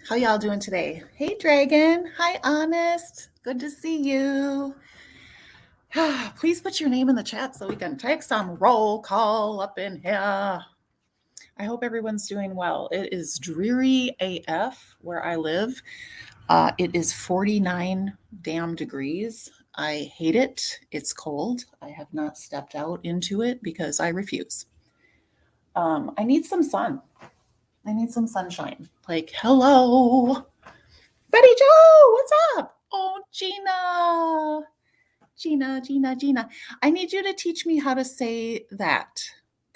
How y'all doing today? Hey, Dragon. Hi, Honest. Good to see you. Please put your name in the chat so we can take some roll call up in here. I hope everyone's doing well. It is dreary AF where I live. It is 49 damn degrees. I hate it. It's cold. I have not stepped out into it because I refuse. I need some sun. I need some sunshine. Like, hello. Betty Joe, what's up? Oh, Gina. Gina. I need you to teach me how to say that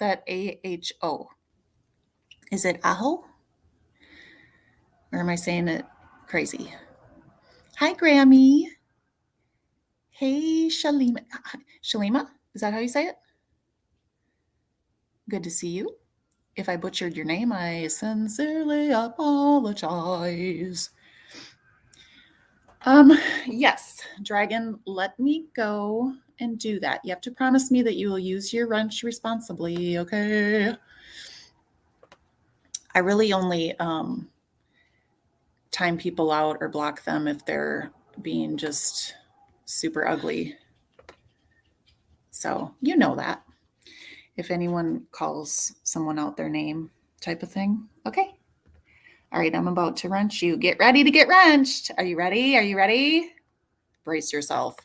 AHO. Is it aho? Or am I saying it crazy? Hi, Grammy. Hey, Shalima. Shalima, is that how you say it? Good to see you. If I butchered your name, I sincerely apologize. Yes, Dragon, let me go and do that. You have to promise me that you will use your wrench responsibly, okay? I really only time people out or block them if they're being just super ugly. So, you know that. If anyone calls someone out their name type of thing, okay? All right, I'm about to wrench you. Get ready to get wrenched. Are you ready? Are you ready? Brace yourself.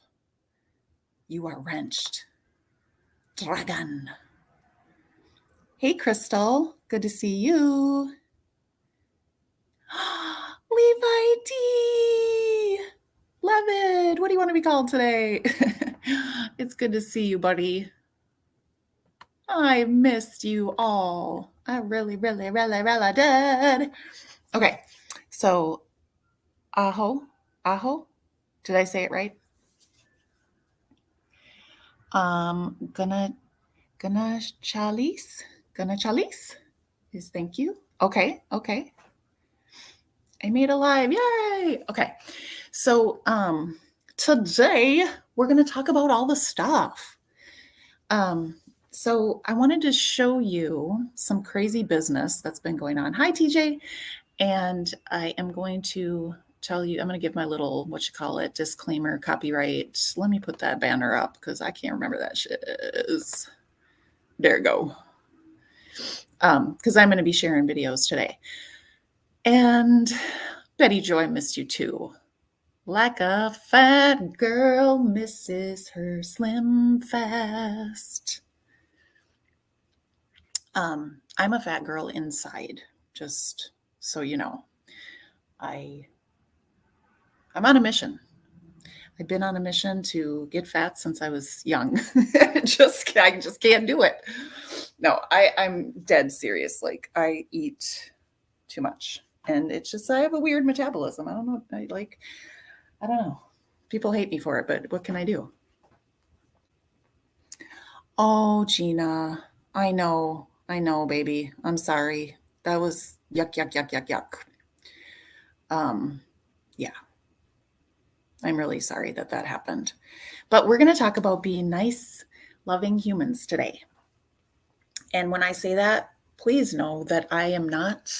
You are wrenched. Dragon. Hey, Crystal. Good to see you. Levi D. Love it. What do you want to be called today? It's good to see you, buddy. I missed you all. I really did. Okay, so aho. Did I say it right? Gonna chalice is thank you. Okay. I made a live. Yay! Okay. So today we're gonna talk about all the stuff. So I wanted to show you some crazy business that's been going on. Hi, TJ. And I am going to tell you, I'm going to give my little, disclaimer, copyright. Let me put that banner up because I can't remember that shit is. There you go. Because I'm going to be sharing videos today. And Betty Joy, I missed you too. Like a fat girl misses her slim fast. I'm a fat girl inside, just so you know. I'm on a mission. I've been on a mission to get fat since I was young. I just can't do it. No, I'm dead serious. Like I eat too much, and it's just I have a weird metabolism. I don't know. I don't know. People hate me for it, but what can I do? Oh, Gina, I know, baby. I'm sorry. That was yuck. Yeah. I'm really sorry that happened. But we're going to talk about being nice, loving humans today. And when I say that, please know that I am not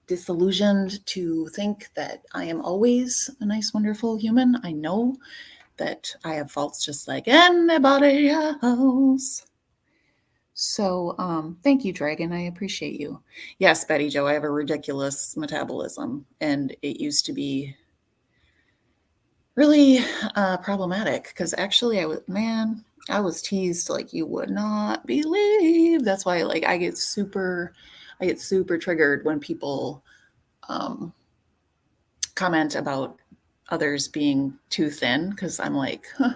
disillusioned to think that I am always a nice, wonderful human. I know that I have faults just like anybody else. So thank you, Dragon. I appreciate you. Yes, Betty Joe, I have a ridiculous metabolism, and it used to be really problematic because actually I was teased like you would not believe. That's why like I get super triggered when people comment about others being too thin because I'm like, huh,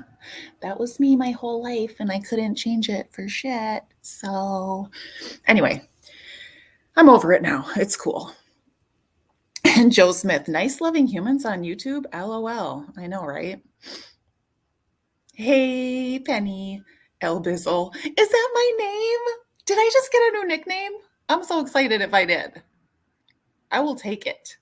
that was me my whole life and I couldn't change it for shit. So anyway, I'm over it now. It's cool. And Joe Smith, nice loving humans on YouTube. LOL. I know, right? Hey, Penny. El Bizzle. Is that my name? Did I just get a new nickname? I'm so excited if I did. I will take it.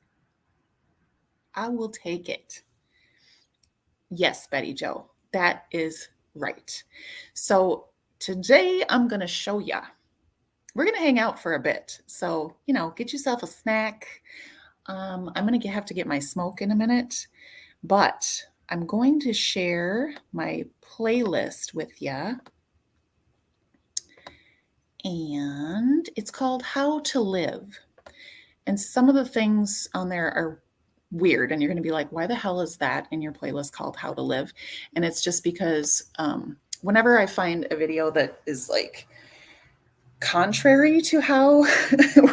Yes, Betty Joe. That is right. So today I'm going to show you. We're going to hang out for a bit. So, get yourself a snack. I'm going to have to get my smoke in a minute, but I'm going to share my playlist with you. And it's called How to Live. And some of the things on there are weird. And you're going to be like, why the hell is that in your playlist called How to Live? And it's just because whenever I find a video that is like contrary to how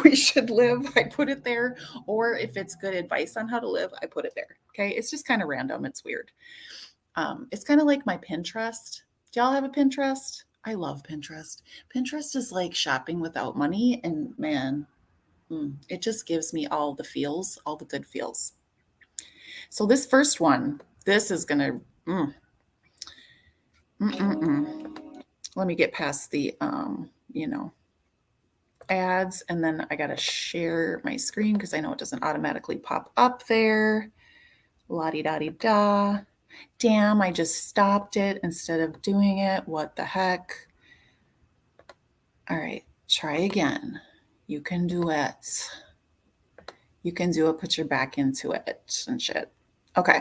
we should live, I put it there. Or if it's good advice on how to live, I put it there. Okay. It's just kind of random. It's weird. It's kind of like my Pinterest. Do y'all have a Pinterest? I love Pinterest. Pinterest is like shopping without money. And man, it just gives me all the feels, all the good feels. So this first one, this is going to, let me get past the, ads, and then I got to share my screen because I know it doesn't automatically pop up there. La-di-da-di-da. Damn, I just stopped it instead of doing it. What the heck? All right, try again. You can do it. You can do it. Put your back into it and shit. Okay.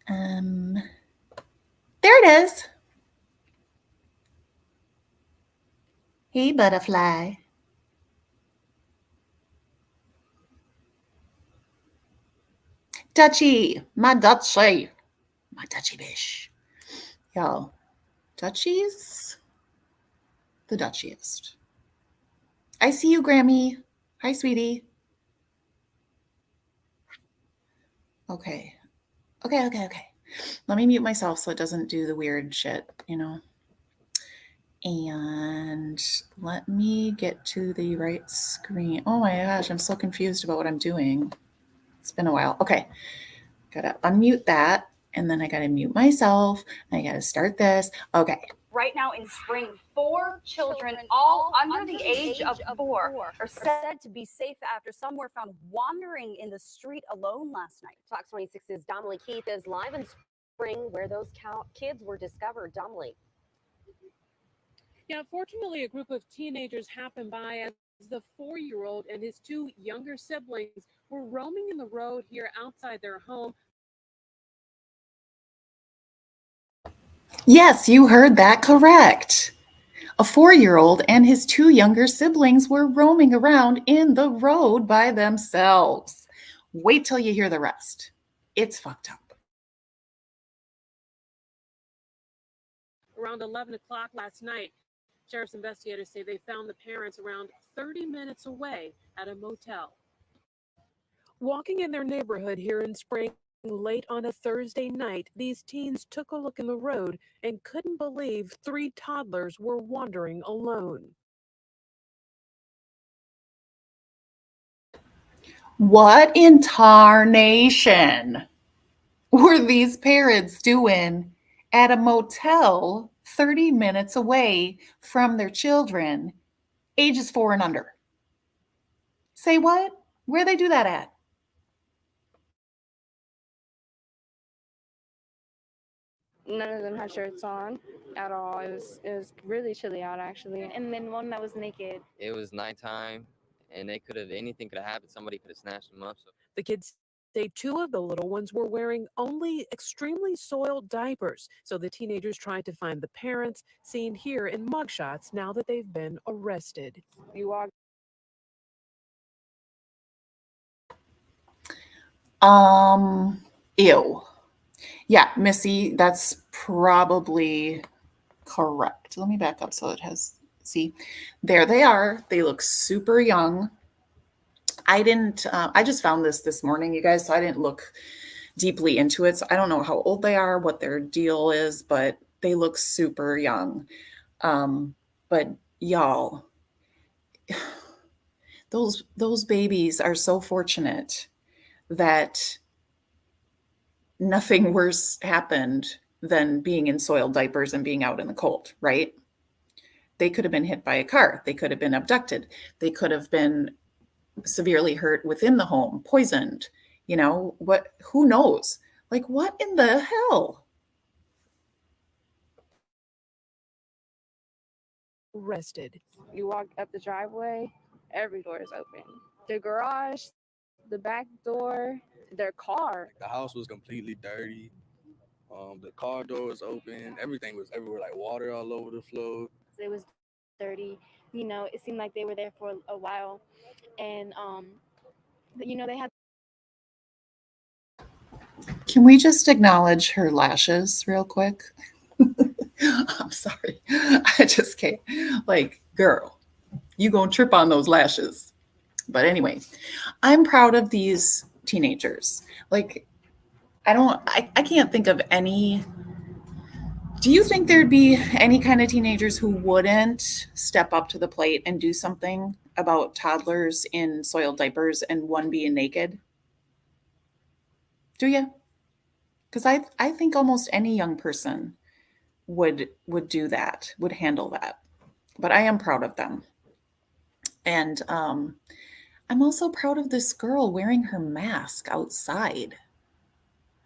There it is. Hey, butterfly. Dutchie, my Dutchie bish. Y'all, Dutchie's the Dutchiest. I see you, Grammy. Hi, sweetie. Okay. Let me mute myself so it doesn't do the weird shit, And let me get to the right screen. Oh my gosh, I'm so confused about what I'm doing. It's been a while. Okay. Gotta unmute that. And then I gotta mute myself. I gotta start this. Okay. Right now in spring, 4 children, all under the age of 4, are said to be safe after some were found wandering in the street alone last night. Fox 26's Domly Keith is live in spring where those kids were discovered. Domly. Yeah, fortunately, a group of teenagers happened by as the 4-year-old and his 2 younger siblings were roaming in the road here outside their home. Yes, you heard that correct. A 4-year-old and his 2 younger siblings were roaming around in the road by themselves. Wait till you hear the rest. It's fucked up. Around 11 o'clock last night, sheriff's investigators say they found the parents around 30 minutes away at a motel. Walking in their neighborhood here in Spring late on a Thursday night, these teens took a look in the road and couldn't believe 3 toddlers were wandering alone. What in tarnation were these parents doing at a motel 30 minutes away from their children, ages 4 and under? Say what? Where they do that at? None of them had shirts on at all. It was really chilly out actually. And then one that was naked. It was nighttime, and anything could have happened. Somebody could have snatched them up. So The kids say 2 of the little ones were wearing only extremely soiled diapers. So the teenagers tried to find the parents, seen here in mugshots now that they've been arrested. You walk. Ew. Yeah, Missy, that's probably correct. Let me back up so it has, see, there they are. They look super young. I just found this morning, you guys, so I didn't look deeply into it. So I don't know how old they are, what their deal is, but they look super young. But y'all, those babies are so fortunate that nothing worse happened than being in soiled diapers and being out in the cold, right? They could have been hit by a car. They could have been abducted. They could have been severely hurt within the home, poisoned. Who knows? Like, what in the hell? Arrested. You walk up the driveway Every door is open. The garage, the back door, their car. The house was completely dirty. The car door was open. Everything was everywhere, like water all over the floor. It was dirty. It seemed like they were there for a while, and they had. Can we just acknowledge her lashes real quick? I'm sorry. I just can't. Like, girl, you gonna trip on those lashes. But anyway, I'm proud of these teenagers. Like, I can't think of any. Do you think there'd be any kind of teenagers who wouldn't step up to the plate and do something about toddlers in soiled diapers and one being naked? Do you? Because I think almost any young person would do that, would handle that. But I am proud of them. And I'm also proud of this girl wearing her mask outside.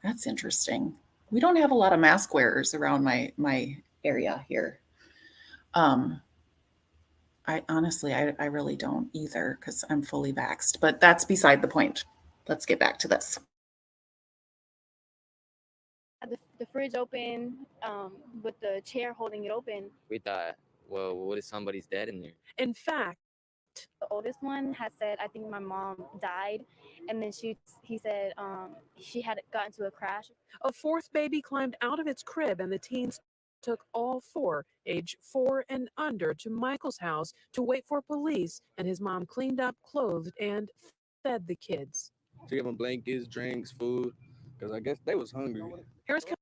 That's interesting. We don't have a lot of mask wearers around my area here. I honestly, I really don't either because I'm fully vaxxed. But that's beside the point. Let's get back to this. The fridge open, with the chair holding it open. We thought, well, what if somebody's dead in there? In fact, The oldest one had said, "I think my mom died," and then he said she had gotten into a crash. a fourth baby climbed out of its crib, and the teens took all four, age 4 and under, to Michael's house to wait for police, and his mom cleaned up, clothed, and fed the kids. She gave them blankets, drinks, food, because I guess they was hungry. Harris County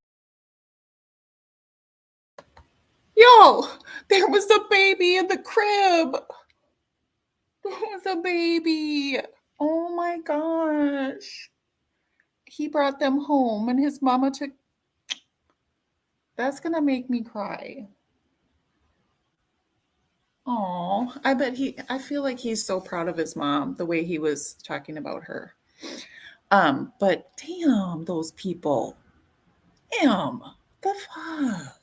Yo, there was a baby in the crib. There was a baby. Oh my gosh. He brought them home and his mama took. That's going to make me cry. Oh, I feel like he's so proud of his mom, the way he was talking about her. But damn, those people. Damn, the fuck.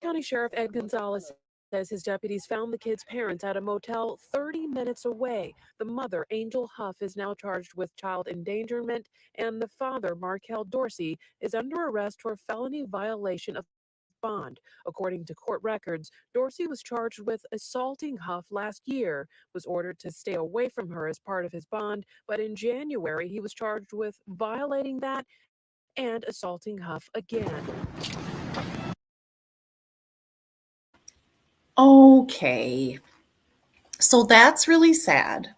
County Sheriff Ed Gonzalez says his deputies found the kids' parents at a motel 30 minutes away. The mother, Angel Huff, is now charged with child endangerment, and the father, Markel Dorsey, is under arrest for felony violation of bond. According to court records, Dorsey was charged with assaulting Huff last year, was ordered to stay away from her as part of his bond, but in January he was charged with violating that and assaulting Huff again. Okay. So that's really sad.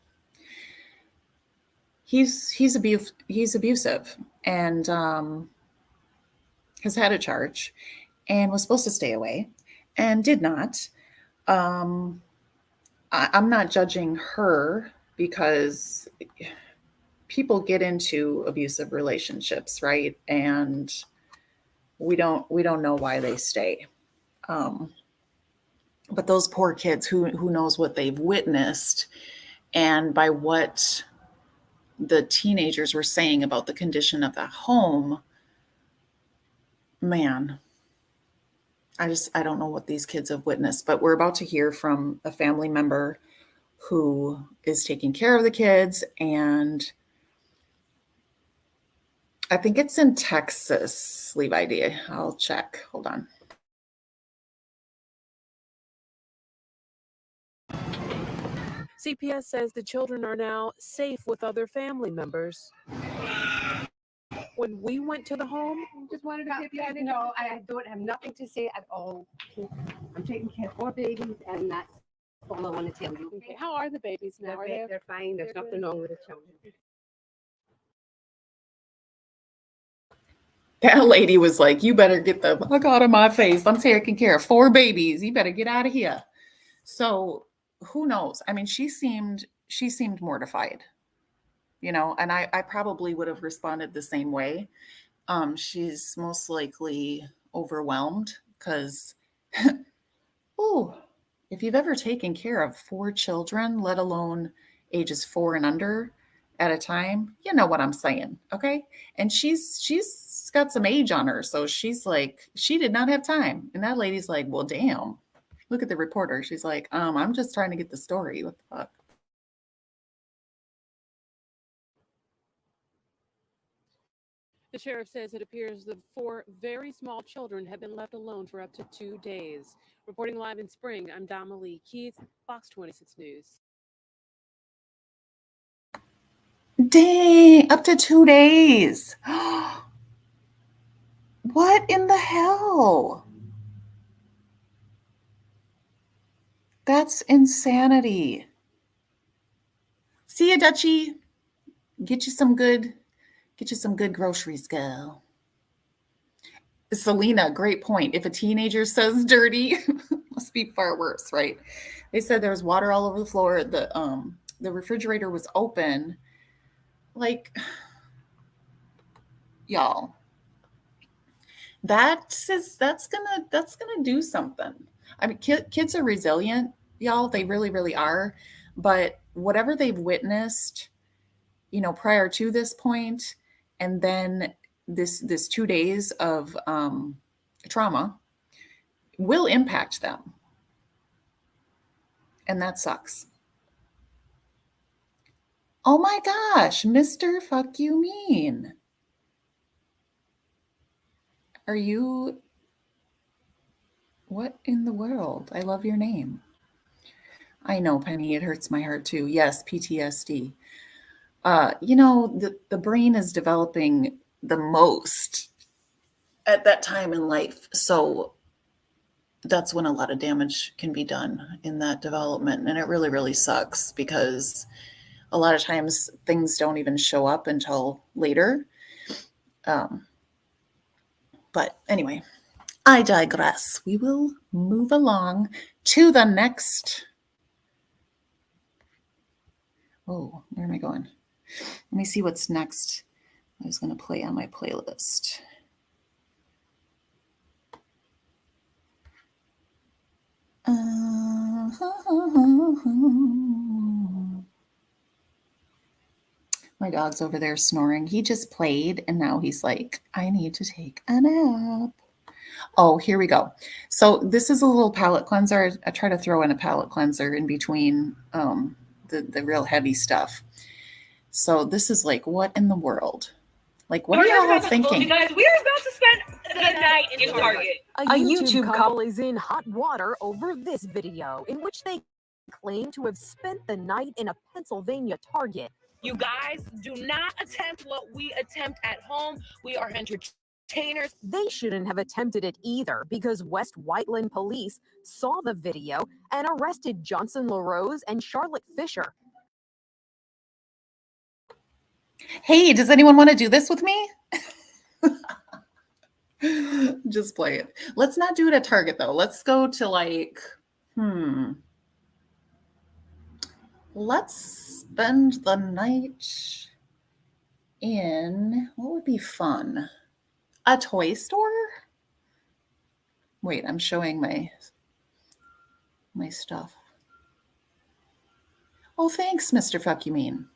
He's abusive and has had a charge and was supposed to stay away and did not. I'm not judging her because people get into abusive relationships, right? And we don't know why they stay. But those poor kids, who knows what they've witnessed, and by what the teenagers were saying about the condition of the home, man, I don't know what these kids have witnessed. But we're about to hear from a family member who is taking care of the kids, and I think it's in Texas, Levi D. I'll check. Hold on. CPS says the children are now safe with other family members. When we went to the home, Just wanted to tip you guys know I don't have nothing to say at all. I'm taking care of 4 babies, and that's all I want to tell you. okay, how are the babies now? Are they They're fine. There's nothing wrong with the children. That lady was like, you better get the fuck out of my face. I'm taking care of 4 babies. You better get out of here. So who knows? I mean, she seemed mortified, and I probably would have responded the same way. She's most likely overwhelmed because, oh, if you've ever taken care of 4 children, let alone ages 4 and under at a time, you know what I'm saying, okay? And she's got some age on her, so she's like, she did not have time. And that lady's like, well, damn. Look at the reporter. She's like, I'm just trying to get the story. What the fuck? The sheriff says it appears the 4 very small children have been left alone for up to 2 days. Reporting live in Spring, I'm Damalie Keith, Fox 26 News. Dang, up to 2 days. What in the hell? That's insanity. See ya, Dutchie. Get you some good groceries, girl. Selena, great point. If a teenager says dirty, must be far worse, right? They said there was water all over the floor. The refrigerator was open. Like, y'all, that's gonna do something. I mean, kids are resilient, y'all. They really, really are. But whatever they've witnessed, prior to this point, and then this 2 days of trauma will impact them, and that sucks. Oh my gosh, Mr. Fuck You Mean. Are you, what in the world? I love your name. I know, Penny, it hurts my heart too. Yes, PTSD. The brain is developing the most at that time in life. So that's when a lot of damage can be done in that development. And it really, really sucks because a lot of times things don't even show up until later. But anyway, I digress. We will move along to the next. Oh, where am I going? Let me see what's next. I was going to play on my playlist. My dog's over there snoring. He just played and now he's like, I need to take a nap. Oh, here we go. So this is a little palate cleanser. I try to throw in a palate cleanser in between the real heavy stuff. So this is like, what in the world? Like, what are y'all thinking? You guys, we are about to spend the night in Target. A YouTube couple is in hot water over this video in which they claim to have spent the night in a Pennsylvania Target. You guys, do not attempt what we attempt at home. We are entertainers. They shouldn't have attempted it either because West Whiteland police saw the video and arrested Johnson LaRose and Charlotte Fisher. Hey, does anyone want to do this with me? Just play it. Let's not do it at Target though. Let's go to like, let's spend the night in, what would be fun? A toy store? Wait, I'm showing my stuff. Oh, thanks, Mr. Fuck You Mean.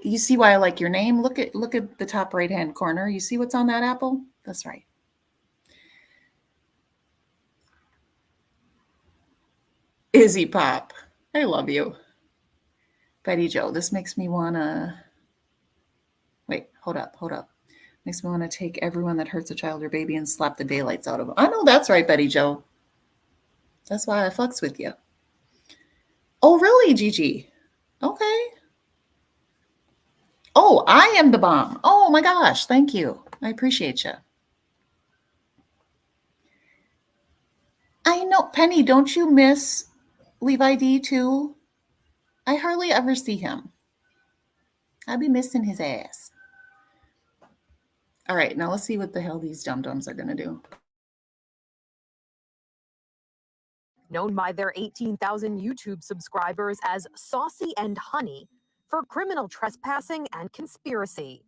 You see why I like your name? Look at the top right-hand corner. You see what's on that apple? That's right. Izzy Pop. I love you. Betty Joe, this makes me wanna wait, hold up. Makes me want to take everyone that hurts a child or baby and slap the daylights out of them. I know that's right, Betty Joe. That's why I fucks with you. Oh, really, Gigi? Okay. Oh, I am the bomb. Oh my gosh, thank you. I appreciate you. I know, Penny, don't you miss Levi D too? I hardly ever see him. I'd be missing his ass. All right, now let's see what the hell these dum-dums are going to do. Known by their 18,000 YouTube subscribers as Saucy and Honey for criminal trespassing and conspiracy.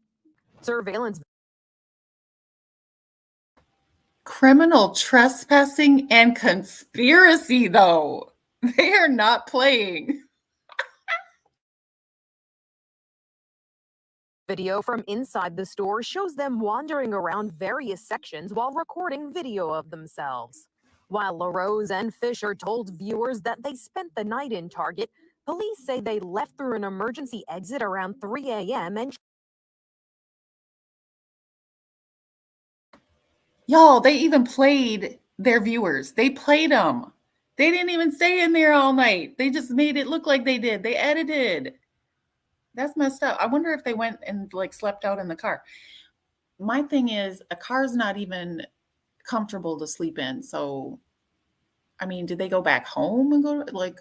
Surveillance. Criminal trespassing and conspiracy, though. They are not playing. Video from inside the store shows them wandering around various sections while recording video of themselves. While LaRose and Fisher told viewers that they spent the night in Target, police say they left through an emergency exit around 3 a.m. and Y'all, they even played their viewers. They played them. They didn't even stay in there all night. They just made it look like they did. They edited. That's messed up. I wonder if they went and like slept out in the car. My thing is, a car's not even comfortable to sleep in. So, I mean, did they go back home and go like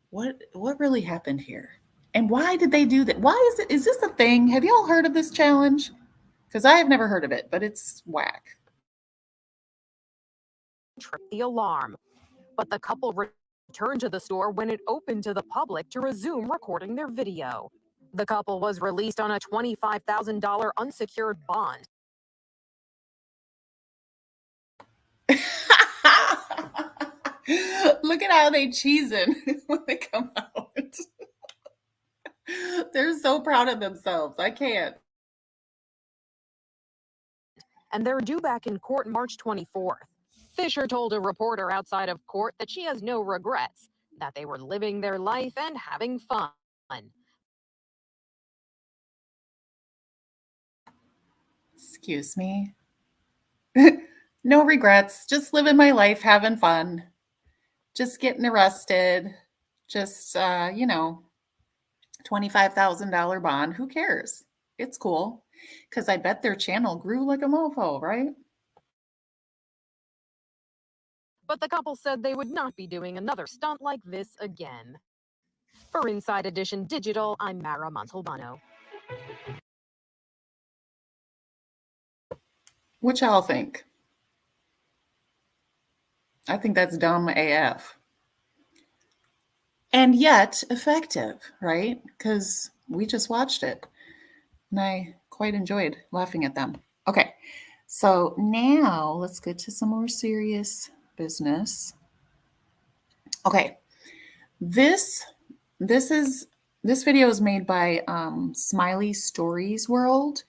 what really happened here? And why did they do that? Why is it? Is this a thing? Have y'all heard of this challenge? Because I have never heard of it, but it's whack. tripped the alarm. But the couple returned to the store when it opened to the public to resume recording their video. The couple was released on a $25,000 unsecured bond. Look at how they cheesing when they come out. They're so proud of themselves. I can't. And they're due back in court March 24th. Fisher told a reporter outside of court that she has no regrets, that they were living their life and having fun. Excuse me. No regrets. Just living my life, having fun. Just getting arrested. Just, $25,000 bond. Who cares? It's cool. Because I bet their channel grew like a mofo, right? But the couple said they would not be doing another stunt like this again. For Inside Edition Digital, I'm Mara Montalbano. What y'all think? I think that's dumb AF. And yet effective, right? Because we just watched it and I quite enjoyed laughing at them. Okay, so now let's get to some more serious business. Okay, this video is made by Smiley Stories World,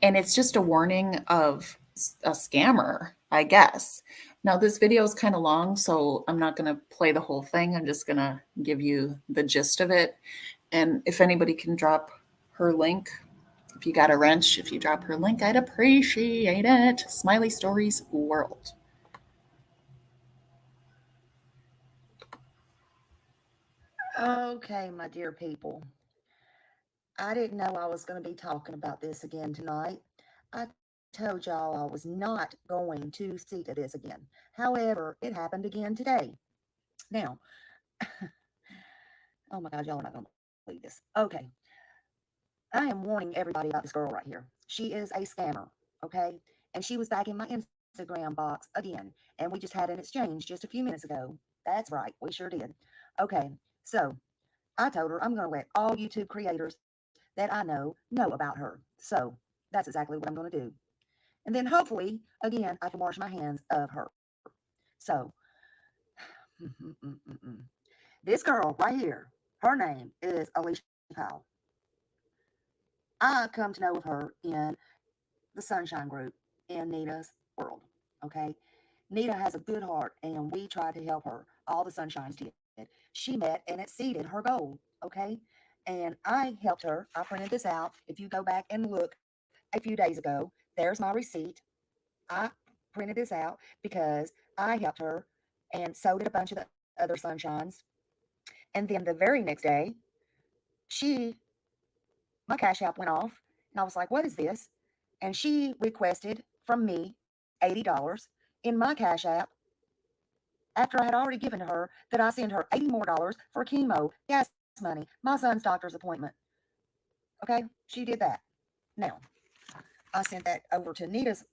and it's just a warning of a scammer, I guess. Now, this video is kind of long, so I'm not going to play the whole thing. I'm just going to give you the gist of it. And if anybody can drop her link, if you got a wrench, if you drop her link, I'd appreciate it. Smiley Stories World. Okay, my dear people. I didn't know I was going to be talking about this again tonight. I told y'all I was not going to see to this again. However, it happened again today. Now, oh my God, y'all are not going to believe this. Okay. I am warning everybody about this girl right here. She is a scammer, okay? And she was back in my Instagram box again. And we just had an exchange just a few minutes ago. That's right, we sure did. Okay, so I told her I'm going to let all YouTube creators that I know about her. So that's exactly what I'm going to do. And then hopefully, again, I can wash my hands of her. So, this girl right here, her name is Alicia Powell. I come to know of her in the Sunshine Group in Nita's world. Okay. Nita has a good heart and we tried to help her. All the Sunshines did. She met and exceeded her goal. Okay. And I helped her. I printed this out. If you go back and look a few days ago, there's my receipt. I printed this out because I helped her, and so did a bunch of the other Sunshines. And then the very next day, my Cash App went off, and I was like, what is this? And she requested from me $80 in my Cash App after I had already given her that I send her $80 more for chemo, gas money, my son's doctor's appointment. Okay, she did that. Now, I sent that over to Nita's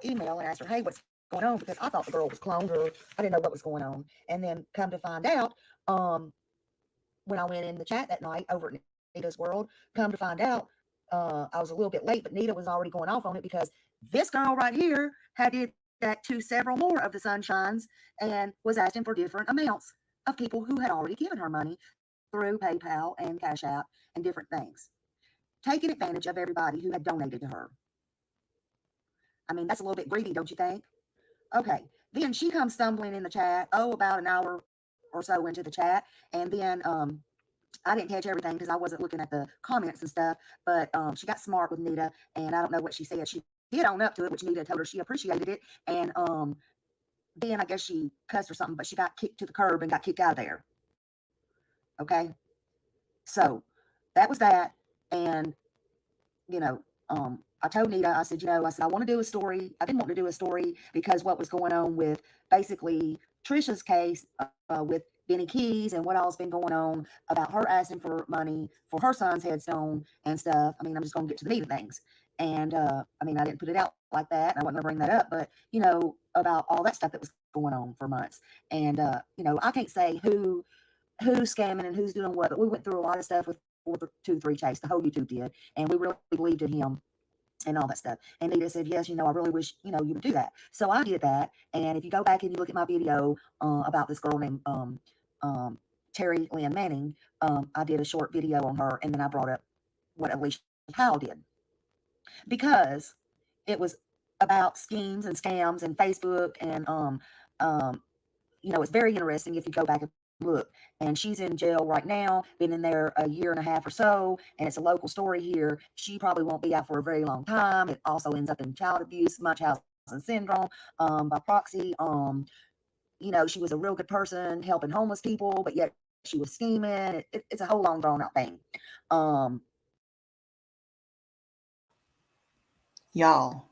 email and asked her, hey, what's going on? Because I thought the girl was cloned, or I didn't know what was going on. And then come to find out, when I went in the chat that night over at Nita's world, come to find out, I was a little bit late, but Nita was already going off on it because this girl right here had did that to several more of the Sunshines and was asking for different amounts of people who had already given her money through PayPal and Cash App and different things, taking advantage of everybody who had donated to her. I mean, that's a little bit greedy, don't you think? Okay. Then she comes stumbling in the chat, about an hour or so into the chat. And then I didn't catch everything because I wasn't looking at the comments and stuff. But she got smart with Nita, and I don't know what she said. She did own up to it, which Nita told her she appreciated it. And then I guess she cussed or something, but she got kicked to the curb and got kicked out of there. Okay. So that was that. And, you know, I told Nita, I said, I want to do a story. I didn't want to do a story because what was going on with basically Trisha's case with Benny Keys and what all's been going on about her asking for money for her son's headstone and stuff. I mean, I'm just going to get to the meat of things. And I mean, I didn't put it out like that. And I wasn't going to bring that up, but, about all that stuff that was going on for months. And, I can't say who's scamming and who's doing what, but we went through a lot of stuff with 423 Chase, the whole YouTube did, and we really believed in him and all that stuff. And Nita said, yes, I really wish, you would do that. So I did that. And if you go back and you look at my video about this girl named Terry Lynn Manning, I did a short video on her, and then I brought up what Alicia Powell did, because it was about schemes and scams and Facebook, and it's very interesting if you go back and look. And she's in jail right now, been in there a year and a half or so, and it's a local story here. She probably won't be out for a very long time. It also ends up in child abuse, Munchausen syndrome, by proxy. She was a real good person helping homeless people, but yet she was scheming. It's a whole long drawn out thing. Y'all,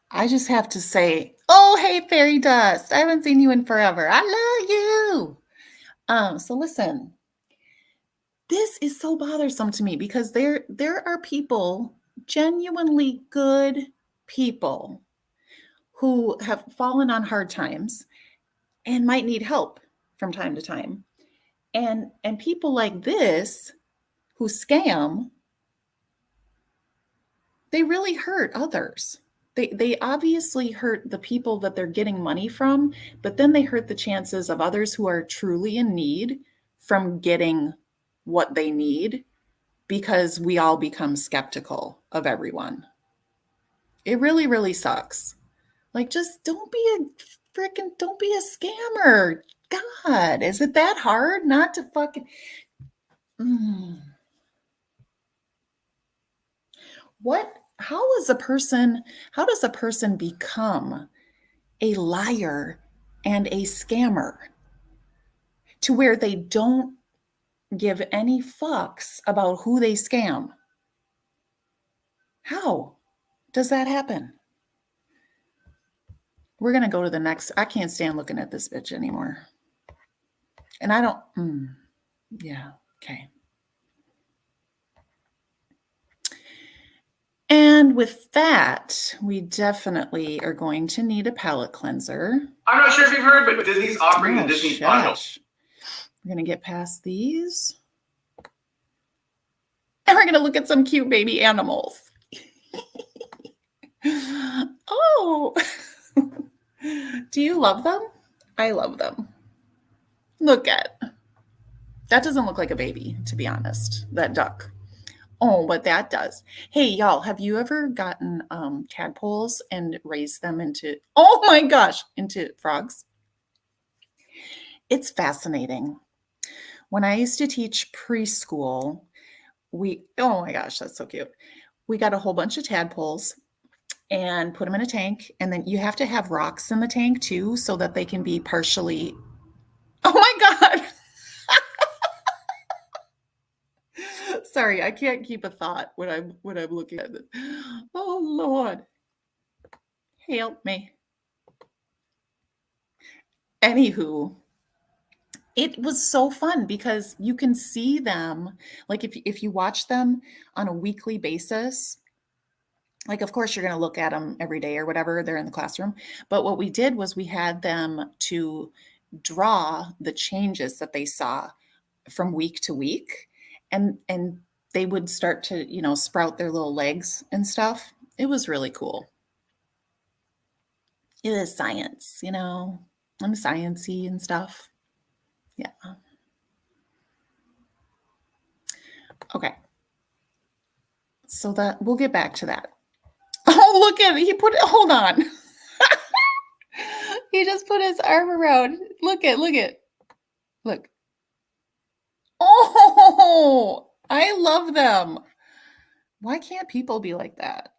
I just have to say, oh, hey, Fairy Dust. I haven't seen you in forever. I love you. So listen, this is so bothersome to me because there are people, genuinely good people, who have fallen on hard times and might need help from time to time. And people like this who scam, they really hurt others. They obviously hurt the people that they're getting money from, but then they hurt the chances of others who are truly in need from getting what they need, because we all become skeptical of everyone. It really, really sucks. Like, just don't be a scammer. God, is it that hard not to fucking... How does a person become a liar and a scammer to where they don't give any fucks about who they scam? How does that happen? We're going to go to the next. I can't stand looking at this bitch anymore. And I don't, yeah, okay. And with that, we definitely are going to need a palate cleanser. I'm not sure if you've heard, but Disney's offering the Disney Bundle. We're going to get past these. And we're going to look at some cute baby animals. Oh, do you love them? I love them. Look at that. Doesn't look like a baby, to be honest, that duck. Oh, but that does. Hey, y'all, have you ever gotten tadpoles and raised them into, oh my gosh, into frogs? It's fascinating. When I used to teach preschool, oh my gosh, that's so cute. We got a whole bunch of tadpoles and put them in a tank. And then you have to have rocks in the tank too, so that they can be partially, oh my God. Sorry, I can't keep a thought when I'm looking at it. Oh Lord, help me. Anywho, it was so fun because you can see them, like if you watch them on a weekly basis, like of course you're going to look at them every day or whatever, they're in the classroom. But what we did was we had them to draw the changes that they saw from week to week. And they would start to, sprout their little legs and stuff. It was really cool. It is science, I'm sciencey and stuff. Yeah. Okay. So that we'll get back to that. Oh, look at it. He put it, hold on. He just put his arm around. Look. Look. Oh, I love them. Why can't people be like that?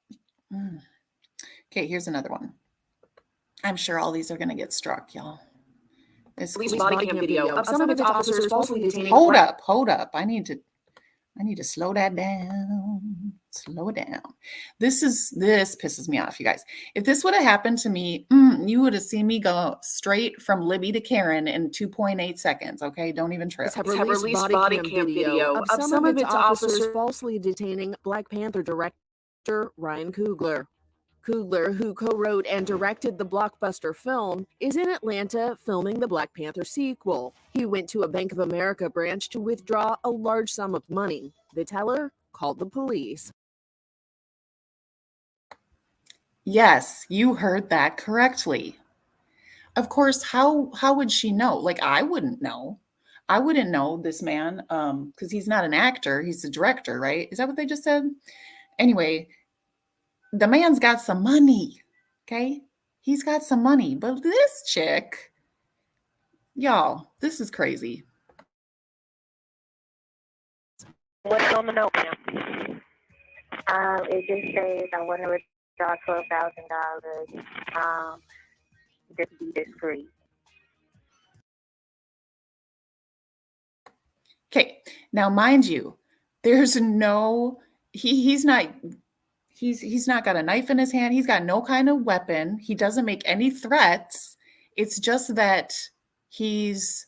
Okay, here's another one. I'm sure all these are going to get struck, y'all. Police body cam video of some of its officers falsely detaining. Hold up. I need to slow that down. Slow it down. This pisses me off, you guys. If this would have happened to me, you would have seen me go straight from Libby to Karen in 2.8 seconds. Okay, don't even trip. Have released body cam video of some of its officers falsely detaining Black Panther director Ryan Coogler. Coogler, who co-wrote and directed the blockbuster film, is in Atlanta filming the Black Panther sequel. He went to a Bank of America branch to withdraw a large sum of money. The teller called the police. Yes, you heard that correctly. Of course, how would she know? Like, I wouldn't know. I wouldn't know this man because he's not an actor. He's a director, right? Is that what they just said? Anyway, the man's got some money, okay? He's got some money. But this chick, y'all, this is crazy. What's on the note, ma'am? It just says I want to withdraw $12,000. Just be discreet. Okay, now mind you, there's no he's not got a knife in his hand. He's got no kind of weapon. He doesn't make any threats. It's just that he's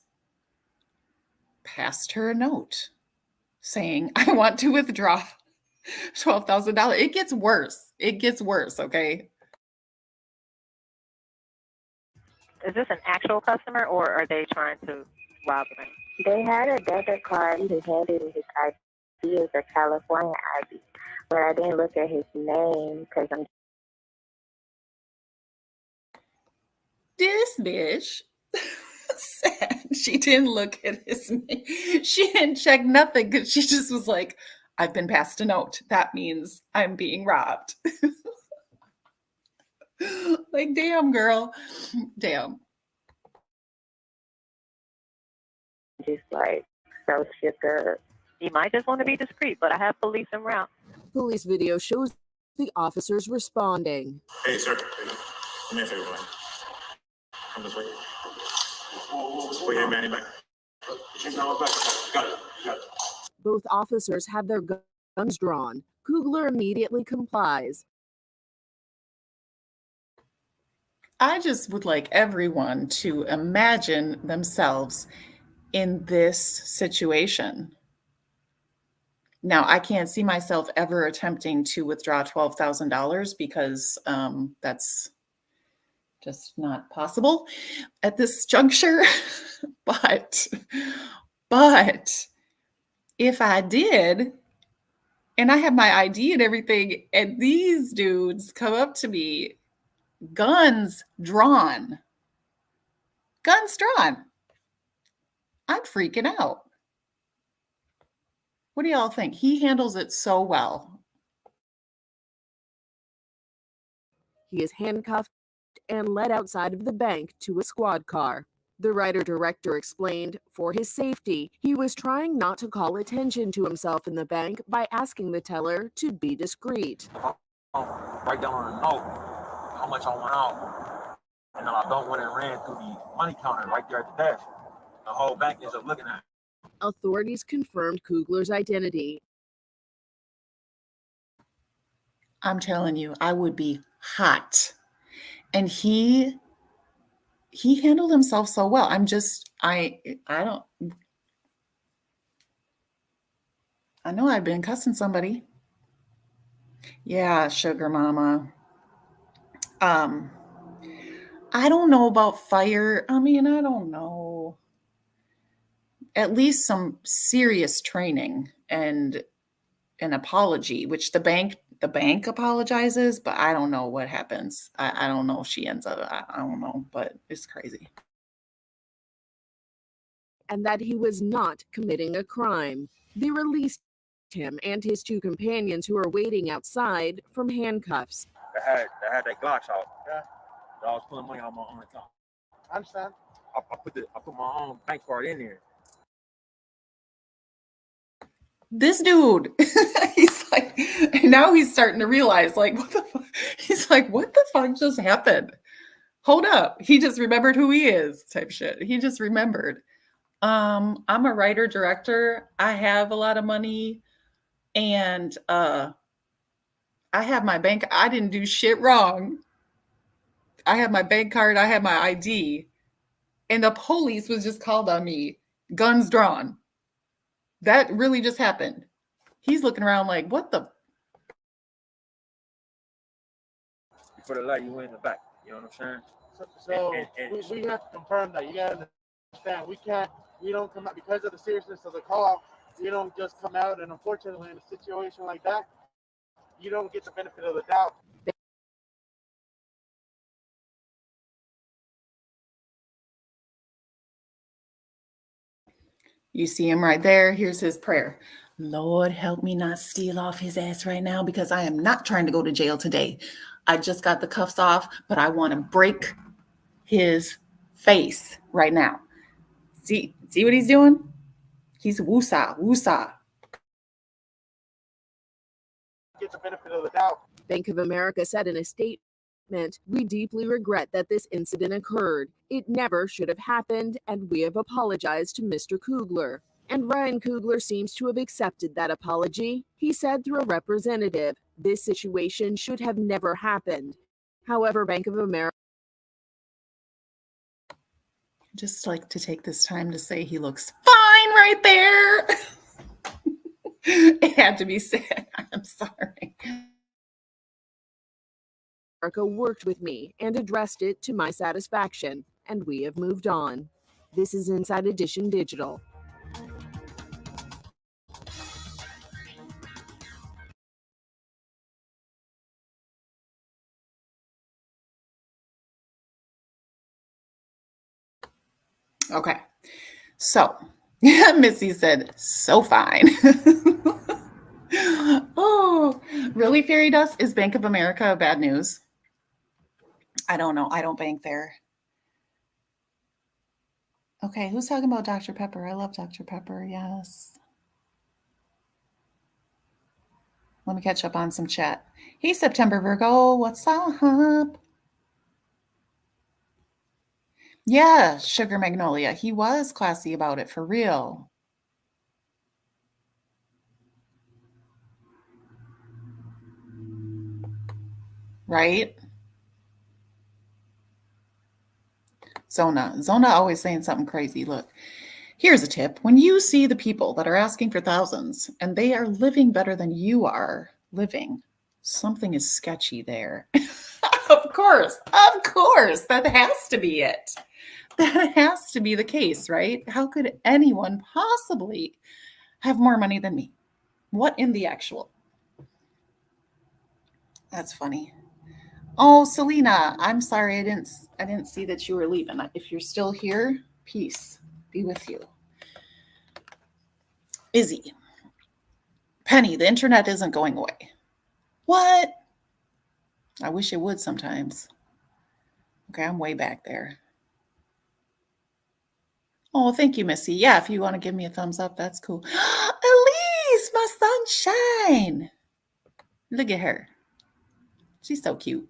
passed her a note saying, I want to withdraw $12,000. It gets worse, okay? Is this an actual customer or are they trying to rob him? They had a debit card. He handed his ID as a California ID, but I didn't look at his name because I'm. This bitch said she didn't look at his name. She didn't check nothing because she just was like, I've been passed a note. That means I'm being robbed. Like, damn, girl. Damn. Just like so shook up. You might just want to be discreet, but I have police around. Police video shows the officers responding. Hey, sir. Come here, everyone. Come this way. Put your man back. Got it. Both officers have their guns drawn. Coogler immediately complies. I just would like everyone to imagine themselves in this situation. Now, I can't see myself ever attempting to withdraw $12,000 because that's just not possible at this juncture. But if I did, and I have my ID and everything, and these dudes come up to me, guns drawn, I'm freaking out. What do y'all think? He handles it so well. He is handcuffed and led outside of the bank to a squad car. The writer-director explained, for his safety, he was trying not to call attention to himself in the bank by asking the teller to be discreet. Write down on a note how much I want out. And then I don't want it ran through the money counter right there at the desk. The whole bank ends up looking at it. Authorities confirmed Coogler's identity. I'm telling you, I would be hot. And he handled himself so well. I know I've been cussing somebody. Yeah, sugar mama. I don't know about fire. I mean, I don't know. At least some serious training and an apology, which the bank apologizes, but I don't know what happens. I don't know if she ends up, I don't know, but it's crazy. And that he was not committing a crime. They released him and his two companions who were waiting outside from handcuffs. They had that Glocks out. Yeah. I was pulling money out of my own account. I understand. I put my own bank card in there. This dude, he's like, now he's starting to realize, like, what the fuck? He's like, what the fuck just happened? Hold up. He just remembered who he is, type shit. He just remembered. I'm a writer director. I have a lot of money, and I have my bank. I didn't do shit wrong. I have my bank card. I have my ID, and the police was just called on me, guns drawn. That really just happened. He's looking around like, what the? For the light, you went in the back. You know what I'm saying? So we have to confirm that. You gotta understand. We don't come out because of the seriousness of the call. We don't just come out, and unfortunately, in a situation like that, you don't get the benefit of the doubt. You see him right there. Here's his prayer. Lord, help me not steal off his ass right now, because I am not trying to go to jail today. I just got the cuffs off, but I want to break his face right now. See what he's doing? He's woosah, woosah. Get the benefit of the doubt. Bank of America said in a statement, "We deeply regret that this incident occurred. It never should have happened, and we have apologized to Mr. Kugler." And Ryan Kugler seems to have accepted that apology. He said through a representative, "This situation should have never happened." However, Bank of America Just like to take this time to say he looks fine right there. It had to be said. I'm sorry. worked with me and addressed it to my satisfaction, and we have moved on. This is Inside Edition Digital. Okay. So, Missy said, so fine. Oh, really, Fairy Dust? Is Bank of America bad news? I don't know. I don't bank there. Okay, who's talking about Dr. Pepper? I love Dr. Pepper. Yes. Let me catch up on some chat. Hey, September Virgo, what's up? Yeah, Sugar Magnolia. He was classy about it, for real. Right? Zona always saying something crazy. Look, here's a tip. When you see the people that are asking for thousands and they are living better than you are living, something is sketchy there. Of course. That has to be it. That has to be the case, right? How could anyone possibly have more money than me? What in the actual? That's funny. Oh, Selena, I'm sorry. I didn't see that you were leaving. If you're still here, peace be with you. Izzy. Penny, the internet isn't going away. What? I wish it would sometimes. Okay, I'm way back there. Oh, thank you, Missy. Yeah, if you want to give me a thumbs up, that's cool. Elise, my sunshine. Look at her. She's so cute.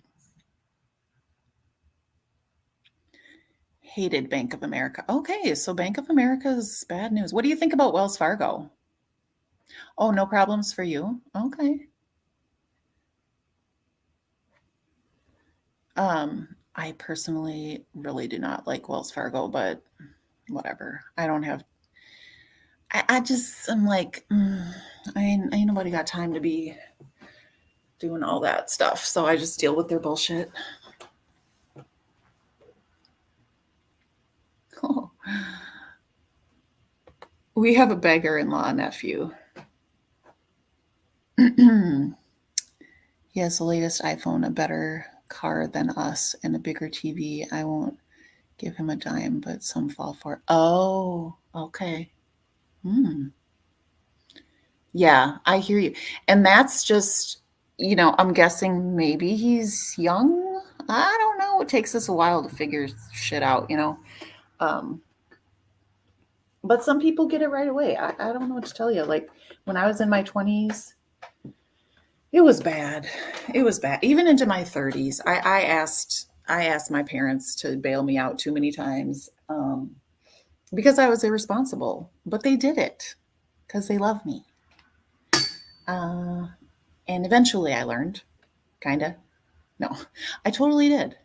Hated Bank of America. Okay, so Bank of America's bad news. What do you think about Wells Fargo? Oh, no problems for you? Okay. I personally really do not like Wells Fargo, but whatever. I don't have, I'm like, ain't nobody got time to be doing all that stuff. So I just deal with their bullshit. Oh. We have a beggar-in-law nephew. He has the latest iPhone, a better car than us, and a bigger TV. I won't give him a dime, but some fall for it. Oh, okay. Yeah, I hear you. And that's just, I'm guessing maybe he's young. I don't know. It takes us a while to figure shit out, you know. But some people get it right away. I don't know what to tell you. Like when I was in my 20s, it was bad. It was bad. Even into my 30s, I asked my parents to bail me out too many times because I was irresponsible. But they did it because they love me. And eventually I learned, kind of. No, I totally did.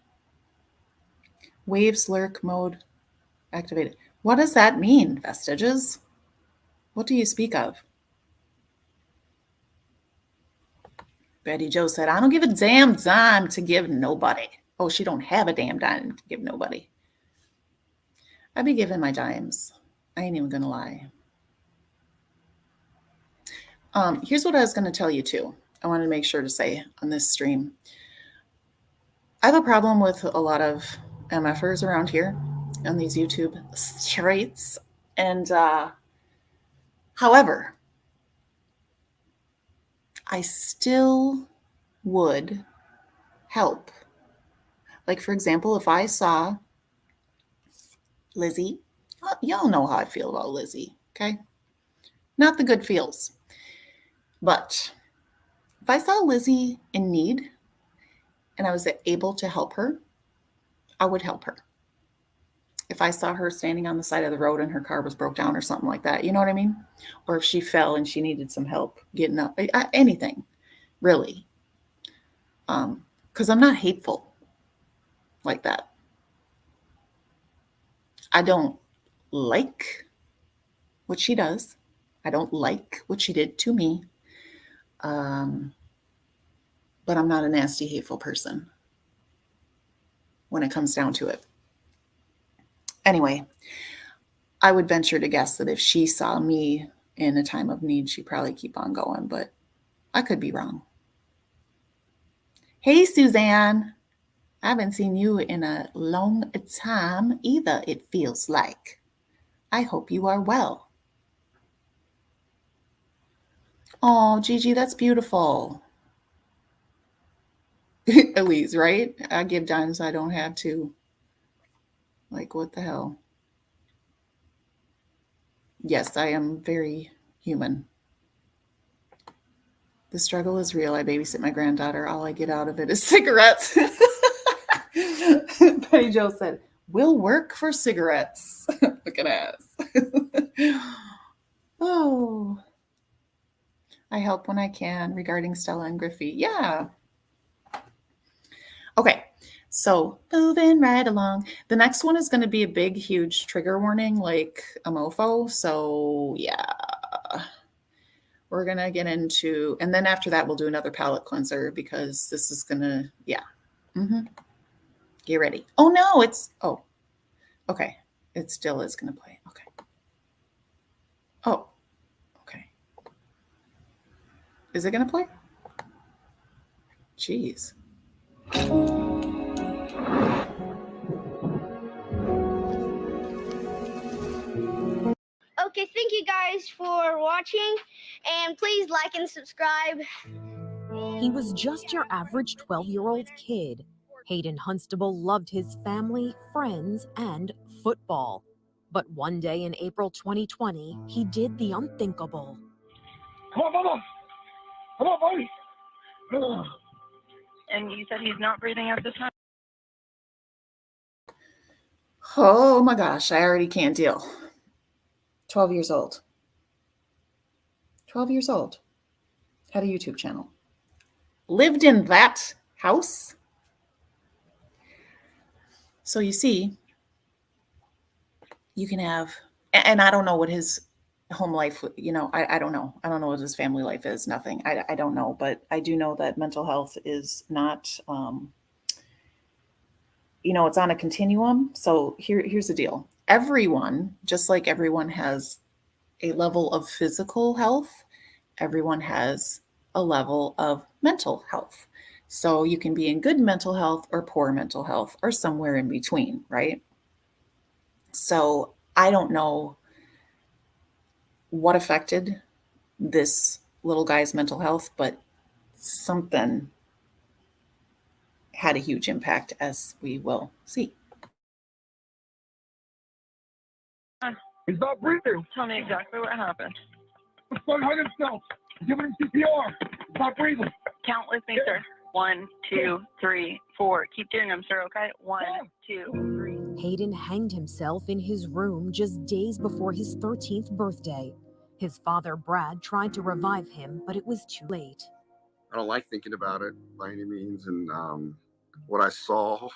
Wave slurk mode activated. What does that mean, Vestiges? What do you speak of? Betty Jo said, I don't give a damn dime to give nobody. Oh, she don't have a damn dime to give nobody. I be giving my dimes. I ain't even gonna lie. Here's what I was gonna tell you too. I wanted to make sure to say on this stream. I have a problem with a lot of MFers around here on these YouTube streets. And however, I still would help. Like, for example, if I saw Lizzie, y'all know how I feel about Lizzie, okay? Not the good feels. But if I saw Lizzie in need and I was able to help her, I would help her. If I saw her standing on the side of the road and her car was broke down or something like that, you know what I mean? Or if she fell and she needed some help getting up, anything, really. Because I'm not hateful like that. I don't like what she does. I don't like what she did to me. But I'm not a nasty, hateful person when it comes down to it. Anyway, I would venture to guess that if she saw me in a time of need, she'd probably keep on going, but I could be wrong. Hey, Suzanne. I haven't seen you in a long time either, it feels like. I hope you are well. Oh, Gigi, that's beautiful. Elise, right? I give dimes I don't have to. Like, what the hell? Yes, I am very human. The struggle is real. I babysit my granddaughter. All I get out of it is cigarettes. Betty Jo said, we'll work for cigarettes. Look at us. Oh, I help when I can regarding Stella and Griffey. Yeah. Okay, so moving right along. The next one is going to be a big, huge trigger warning, like a mofo. So yeah, we're going to get into, and then after that, we'll do another palate cleanser because this is going to, yeah. Get ready. Oh no, okay. It still is going to play. Okay. Oh, okay. Is it going to play? Jeez. Okay, thank you guys for watching, and please like and subscribe. He was just your average 12-year-old kid. Hayden Hunstable loved his family, friends, and football. But one day in April 2020, he did the unthinkable. Come on, Mama. Come on, buddy. And you said he's not breathing at this time? Oh my gosh, I already can't deal. 12 years old. 12 years old. Had a YouTube channel. Lived in that house. So you see, you can have, and I don't know what his home life, you know, I don't know. I don't know what his family life is. Nothing. I don't know. But I do know that mental health is not, you know, it's on a continuum. So here's the deal. Everyone, just like everyone has a level of physical health, everyone has a level of mental health. So you can be in good mental health or poor mental health or somewhere in between, right? So I don't know what affected this little guy's mental health, but something had a huge impact, as we will see. He's not breathing. Tell me exactly what happened. The fuck hung himself. Giving him CPR. He's not breathing. Count with me, sir. 1, 2, 3, 4. Keep doing them, sir, okay? 1, 2, 3. Hayden hanged himself in his room just days before his 13th birthday. His father, Brad, tried to revive him, but it was too late. I don't like thinking about it by any means, and what I saw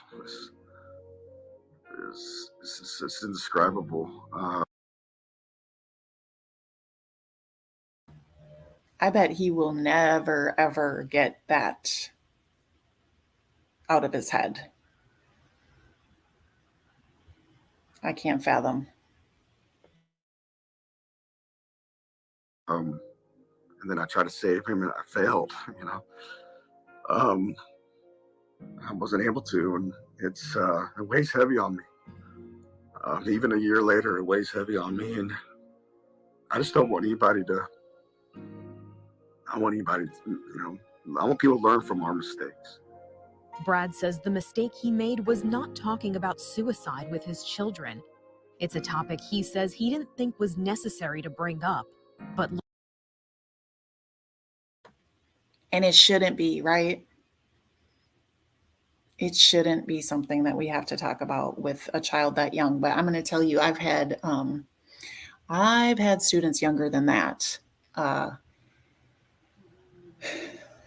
is indescribable. I bet he will never, ever get that out of his head. I can't fathom. And then I tried to save him, and I failed. I wasn't able to, and it weighs heavy on me. Even a year later, it weighs heavy on me, and I just don't want anybody to. I want people to learn from our mistakes. Brad says the mistake he made was not talking about suicide with his children. It's a topic he says he didn't think was necessary to bring up, but and it shouldn't be, right? It shouldn't be something that we have to talk about with a child that young. But I'm going to tell you, I've had students younger than that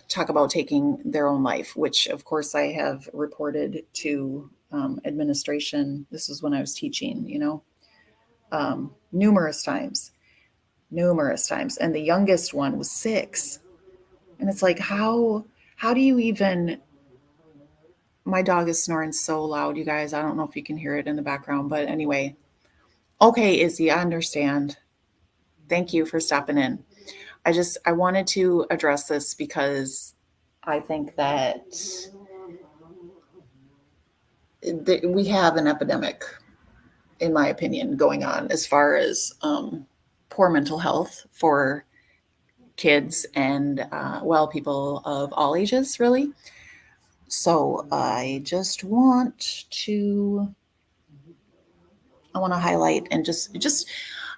talk about taking their own life, which of course I have reported to administration. This is when I was teaching, numerous times. And the youngest one was 6. And it's like, how do you even, my dog is snoring so loud, you guys. I don't know if you can hear it in the background, but anyway. Okay, Izzy, I understand. Thank you for stopping in. I wanted to address this because I think that we have an epidemic, in my opinion, going on as far as poor mental health for kids and, people of all ages, really. So I want to highlight and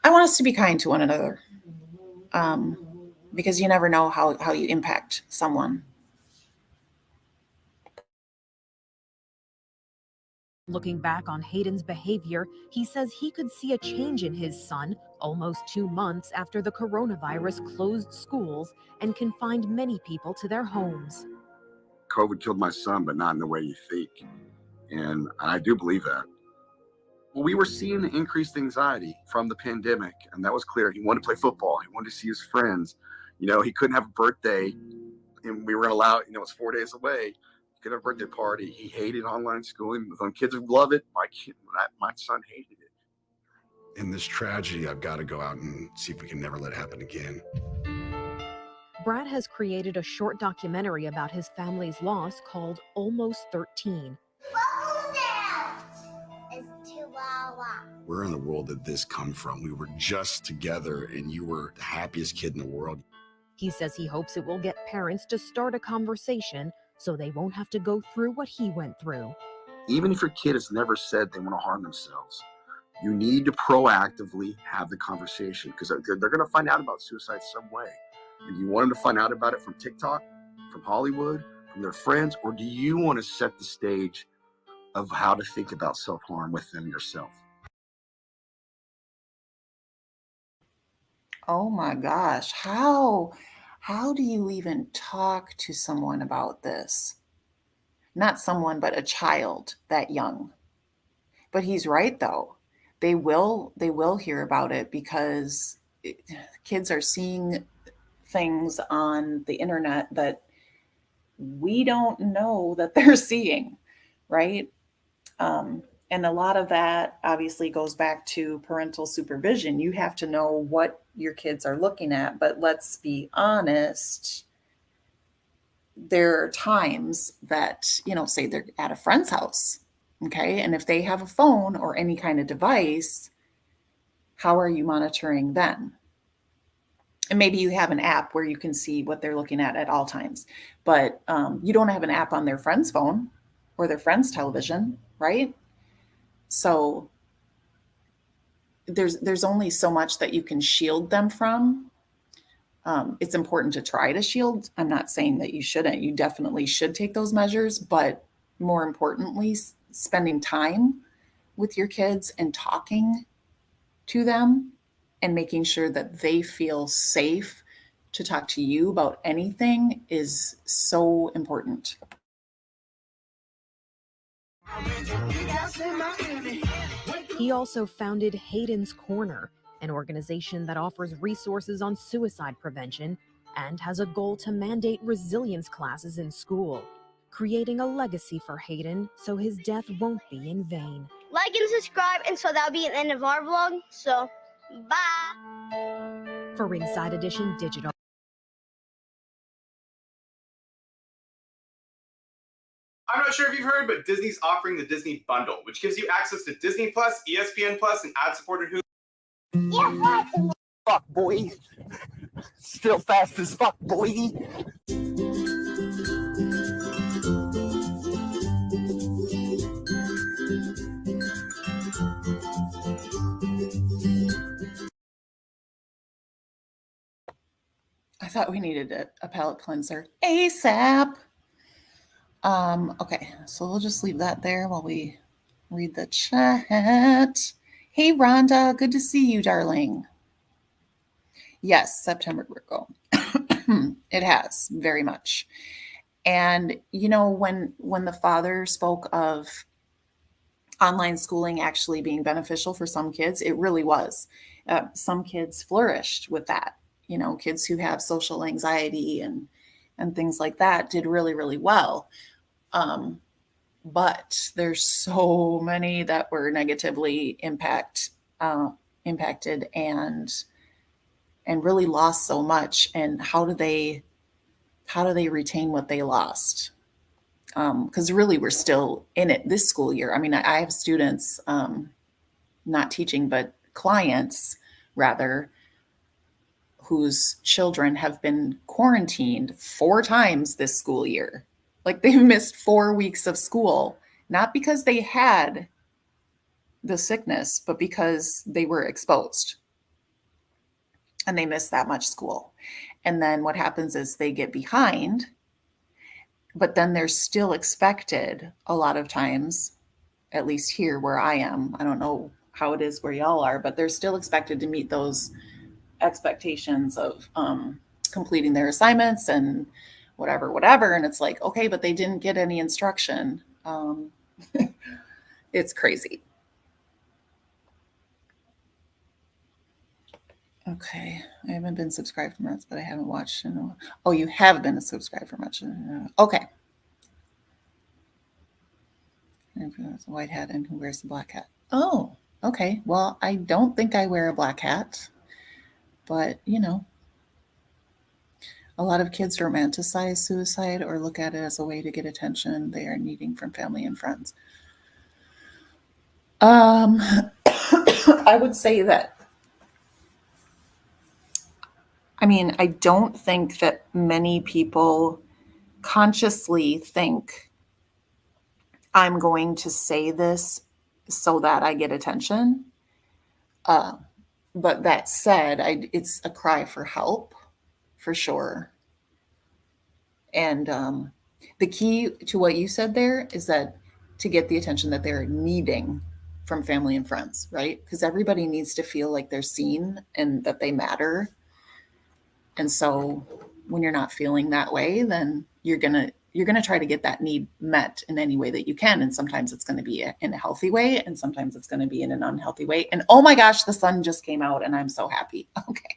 I want us to be kind to one another, because you never know how you impact someone. looking back on Hayden's behavior, he says he could see a change in his son almost 2 months after the coronavirus closed schools and confined many people to their homes. COVID killed my son, but not in the way you think. And I do believe that. Well, we were seeing increased anxiety from the pandemic, and that was clear. He wanted to play football. He wanted to see his friends. He couldn't have a birthday, and we were allowed, it's 4 days away. He couldn't have a birthday party. He hated online schooling. Some kids love it. My son hated it. In this tragedy, I've got to go out and see if we can never let it happen again. Brad has created a short documentary about his family's loss called Almost 13. Where in the world did this come from? We were just together and you were the happiest kid in the world. He says he hopes it will get parents to start a conversation so they won't have to go through what he went through. Even if your kid has never said they want to harm themselves, you need to proactively have the conversation, because they're going to find out about suicide some way. And do you want them to find out about it from TikTok, from Hollywood, from their friends, or do you want to set the stage of how to think about self-harm with them yourself? Oh my gosh, how do you even talk to someone about this? Not someone, but a child that young. But he's right though. They will hear about it because kids are seeing things on the internet that we don't know that they're seeing, right? And a lot of that obviously goes back to parental supervision. You have to know what your kids are looking at, but let's be honest, there are times that, say they're at a friend's house, okay? And if they have a phone or any kind of device, how are you monitoring them? And maybe you have an app where you can see what they're looking at all times, but you don't have an app on their friend's phone. or their friends' television, right? So there's only so much that you can shield them from. It's important to try to shield. I'm not saying that you shouldn't. You definitely should take those measures, but more importantly, spending time with your kids and talking to them and making sure that they feel safe to talk to you about anything is so important. He also founded Hayden's Corner, an organization that offers resources on suicide prevention and has a goal to mandate resilience classes in school, creating a legacy for Hayden so his death won't be in vain. Like and subscribe, and so that'll be the end of our vlog. So, bye. For Inside Edition Digital. I'm not sure if you've heard, but Disney's offering the Disney Bundle, which gives you access to Disney Plus, ESPN Plus, and ad-supported Hulu. Yeah, Fuck, boy. Still fast as fuck, boy. I thought we needed a palate cleanser ASAP. Okay, so we'll just leave that there while we read the chat. Hey, Rhonda, good to see you, darling. Yes, September Virgo. It has, very much. And, you know, when the father spoke of online schooling actually being beneficial for some kids, it really was. Some kids flourished with that. You know, kids who have social anxiety and things like that did really, really well. But there's so many that were negatively impacted and really lost so much. And how do they retain what they lost? Because really we're still in it this school year. I mean, I have students, not teaching, but clients rather, whose children have been quarantined 4 times this school year. Like they've missed 4 weeks of school, not because they had the sickness, but because they were exposed and they missed that much school. And then what happens is they get behind, but then they're still expected a lot of times, at least here where I am. I don't know how it is where y'all are, but they're still expected to meet those expectations of completing their assignments and whatever. And it's like, okay, but they didn't get any instruction. It's crazy. Okay, I haven't been subscribed for months, but I haven't watched. Oh, you have been subscribed for much. Okay. The white hat and who wears the black hat? Oh, okay. Well, I don't think I wear a black hat, but you know, a lot of kids romanticize suicide or look at it as a way to get attention they are needing from family and friends. I would say that, I mean, I don't think that many people consciously think I'm going to say this so that I get attention. But that said, it's a cry for help, for sure. And the key to what you said there is that to get the attention that they're needing from family and friends, right? Because everybody needs to feel like they're seen and that they matter. And so when you're not feeling that way, then you're gonna try to get that need met in any way that you can. And sometimes it's going to be in a healthy way, and sometimes it's going to be in an unhealthy way. And oh my gosh, the sun just came out and I'm so happy. Okay.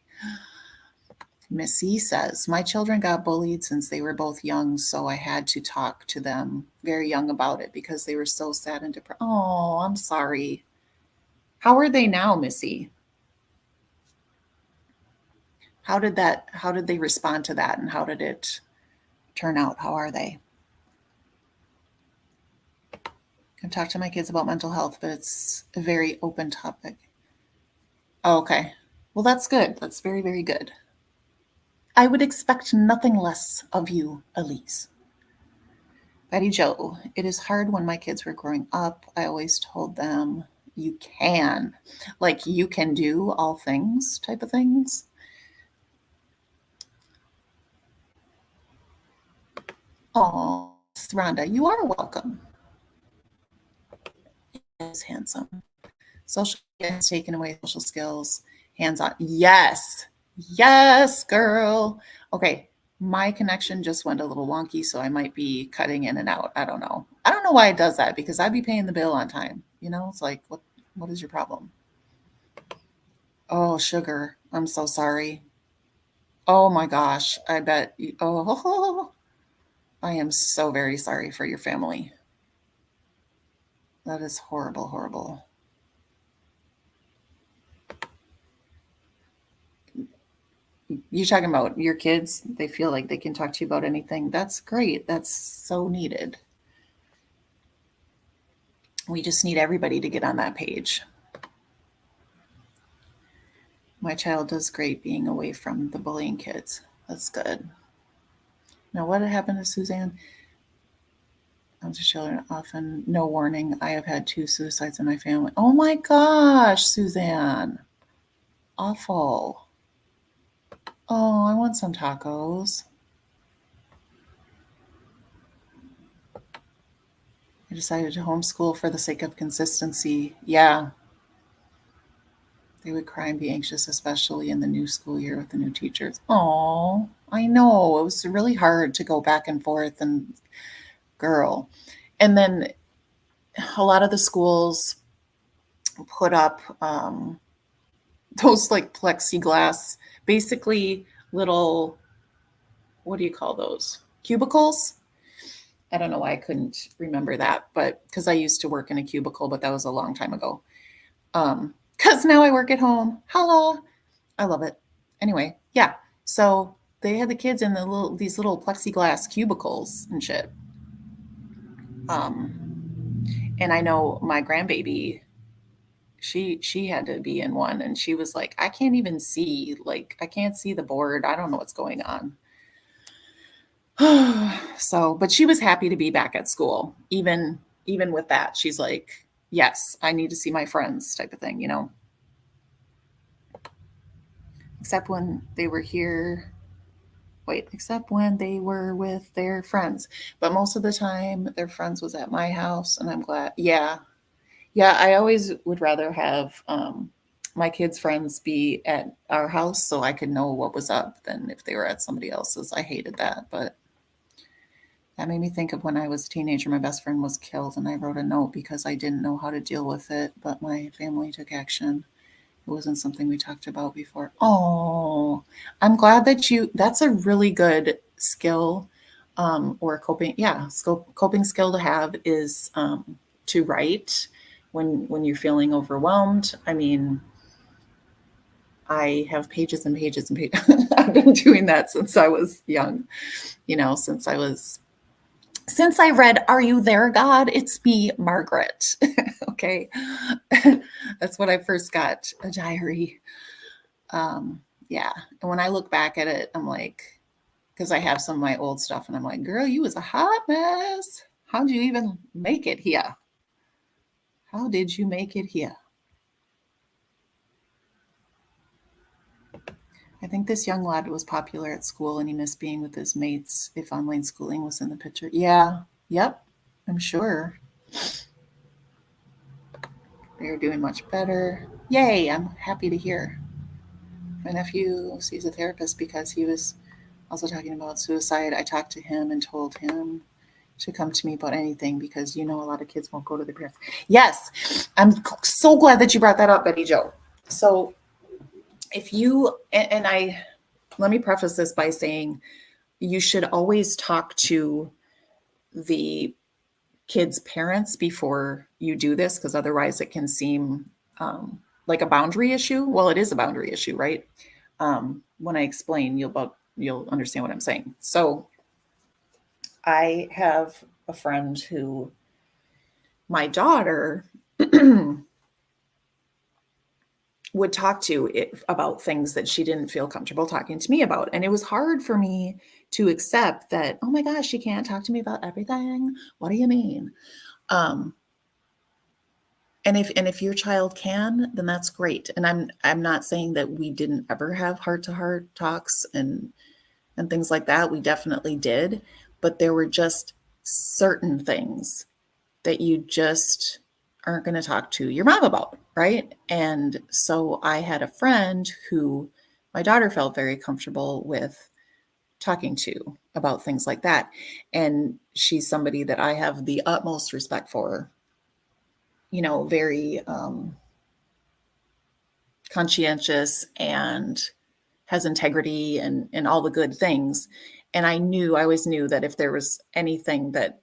Missy says, my children got bullied since they were both young, so I had to talk to them very young about it because they were so sad and depressed. Oh, I'm sorry. How are they now, Missy? How did they respond to that, and how did it turn out? How are they? I've talked to my kids about mental health, but it's a very open topic. Oh, okay. Well, that's good. That's very, very good. I would expect nothing less of you, Elise. Betty Joe, it is hard when my kids were growing up. I always told them you can, like you can do all things type of things. Oh, Rhonda, you are welcome. Is handsome. Social media has taken away social skills. Hands on. Yes. Yes, girl. Okay. My connection just went a little wonky, so I might be cutting in and out. I don't know. I don't know why it does that because I'd be paying the bill on time. You know, it's like, what is your problem? Oh, sugar. I'm so sorry. Oh my gosh. I bet. Oh, I am so very sorry for your family. That is horrible, horrible. You're talking about your kids, they feel like they can talk to you about anything. That's great. That's so needed. We just need everybody to get on that page. My child does great being away from the bullying kids. That's good. Now, what had happened to Suzanne? To children, often no warning. I have had 2 suicides in my family. Oh my gosh, Suzanne. Awful. Oh, I want some tacos. I decided to homeschool for the sake of consistency. Yeah. They would cry and be anxious, especially in the new school year with the new teachers. Oh, I know. It was really hard to go back and forth and girl. And then a lot of the schools put up those like plexiglass, basically little, what do you call those? Cubicles? I don't know why I couldn't remember that, but because I used to work in a cubicle, but that was a long time ago. Because now I work at home. Hello. I love it. Anyway, yeah. So they had the kids in these little plexiglass cubicles and shit. And I know my grandbaby, she had to be in one, and she was like, I can't even see, like I can't see the board. I don't know what's going on. So, but she was happy to be back at school. Even with that, she's like, yes, I need to see my friends type of thing, you know. Except when they were here. Wait, except when they were with their friends. But most of the time, their friends was at my house, and I'm glad. Yeah. Yeah, I always would rather have my kids' friends be at our house so I could know what was up than if they were at somebody else's. I hated that, but that made me think of when I was a teenager, my best friend was killed, and I wrote a note because I didn't know how to deal with it, but my family took action. It wasn't something we talked about before. Oh, I'm glad that that's a really good skill or coping. Yeah, coping skill to have is to write when you're feeling overwhelmed. I mean, I have pages and pages and pages. I've been doing that since I was young, you know, since I read Are You There, God? It's Me, Margaret. Okay. That's when I first got a diary. Yeah. And when I look back at it, I'm like, because I have some of my old stuff, and I'm like, girl, you was a hot mess. How'd you even make it here? How did you make it here? I think this young lad was popular at school and he missed being with his mates if online schooling was in the picture. Yeah. Yep. I'm sure. They're doing much better. Yay. I'm happy to hear. My nephew sees a therapist because he was also talking about suicide. I talked to him and told him to come to me about anything because you know a lot of kids won't go to their parents. Yes, I'm so glad that you brought that up, Betty Joe. So if you, and I, let me preface this by saying you should always talk to the kids' parents before you do this, because otherwise it can seem like a boundary issue. Well, it is a boundary issue, right? When I explain, you'll understand what I'm saying. So I have a friend who my daughter would talk to about things that she didn't feel comfortable talking to me about. And it was hard for me to accept that, oh my gosh, you can't talk to me about everything. What do you mean? And if your child can, then that's great. And I'm not saying that we didn't ever have heart-to-heart talks and things like that. We definitely did, but there were just certain things that you just aren't going to talk to your mom about, right? And so I had a friend who my daughter felt very comfortable with talking to about things like that. And she's somebody that I have the utmost respect for, very conscientious and has integrity and all the good things. And I always knew that if there was anything that,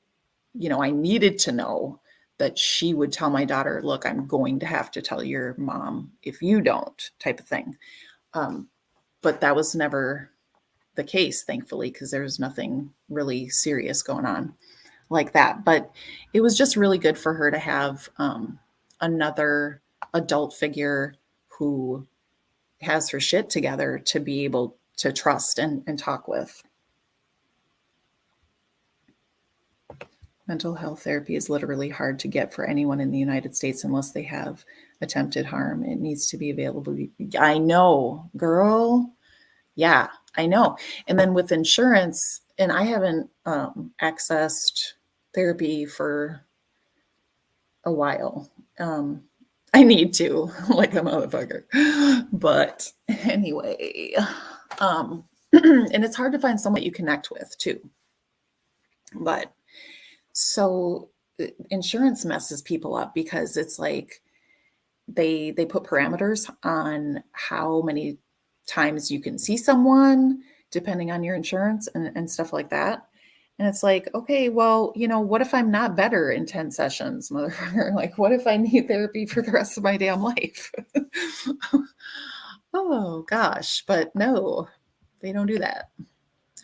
I needed to know, that she would tell my daughter, look, I'm going to have to tell your mom if you don't, type of thing. But that was never the case, thankfully, because there was nothing really serious going on like that. But it was just really good for her to have another adult figure who has her shit together to be able to trust and talk with. Mental health therapy is literally hard to get for anyone in the United States unless they have attempted harm. It needs to be available. I know, girl. Yeah, I know. And then with insurance, and I haven't accessed therapy for a while. I need to, like a motherfucker. But anyway, and it's hard to find someone that you connect with too. But so insurance messes people up because it's like they put parameters on how many times you can see someone depending on your insurance and stuff like that. And it's like, okay, well, what if I'm not better in 10 sessions, motherfucker? Like, what if I need therapy for the rest of my damn life? Oh, gosh. But no, they don't do that.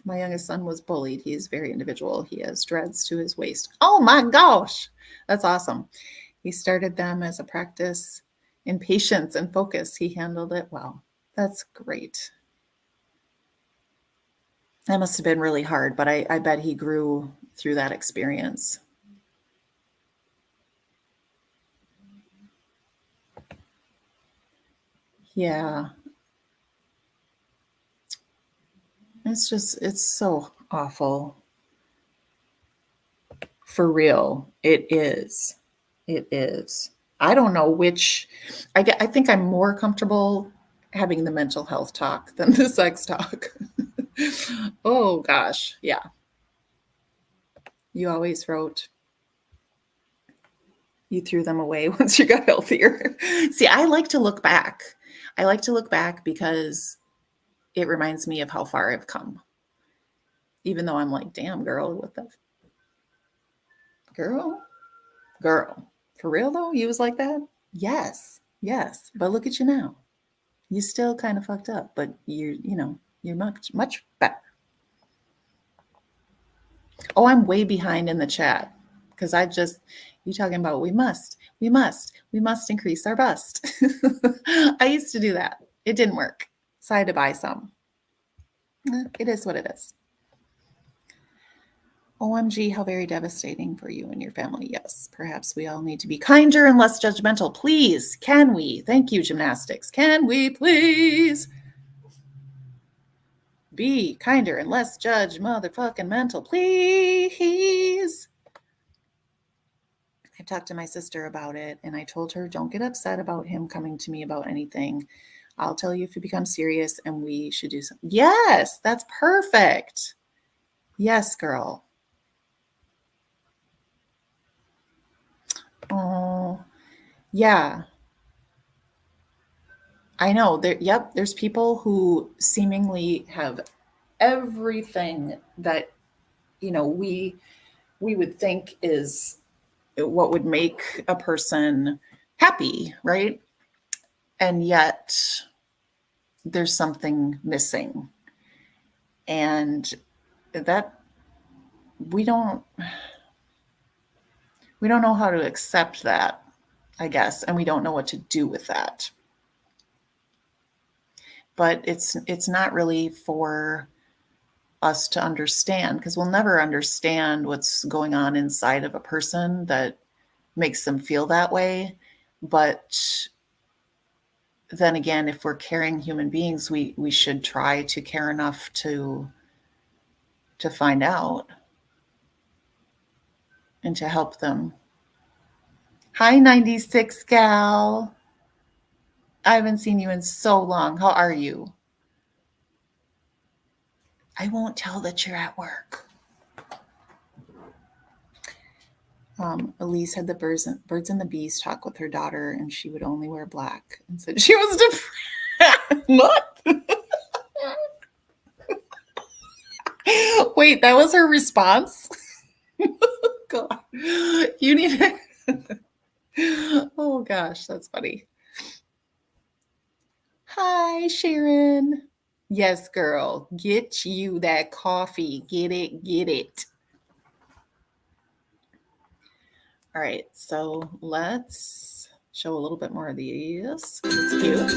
My youngest son was bullied. He is very individual. He has dreads to his waist. Oh, my gosh. That's awesome. He started them as a practice in patience and focus. He handled it well. That's great. That must have been really hard, but I bet he grew through that experience. Yeah. It's so awful. For real. It is. It is. I don't know which, I think I'm more comfortable having the mental health talk than the sex talk. Oh gosh. Yeah. You always wrote, you threw them away once you got healthier. See, I like to look back. I like to look back because it reminds me of how far I've come. Even though I'm like, damn, girl, what the girl? For real though? You was like that? Yes. But look at you now. You still kind of fucked up, but you're much better. Oh, I'm way behind in the chat because you talking about we must increase our bust. I used to do that. It didn't work. So I had to buy some. It is what it is. OMG, how very devastating for you and your family. Yes, perhaps we all need to be kinder and less judgmental. Please, can we? Thank you, gymnastics. Can we please be kinder and less motherfucking mental, please? I talked to my sister about it and I told her, don't get upset about him coming to me about anything. I'll tell you if it becomes serious and we should do something. Yes, that's perfect. Yes, girl. Oh, yeah. I know. There's people who seemingly have everything that, we would think is what would make a person happy, right? And yet there's something missing. And that we don't know how to accept that, I guess, and we don't know what to do with that. But it's not really for us to understand, because we'll never understand what's going on inside of a person that makes them feel that way. But then again, if we're caring human beings, we should try to care enough to find out and to help them. Hi, 96 gal. I haven't seen you in so long. How are you? I won't tell that you're at work. Elise had the birds and the bees talk with her daughter, and she would only wear black, and said she was depressed. What? Wait, that was her response? God, you need to. Oh gosh, that's funny. Hi, Sharon. Yes, girl, get you that coffee. Get it, get it. All right, so let's show a little bit more of these. It's cute.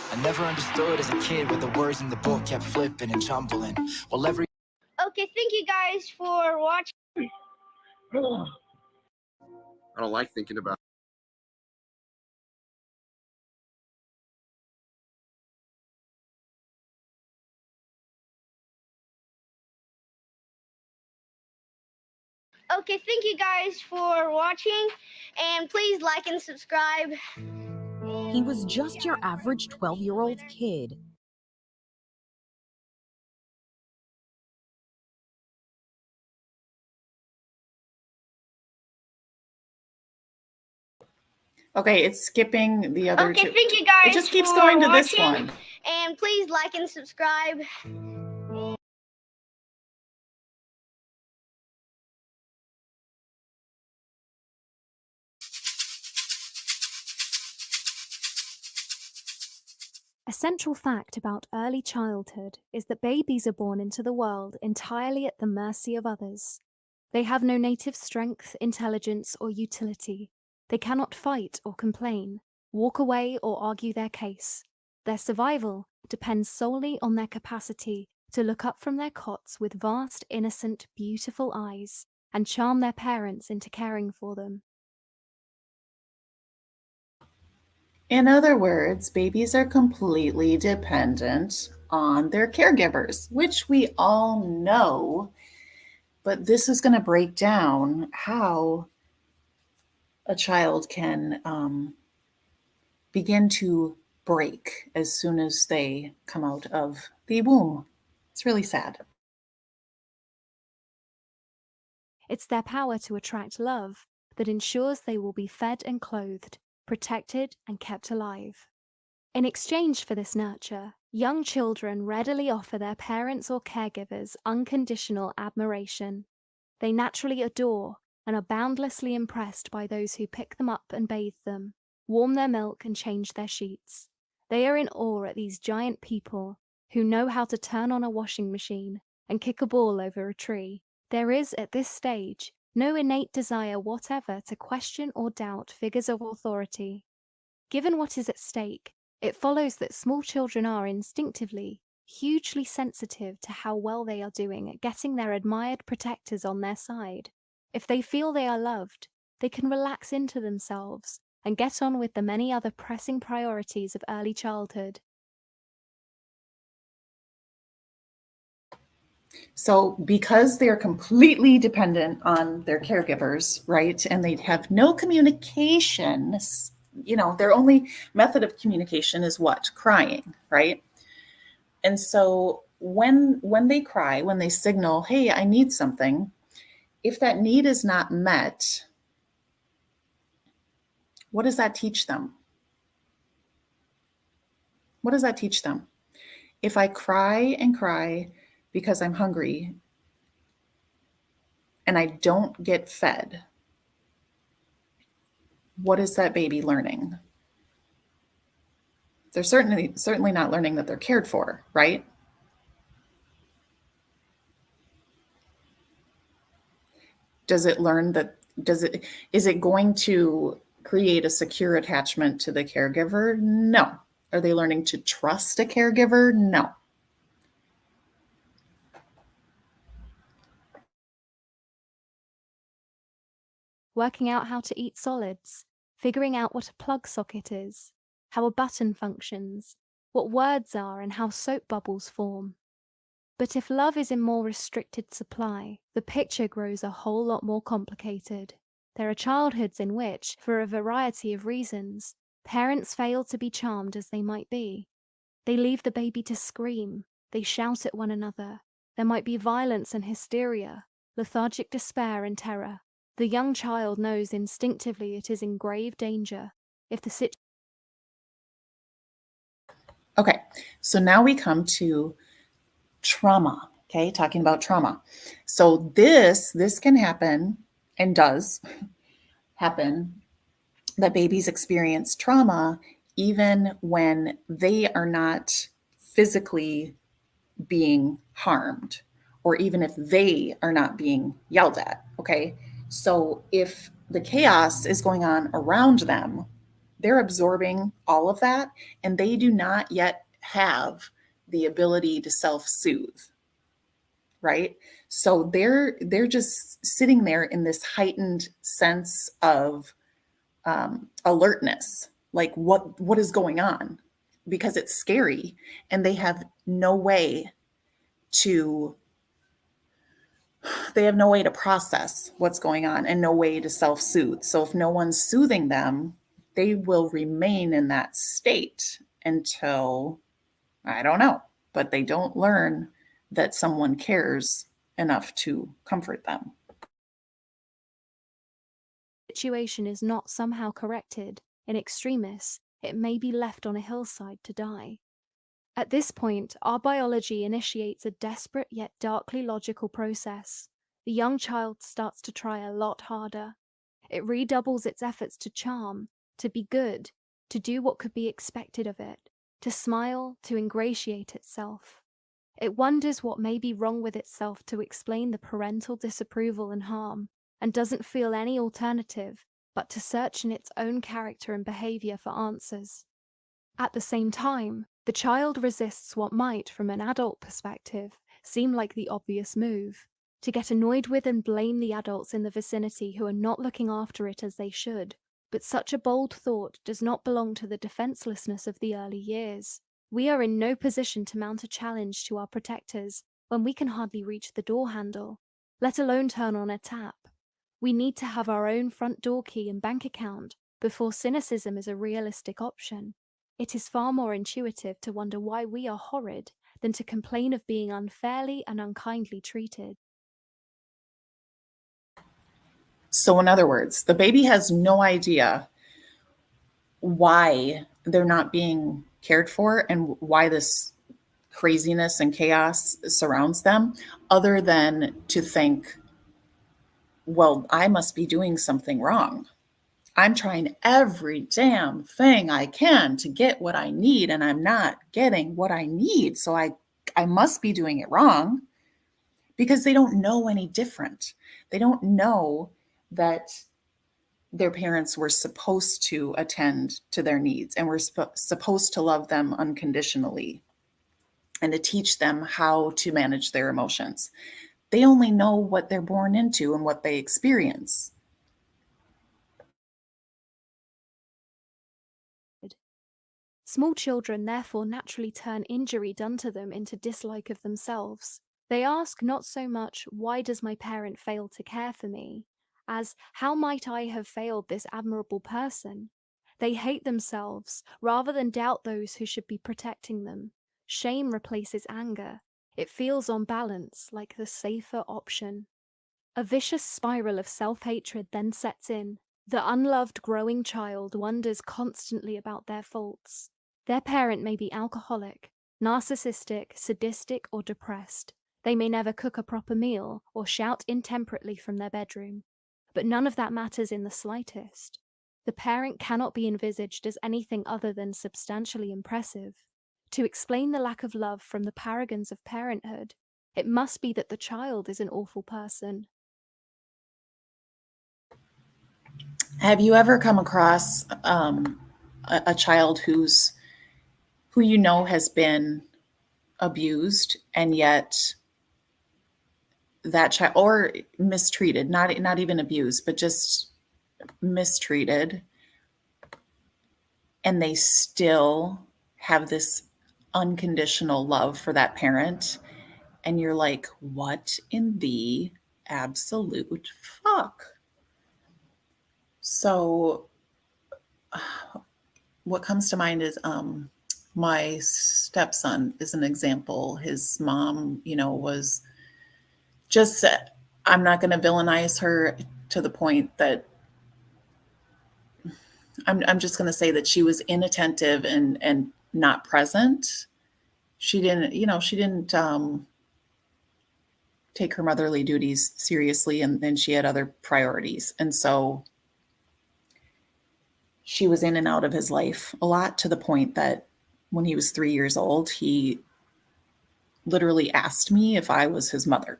I never understood as a kid what the words in the book kept flipping and jumbling. Well, every Okay, thank you guys for watching. I don't like thinking about. Okay, thank you guys for watching, and please like and subscribe. He was just your average 12-year-old kid. Okay, it's skipping the other two. Okay, thank you guys. It just keeps for going to this watching, one. and please like and subscribe. A central fact about early childhood is that babies are born into the world entirely at the mercy of others. They have no native strength, intelligence, or utility. They cannot fight or complain, walk away or argue their case. Their survival depends solely on their capacity to look up from their cots with vast, innocent, beautiful eyes and charm their parents into caring for them. In other words, babies are completely dependent on their caregivers, which we all know, but this is going to break down how a child can begin to break as soon as they come out of the womb. It's really sad. It's their power to attract love that ensures they will be fed and clothed, protected and kept alive. In exchange for this nurture, young children readily offer their parents or caregivers unconditional admiration. They naturally adore and are boundlessly impressed by those who pick them up and bathe them, warm their milk and change their sheets. They are in awe at these giant people who know how to turn on a washing machine and kick a ball over a tree. There is, at this stage, no innate desire whatever to question or doubt figures of authority. Given what is at stake, it follows that small children are instinctively hugely sensitive to how well they are doing at getting their admired protectors on their side. If they feel they are loved, they can relax into themselves and get on with the many other pressing priorities of early childhood. So, because they're completely dependent on their caregivers, right, and they have no communication, their only method of communication is what? Crying, right? And so when they cry, when they signal, hey, I need something, if that need is not met, What does that teach them? What does that teach them? If I cry and cry because I'm hungry and I don't get fed, what is that baby learning? They're certainly not learning that they're cared for, right? Does it learn that, is it going to create a secure attachment to the caregiver? No. Are they learning to trust a caregiver? No. Working out how to eat solids, figuring out what a plug socket is, how a button functions, what words are, and how soap bubbles form. But if love is in more restricted supply, the picture grows a whole lot more complicated. There are childhoods in which, for a variety of reasons, parents fail to be charmed as they might be. They leave the baby to scream, they shout at one another. There might be violence and hysteria, lethargic despair and terror. The young child knows instinctively it is in grave danger. If the situation Okay, so now we come to trauma, okay, talking about trauma. So this can happen and does happen, that babies experience trauma even when they are not physically being harmed, or even if they are not being yelled at, okay? So if the chaos is going on around them, they're absorbing all of that, and they do not yet have the ability to self-soothe, right? So they're just sitting there in this heightened sense of alertness, like what is going on, because it's scary, and they have no way to process what's going on and no way to self-soothe. So if no one's soothing them, they will remain in that state until, I don't know, but they don't learn that someone cares enough to comfort them. is not somehow corrected, in extremis, it may be left on a hillside to die. At this point, our biology initiates a desperate yet darkly logical process. The young child starts to try a lot harder. It redoubles its efforts to charm, to be good, to do what could be expected of it, to smile, to ingratiate itself. It wonders what may be wrong with itself to explain the parental disapproval and harm, and doesn't feel any alternative but to search in its own character and behavior for answers. At the same time, the child resists what might, from an adult perspective, seem like the obvious move: to get annoyed with and blame the adults in the vicinity who are not looking after it as they should. But such a bold thought does not belong to the defenselessness of the early years. We are in no position to mount a challenge to our protectors when we can hardly reach the door handle, let alone turn on a tap. We need to have our own front door key and bank account before cynicism is a realistic option. It is far more intuitive to wonder why we are horrid than to complain of being unfairly and unkindly treated. So in other words, the baby has no idea why they're not being cared for and why this craziness and chaos surrounds them, other than to think, well, I must be doing something wrong. I'm trying every damn thing I can to get what I need, and I'm not getting what I need. So I must be doing it wrong, because they don't know any different. They don't know that their parents were supposed to attend to their needs and were supposed to love them unconditionally and to teach them how to manage their emotions. They only know what they're born into and what they experience. Small children therefore naturally turn injury done to them into dislike of themselves. They ask not so much, why does my parent fail to care for me, as how might I have failed this admirable person? They hate themselves rather than doubt those who should be protecting them. Shame replaces anger. It feels on balance like the safer option. A vicious spiral of self-hatred then sets in. The unloved growing child wonders constantly about their faults. Their parent may be alcoholic, narcissistic, sadistic, or depressed. They may never cook a proper meal or shout intemperately from their bedroom. But none of that matters in the slightest. The parent cannot be envisaged as anything other than substantially impressive. To explain the lack of love from the paragons of parenthood, it must be that the child is an awful person. Have you ever come across a child who you know has been abused, and yet that child, or mistreated, not even abused, but just mistreated, and they still have this unconditional love for that parent, and you're like, what in the absolute fuck? So what comes to mind is my stepson is an example. His mom, was just, I'm not going to villainize her to the point that I'm just going to say that she was inattentive and not present. She didn't take her motherly duties seriously, and then she had other priorities. And so she was in and out of his life a lot, to the point that when he was 3 years old, he literally asked me if I was his mother,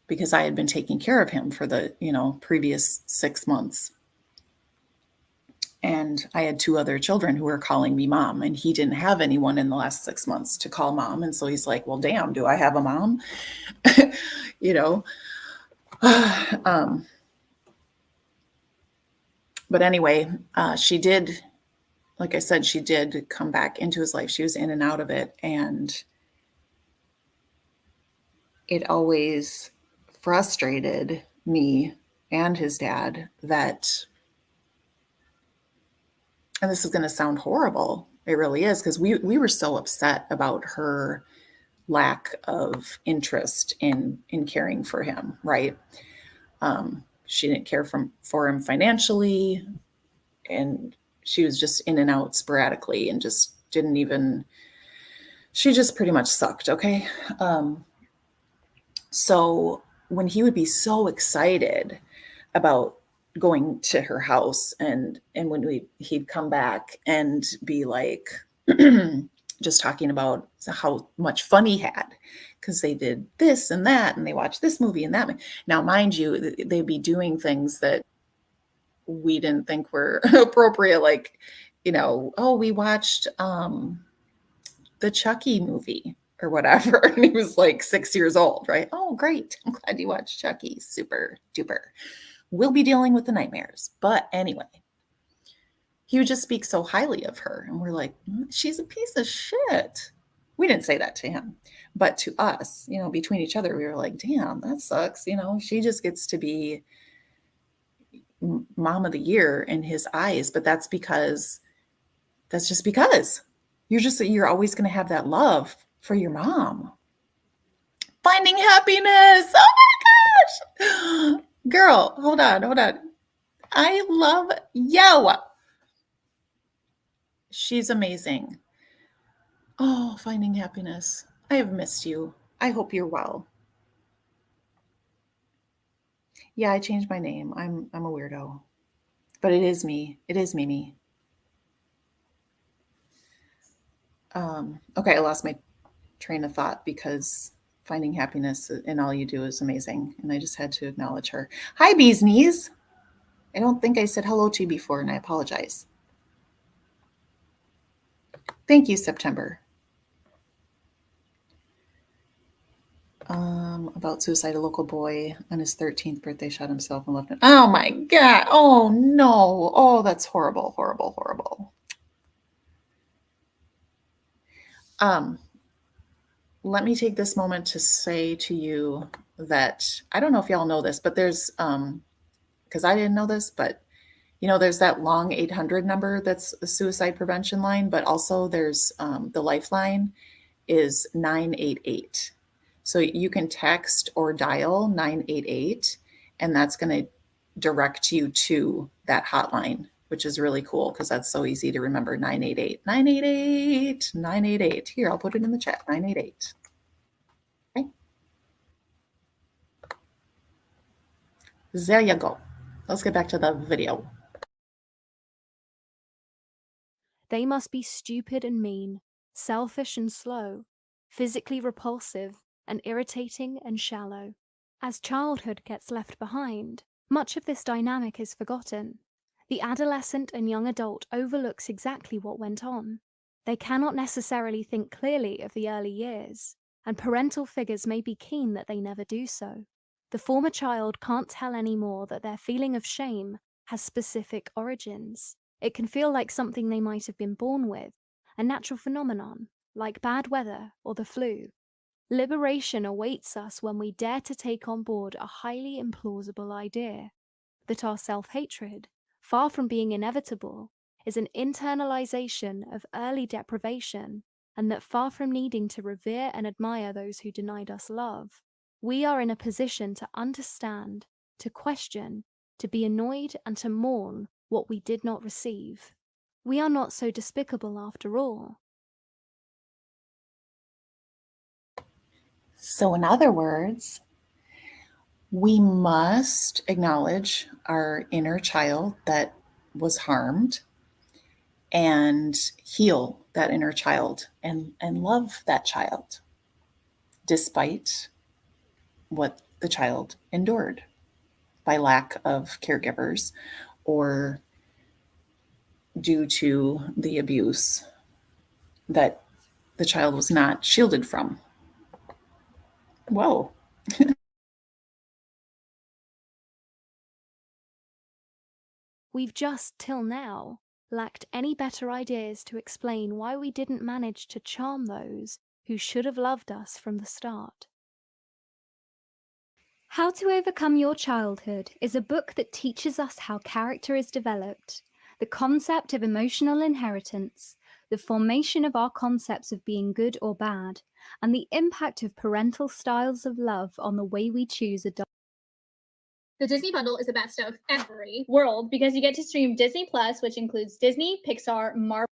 because I had been taking care of him for the, previous 6 months. And I had 2 other children who were calling me mom, and he didn't have anyone in the last 6 months to call mom. And so he's like, well, damn, do I have a mom? But anyway, she did, like I said, she did come back into his life. She was in and out of it. And it always frustrated me and his dad that, and this is going to sound horrible, it really is, because we were so upset about her lack of interest in caring for him, right? She didn't care for him financially, and she was just in and out sporadically, and just she just pretty much sucked, okay? So when he would be so excited about going to her house, and when he'd come back and be like, just talking about how much fun he had because they did this and that, and they watched this movie and that. Now, mind you, they'd be doing things that we didn't think were appropriate, like, oh, we watched the Chucky movie or whatever. And he was like 6 years old, right? Oh, great. I'm glad you watched Chucky. Super duper. We'll be dealing with the nightmares. But anyway, he would just speak so highly of her. And we're like, she's a piece of shit. We didn't say that to him, but to us, between each other, we were like, damn, that sucks. She just gets to be mom of the year in his eyes. But that's just because you're always going to have that love for your mom. Finding happiness. Oh my gosh. Girl, hold on. I love you. She's amazing. Oh, Finding Happiness. I have missed you. I hope you're well. Yeah, I changed my name. I'm a weirdo. But it is me. It is Mimi. Okay, I lost my train of thought because Finding Happiness in All You Do is amazing. And I just had to acknowledge her. Hi, Bee's Knees. I don't think I said hello to you before, and I apologize. Thank you, September. About suicide, a local boy on his 13th birthday shot himself and left it. Oh my God. Oh no. Oh, that's horrible, horrible, horrible. Let me take this moment to say to you that, I don't know if y'all know this, but there's, because I didn't know this, but there's that long 800 number that's a suicide prevention line, but also there's the lifeline is 988. So you can text or dial 988, and that's going to direct you to that hotline, which is really cool because that's so easy to remember. 988 988 988. Here, I'll put it in the chat. 988. Okay. There you go. Let's get back to the video. They must be stupid and mean, selfish and slow, physically repulsive and irritating and shallow. As childhood gets left behind, much of this dynamic is forgotten. The adolescent and young adult overlooks exactly what went on. They cannot necessarily think clearly of the early years, and parental figures may be keen that they never do so. The former child can't tell anymore that their feeling of shame has specific origins. It can feel like something they might have been born with, a natural phenomenon, like bad weather or the flu. Liberation awaits us when we dare to take on board a highly implausible idea that our self-hatred, far from being inevitable, is an internalization of early deprivation, and that far from needing to revere and admire those who denied us love, we are in a position to understand, to question, to be annoyed, and to mourn what we did not receive. We are not so despicable after all. So, in other words, we must acknowledge our inner child that was harmed and heal that inner child and love that child despite what the child endured by lack of caregivers or due to the abuse that the child was not shielded from. Whoa. We've just, till now, lacked any better ideas to explain why we didn't manage to charm those who should have loved us from the start. How to Overcome Your Childhood is a book that teaches us how character is developed, the concept of emotional inheritance, the formation of our concepts of being good or bad, and the impact of parental styles of love on the way we choose adults. The Disney bundle is the best of every world because you get to stream Disney Plus, which includes Disney, Pixar, Marvel.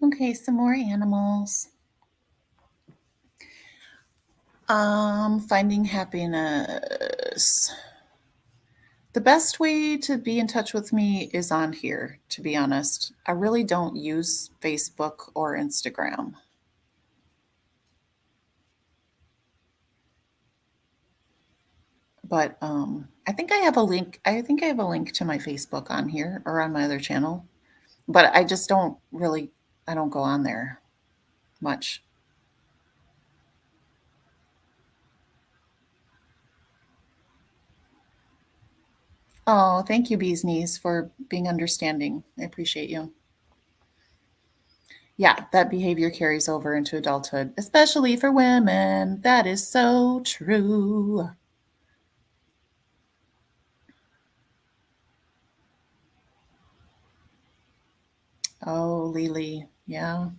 Okay, some more animals. Finding happiness. The best way to be in touch with me is on here, to be honest. I really don't use Facebook or Instagram. But I think I have a link. I think I have a link to my Facebook on here or on my other channel. But I just don't really, I don't go on there much. Oh, thank you, Bee's Knees, for being understanding. I appreciate you. Yeah, that behavior carries over into adulthood, especially for women. That is so true. Oh, Lily, yeah.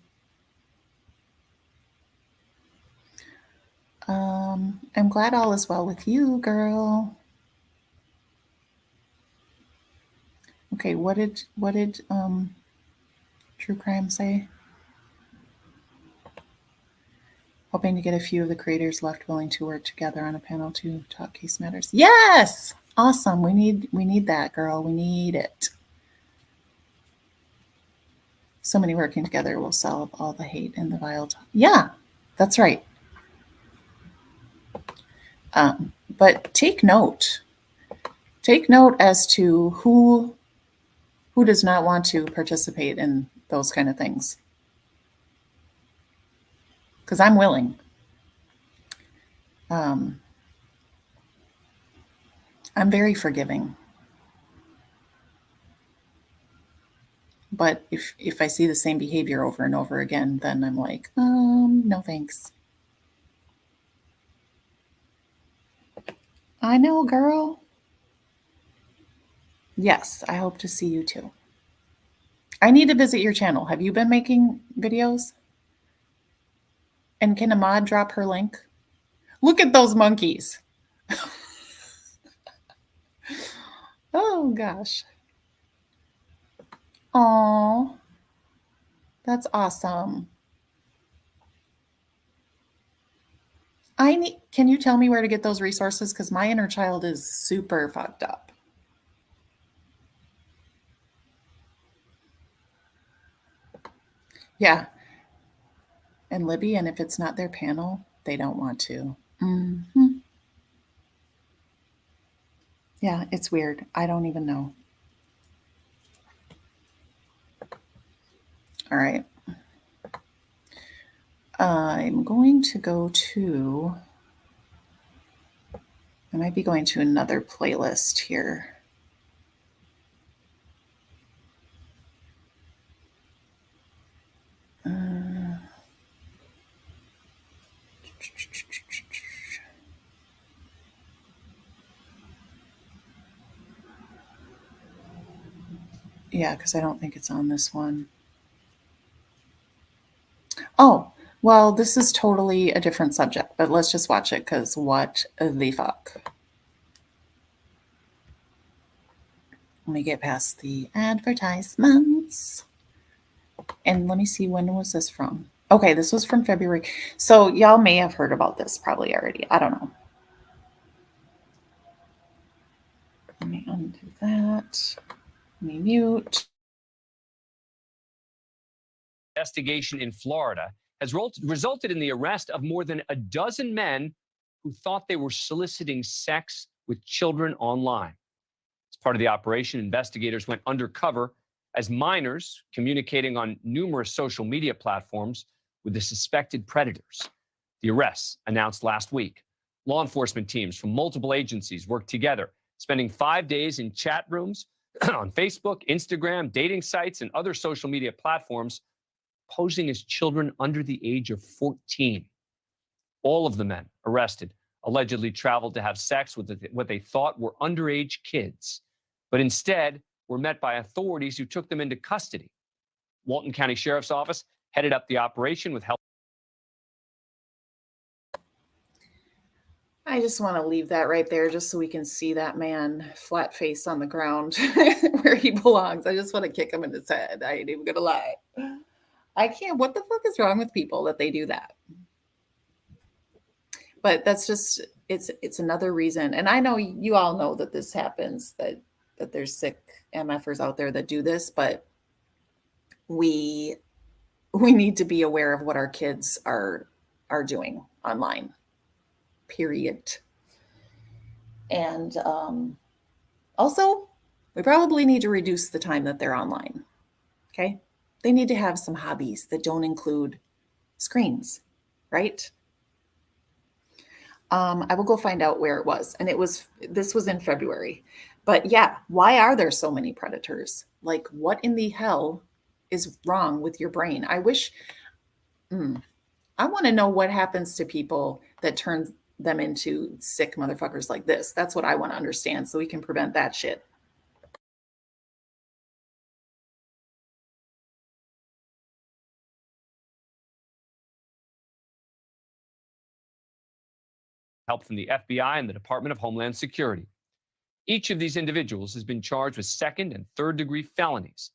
I'm glad all is well with you, girl. Okay, what did True Crime say? Hoping to get a few of the creators left willing to work together on a panel to talk case matters. Yes! Awesome. We need that, girl. We need it. So many working together will solve all the hate and the vile talk. Yeah, that's right. But take note. Take note as to who does not want to participate in those kind of things. Because I'm willing. I'm very forgiving. But if I see the same behavior over and over again, then I'm like, no thanks. I know, girl. Yes, I hope to see you too. I need to visit your channel. Have you been making videos? And can Ahmad drop her link? Look at those monkeys. Oh gosh. Oh, that's awesome. Can you tell me where to get those resources? Because my inner child is super fucked up. Yeah. And Libby, and if it's not their panel, they don't want to. Mm-hmm. Yeah, it's weird. I don't even know. All right. I'm going to go to, I might be going to another playlist here. Yeah, because I don't think it's on this one. Oh, well, this is totally a different subject, but let's just watch it because what the fuck? Let me get past the advertisements. And let me see, when was this from? Okay, this was from February. So y'all may have heard about this probably already. I don't know. Let me undo that. Let me mute. Investigation in Florida has resulted in the arrest of more than a dozen men who thought they were soliciting sex with children online. As part of the operation, investigators went undercover as minors communicating on numerous social media platforms with the suspected predators. The arrests announced last week. Law enforcement teams from multiple agencies worked together, spending 5 days in chat rooms on Facebook, Instagram, dating sites, and other social media platforms, posing as children under the age of 14. All of the men arrested allegedly traveled to have sex with what they thought were underage kids, but instead were met by authorities who took them into custody. Walton County Sheriff's Office headed up the operation with help. I just want to leave that right there just so we can see that man flat face on the ground where he belongs. I just want to kick him in his head. I ain't even gonna lie. I can't. What the fuck is wrong with people that they do that? But that's just it's another reason. And I know you all know that this happens, that there's sick MFers out there that do this, but we need to be aware of what our kids are doing online. Period. And also, we probably need to reduce the time that they're online. Okay? They need to have some hobbies that don't include screens, right? I will go find out where it was. And this was in February. But yeah, why are there so many predators? Like, what in the hell is wrong with your brain? I wish, I want to know what happens to people that turns them into sick motherfuckers like this. That's what I want to understand so we can prevent that shit. Help from the FBI and the Department of Homeland Security. Each of these individuals has been charged with second and third degree felonies.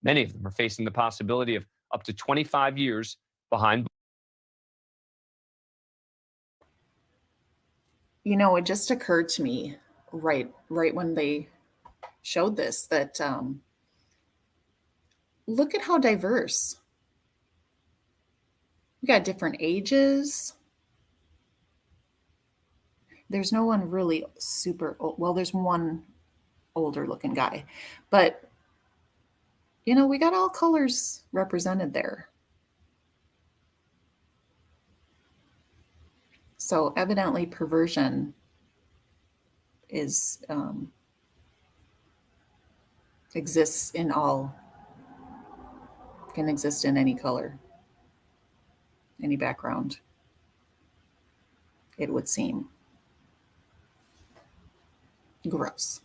Many of them are facing the possibility of up to 25 years behind. You know, it just occurred to me right when they showed this that look at how diverse. We got different ages. There's no one really super old. Well, there's one older looking guy, but you know, we got all colors represented there. So evidently perversion is exists in all, can exist in any color, any background, it would seem. Gross.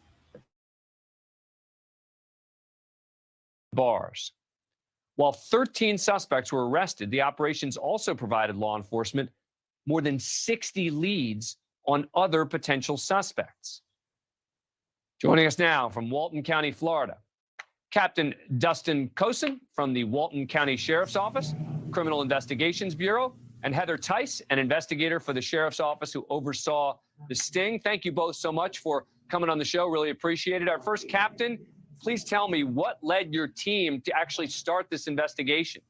Bars. While 13 suspects were arrested, the operations also provided law enforcement more than 60 leads on other potential suspects. Joining us now from Walton County, Florida, Captain Dustin Cosin from the Walton County Sheriff's Office, Criminal Investigations Bureau, and Heather Tice, an investigator for the Sheriff's Office who oversaw the sting. Thank you both so much for coming on the show. Really appreciate it. Our first captain, please tell me what led your team to actually start this investigation.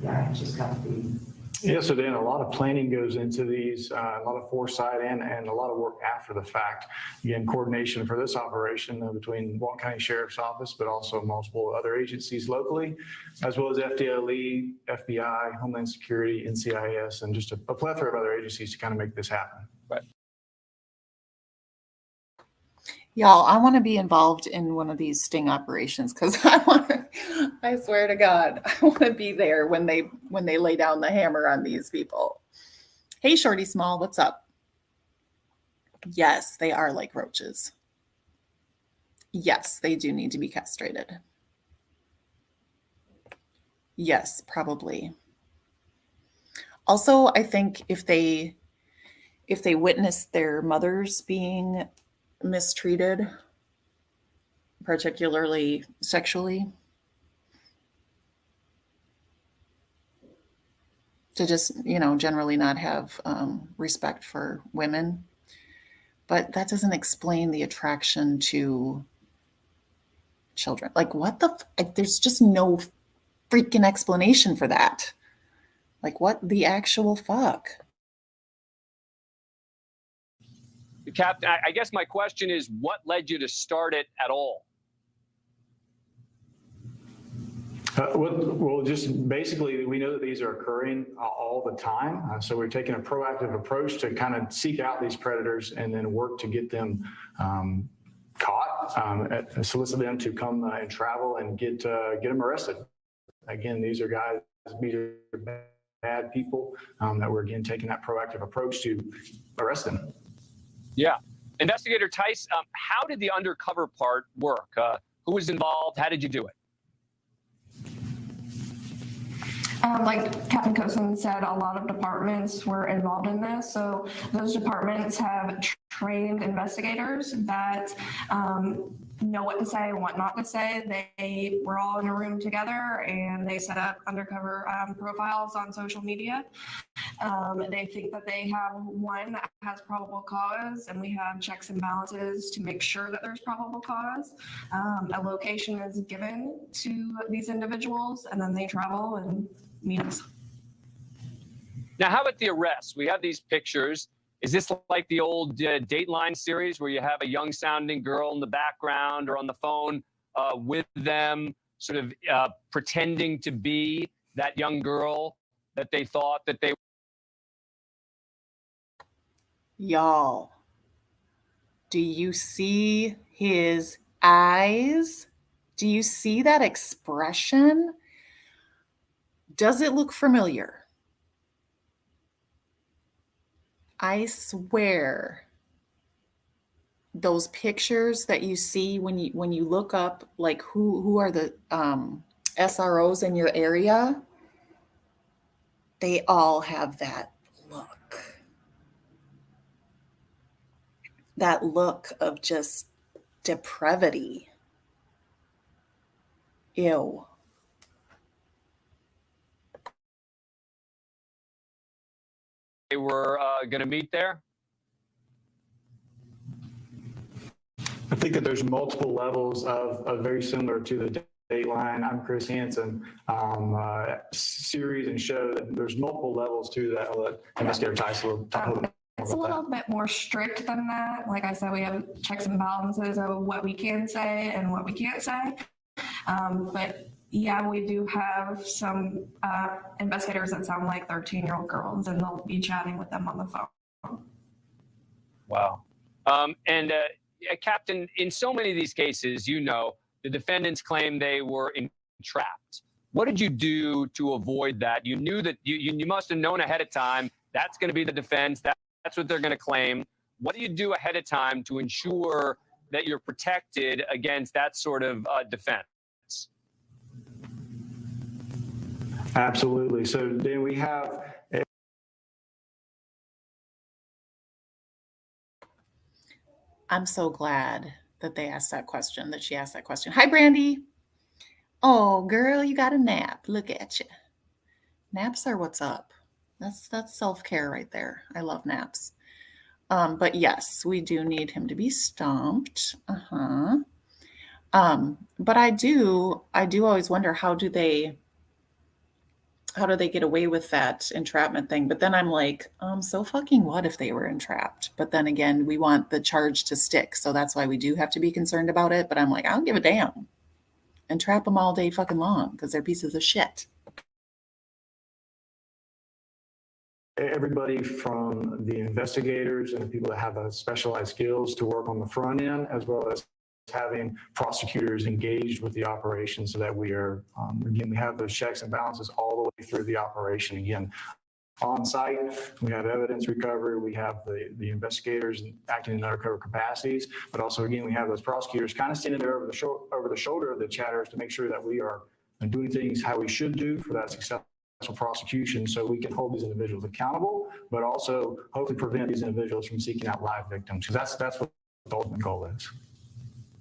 Yeah, I just got the. Yeah, so Dan, a lot of planning goes into these, a lot of foresight and a lot of work after the fact. Again, coordination for this operation between Walton County Sheriff's Office, but also multiple other agencies locally, as well as FDLE, FBI, Homeland Security, NCIS, and just a plethora of other agencies to kind of make this happen. Right. Y'all, I want to be involved in one of these sting operations because I swear to God, I want to be there when they lay down the hammer on these people. Hey, Shorty Small, what's up? Yes, they are like roaches. Yes, they do need to be castrated. Yes, probably. Also, I think if they witness their mothers being mistreated, particularly sexually, to just, generally not have respect for women. But that doesn't explain the attraction to children. Like, what there's just no freaking explanation for that. Like, what the actual fuck? Captain, I guess my question is, what led you to start it at all? Well, just basically, we know that these are occurring all the time. So we're taking a proactive approach to kind of seek out these predators and then work to get them caught, solicit them to come and travel and get them arrested. Again, these are guys, these are bad people that we're, again, taking that proactive approach to arrest them. Yeah. Investigator Tice, how did the undercover part work? Who was involved? How did you do it? Like Captain Cosin said, a lot of departments were involved in this. So those departments have trained investigators that know what to say and what not to say. They were all in a room together and they set up undercover profiles on social media. They think that they have one that has probable cause, and we have checks and balances to make sure that there's probable cause. A location is given to these individuals, and then they travel and meet us. Now, how about the arrests? We have these pictures. Is this like the old Dateline series where you have a young sounding girl in the background or on the phone with them, sort of pretending to be that young girl that they thought that they... Y'all, do you see his eyes? Do you see that expression? Does it look familiar? I swear, those pictures that you see when you look up, like who are the SROs in your area, they all have that look. That look of just depravity. Ew. They were going to meet there? I think that there's multiple levels of very similar to the Dateline, I'm Chris Hansen series and show. That there's multiple levels to that. I'll let Investigator Tice talk a little bit. It's a little bit more strict than that. Like I said, we have checks and balances of what we can say and what we can't say. But yeah, we do have some investigators that sound like 13-year-old girls, and they'll be chatting with them on the phone. Wow. Captain, in so many of these cases, the defendants claim they were entrapped. What did you do to avoid that? You knew that you must have known ahead of time that's going to be the defense. That's what they're going to claim. What do you do ahead of time to ensure that you're protected against that sort of defense? Absolutely. So then we have I'm so glad that they asked that question, that she asked that question. Hi, Brandy. Oh, girl, you got a nap. Look at you. Naps are what's up. That's self-care right there. I love naps. But yes, we do need him to be stomped. But I do always wonder, how do they get away with that entrapment thing? But then I'm like, so fucking what if they were entrapped? But then again, we want the charge to stick. So that's why we do have to be concerned about it. But I'm like, I don't give a damn. Entrap them all day fucking long because they're pieces of shit. everybody from the investigators and the people that have specialized skills to work on the front end, as well as having prosecutors engaged with the operation so that we are, again, we have those checks and balances all the way through the operation. Again, on site, we have evidence recovery, we have the investigators acting in undercover capacities, but also, again, we have those prosecutors kind of standing there over the shoulder of the chatters to make sure that we are doing things how we should do for that successful prosecution, so we can hold these individuals accountable, but also hopefully prevent these individuals from seeking out live victims, because that's what the ultimate goal is.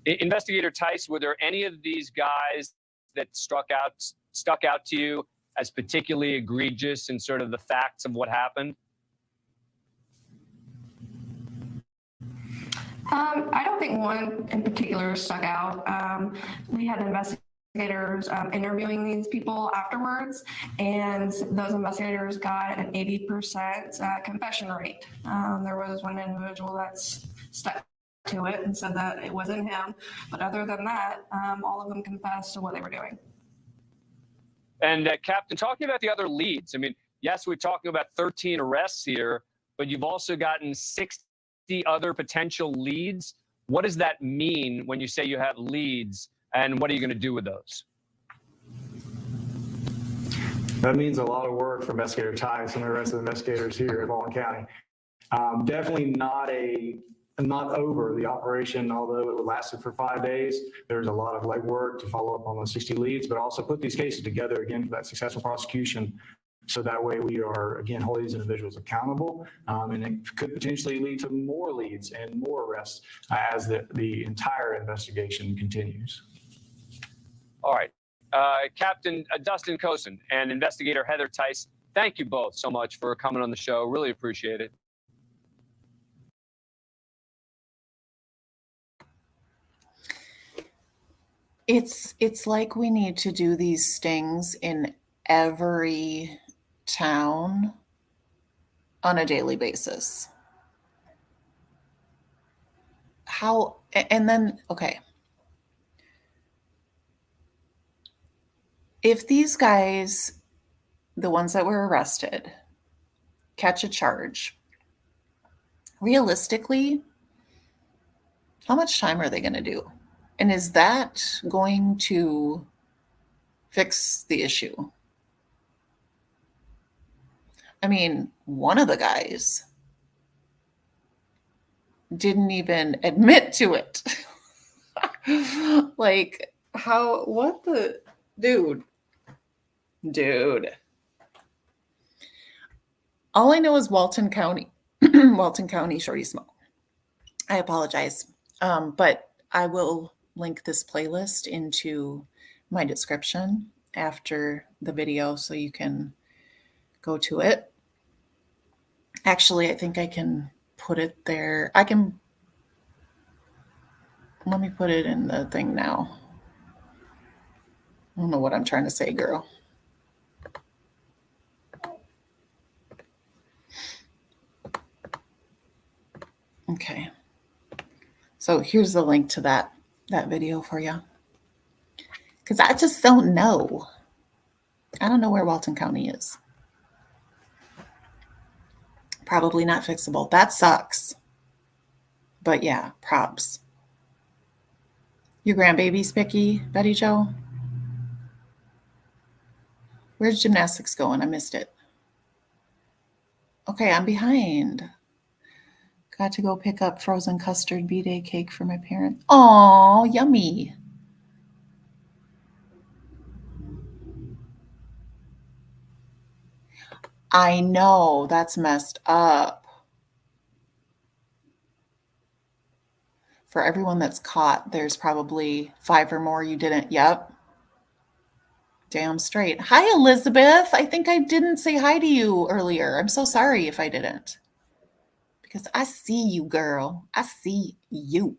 Investigator Tice, were there any of these guys that stuck out to you as particularly egregious in sort of the facts of what happened? I don't think one in particular stuck out. We had investigators interviewing these people afterwards, and those investigators got an 80% confession rate. There was one individual that stuck to it and said that it wasn't him, but other than that, all of them confessed to what they were doing. And Captain, talking about the other leads, I mean, yes, we're talking about 13 arrests here, but you've also gotten 60 other potential leads. What does that mean when you say you have leads, and what are you going to do with those? That means a lot of work for Investigator Tice and the rest of the investigators here at Baldwin County. Definitely not over the operation, although it lasted for 5 days. There's a lot of legwork to follow up on those 60 leads, but also put these cases together again for that successful prosecution. So that way we are, again, holding these individuals accountable, and it could potentially lead to more leads and more arrests as the entire investigation continues. All right. Captain Dustin Cosin and Investigator Heather Tice, thank you both so much for coming on the show. Really appreciate it. It's like we need to do these stings in every town on a daily basis. And then, okay. If these guys, the ones that were arrested, catch a charge, realistically, how much time are they going to do? And is that going to fix the issue? I mean, one of the guys didn't even admit to it. Like, what the, dude. All I know is Walton County, Walton County Shorty Smoke. I apologize. But I will link this playlist into my description after the video so you can go to it. Actually, I think I can put it there. Let me put it in the thing now. I don't know what I'm trying to say, girl. Okay. So here's the link to that video for you. Because I just don't know. I don't know where Walton County is. Probably not fixable. That sucks. But yeah, props. Your grandbaby's picky, Betty Jo? Where's gymnastics going? I missed it. Okay, I'm behind. Got to go pick up frozen custard B-Day cake for my parents. Aw, yummy. I know, that's messed up. For everyone that's caught, there's probably 5 or more you didn't. Yep. Damn straight. Hi, Elizabeth. I think I didn't say hi to you earlier. I'm so sorry if I didn't. Because I see you, girl. I see you.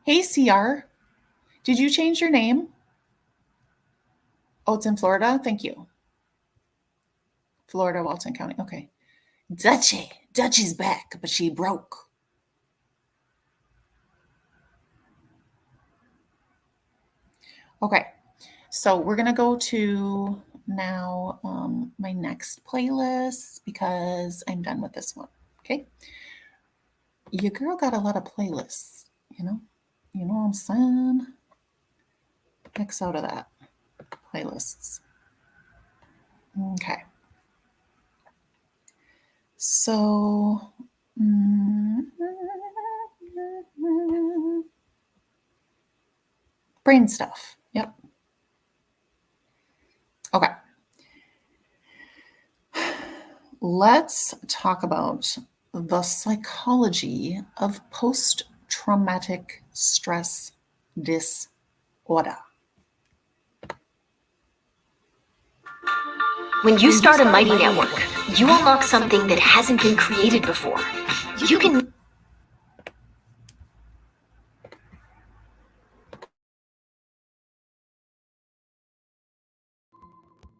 Hey, CR. Did you change your name? Oh, it's in Florida? Thank you. Florida, Walton County. Okay. Dutchie. Dutchie's back, but she broke. Okay. So we're going to go to now my next playlist because I'm done with this one. Okay. Your girl got a lot of playlists, you know? You know what I'm saying? X out of that. Playlists. Okay. So, brain stuff. Yep. Okay. Let's talk about the psychology of post-traumatic stress disorder. When you start a Mighty Network, you unlock something that hasn't been created before. You can...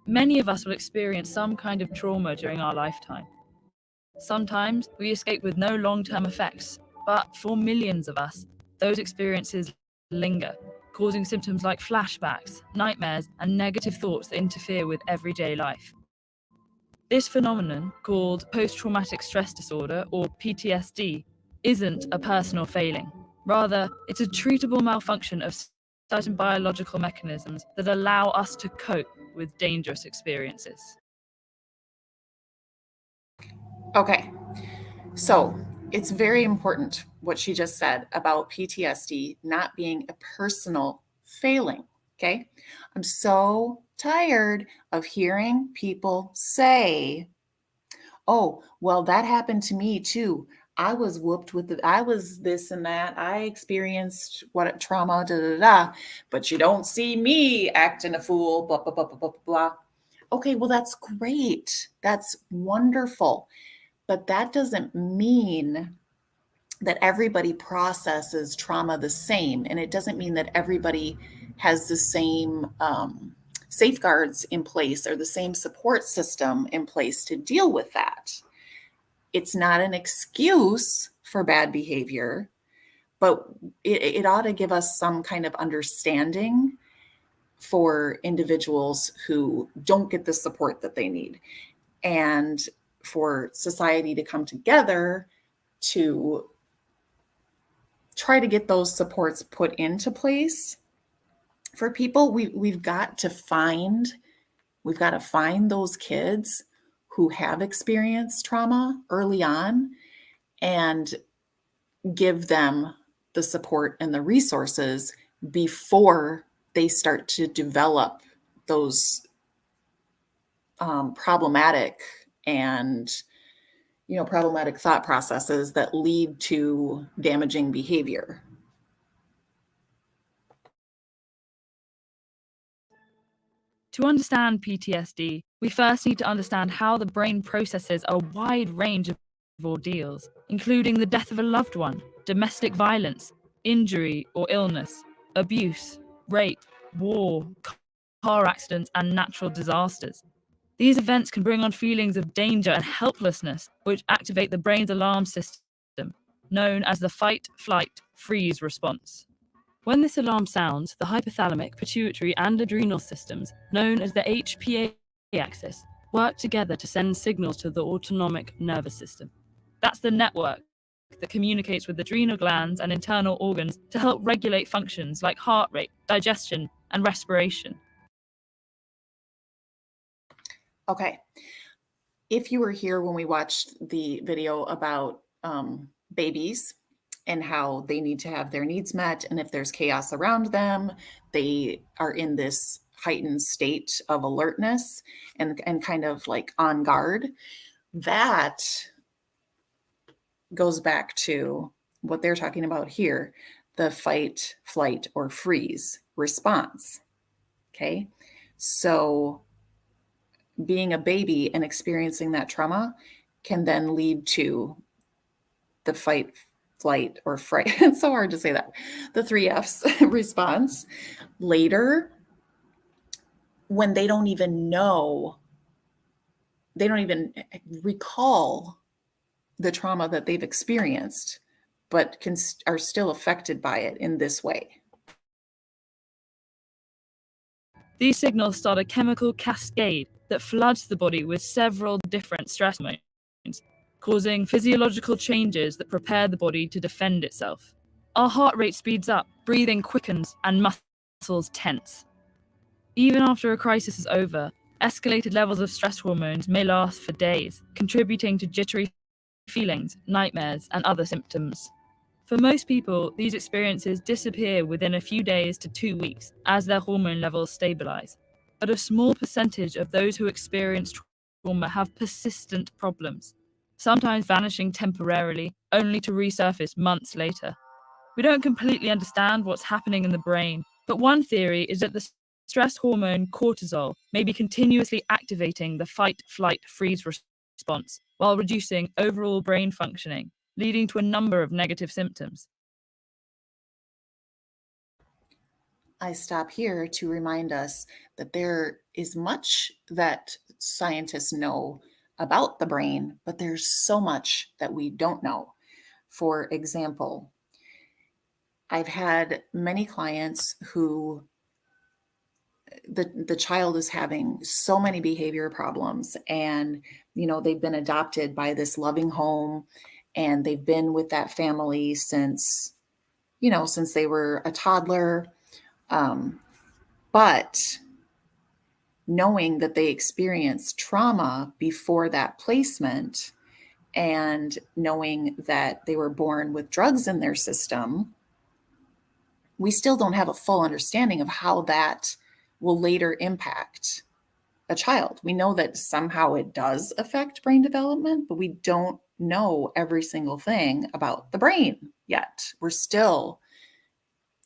Many of us will experience some kind of trauma during our lifetime. Sometimes we escape with no long-term effects, but for millions of us, those experiences linger, causing symptoms like flashbacks, nightmares, and negative thoughts that interfere with everyday life. This phenomenon, called post-traumatic stress disorder, or PTSD, isn't a personal failing. Rather, it's a treatable malfunction of certain biological mechanisms that allow us to cope with dangerous experiences. Okay, so it's very important what she just said about PTSD not being a personal failing, okay? I'm so tired of hearing people say, oh, well, that happened to me too. I was whooped with I was this and that. I experienced what trauma, da da da. But you don't see me acting a fool, blah, blah, blah, blah, blah, blah. Okay, well, that's great. That's wonderful. But that doesn't mean that everybody processes trauma the same. And it doesn't mean that everybody has the same safeguards in place or the same support system in place to deal with that. It's not an excuse for bad behavior, but it ought to give us some kind of understanding for individuals who don't get the support that they need, and for society to come together to try to get those supports put into place for people. We've got to find those kids who have experienced trauma early on and give them the support and the resources before they start to develop those problematic thought processes that lead to damaging behavior. To understand PTSD, we first need to understand how the brain processes a wide range of ordeals, including the death of a loved one, domestic violence, injury or illness, abuse, rape, war, car accidents, and natural disasters. These events can bring on feelings of danger and helplessness, which activate the brain's alarm system, known as the fight, flight, freeze response. When this alarm sounds, the hypothalamic, pituitary, and adrenal systems, known as the HPA axis, work together to send signals to the autonomic nervous system. That's the network that communicates with adrenal glands and internal organs to help regulate functions like heart rate, digestion, and respiration. Okay. If you were here when we watched the video about babies and how they need to have their needs met, and if there's chaos around them, they are in this heightened state of alertness and kind of like on guard. That goes back to what they're talking about here, the fight, flight, or freeze response. Okay. So being a baby and experiencing that trauma can then lead to the fight, flight, or fright. It's so hard to say that. The 3 F's response later, when they don't even know, they don't even recall the trauma that they've experienced, but are still affected by it in this way. These signals start a chemical cascade that floods the body with several different stress hormones, causing physiological changes that prepare the body to defend itself. Our heart rate speeds up, breathing quickens, and muscles tense. Even after a crisis is over, escalated levels of stress hormones may last for days, contributing to jittery feelings, nightmares, and other symptoms. For most people, these experiences disappear within a few days to 2 weeks as their hormone levels stabilize. But a small percentage of those who experience trauma have persistent problems, sometimes vanishing temporarily, only to resurface months later. We don't completely understand what's happening in the brain, but one theory is that the stress hormone cortisol may be continuously activating the fight, flight, freeze response while reducing overall brain functioning, leading to a number of negative symptoms. I stop here to remind us that there is much that scientists know about the brain, but there's so much that we don't know. For example, I've had many clients who the child is having so many behavior problems, and they've been adopted by this loving home, and they've been with that family since they were a toddler, but knowing that they experienced trauma before that placement, and knowing that they were born with drugs in their system, we still don't have a full understanding of how that will later impact a child. We know that somehow it does affect brain development, but we don't know every single thing about the brain yet. We're still,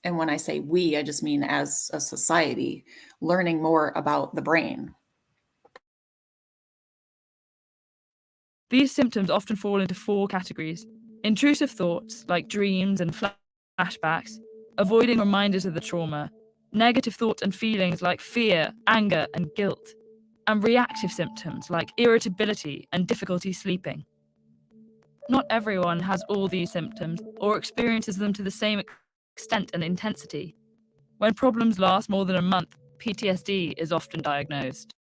and when I say we, I just mean as a society, learning more about the brain. These symptoms often fall into 4 categories: intrusive thoughts, like dreams and flashbacks, avoiding reminders of the trauma, negative thoughts and feelings like fear, anger, and guilt, and reactive symptoms like irritability and difficulty sleeping. Not everyone has all these symptoms or experiences them to the same extent and intensity. When problems last more than a month, PTSD is often diagnosed.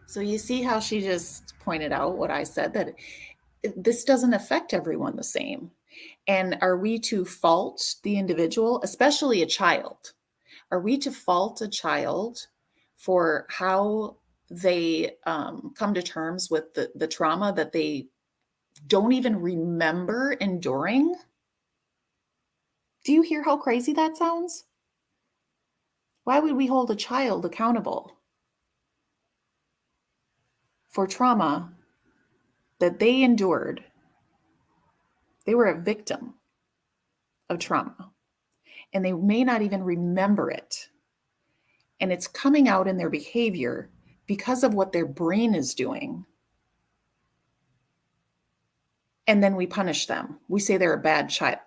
So you see how she just pointed out what I said, that this doesn't affect everyone the same. And are we to fault the individual, especially a child? Are we to fault a child for how they come to terms with the trauma that they don't even remember enduring? Do you hear how crazy that sounds? Why would we hold a child accountable for trauma that they endured? They were a victim of trauma, and they may not even remember it. And it's coming out in their behavior because of what their brain is doing. And then we punish them. We say they're a bad child.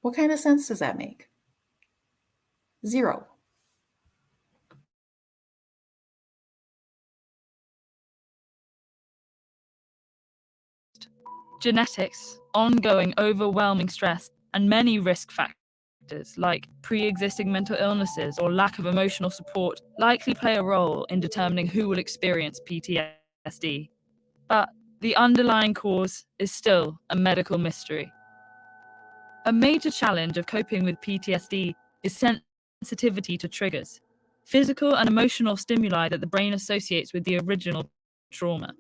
What kind of sense does that make? Zero. Genetics, ongoing overwhelming stress, and many risk factors like pre-existing mental illnesses or lack of emotional support likely play a role in determining who will experience PTSD. But the underlying cause is still a medical mystery. A major challenge of coping with PTSD is sensitivity to triggers, physical and emotional stimuli that the brain associates with the original trauma.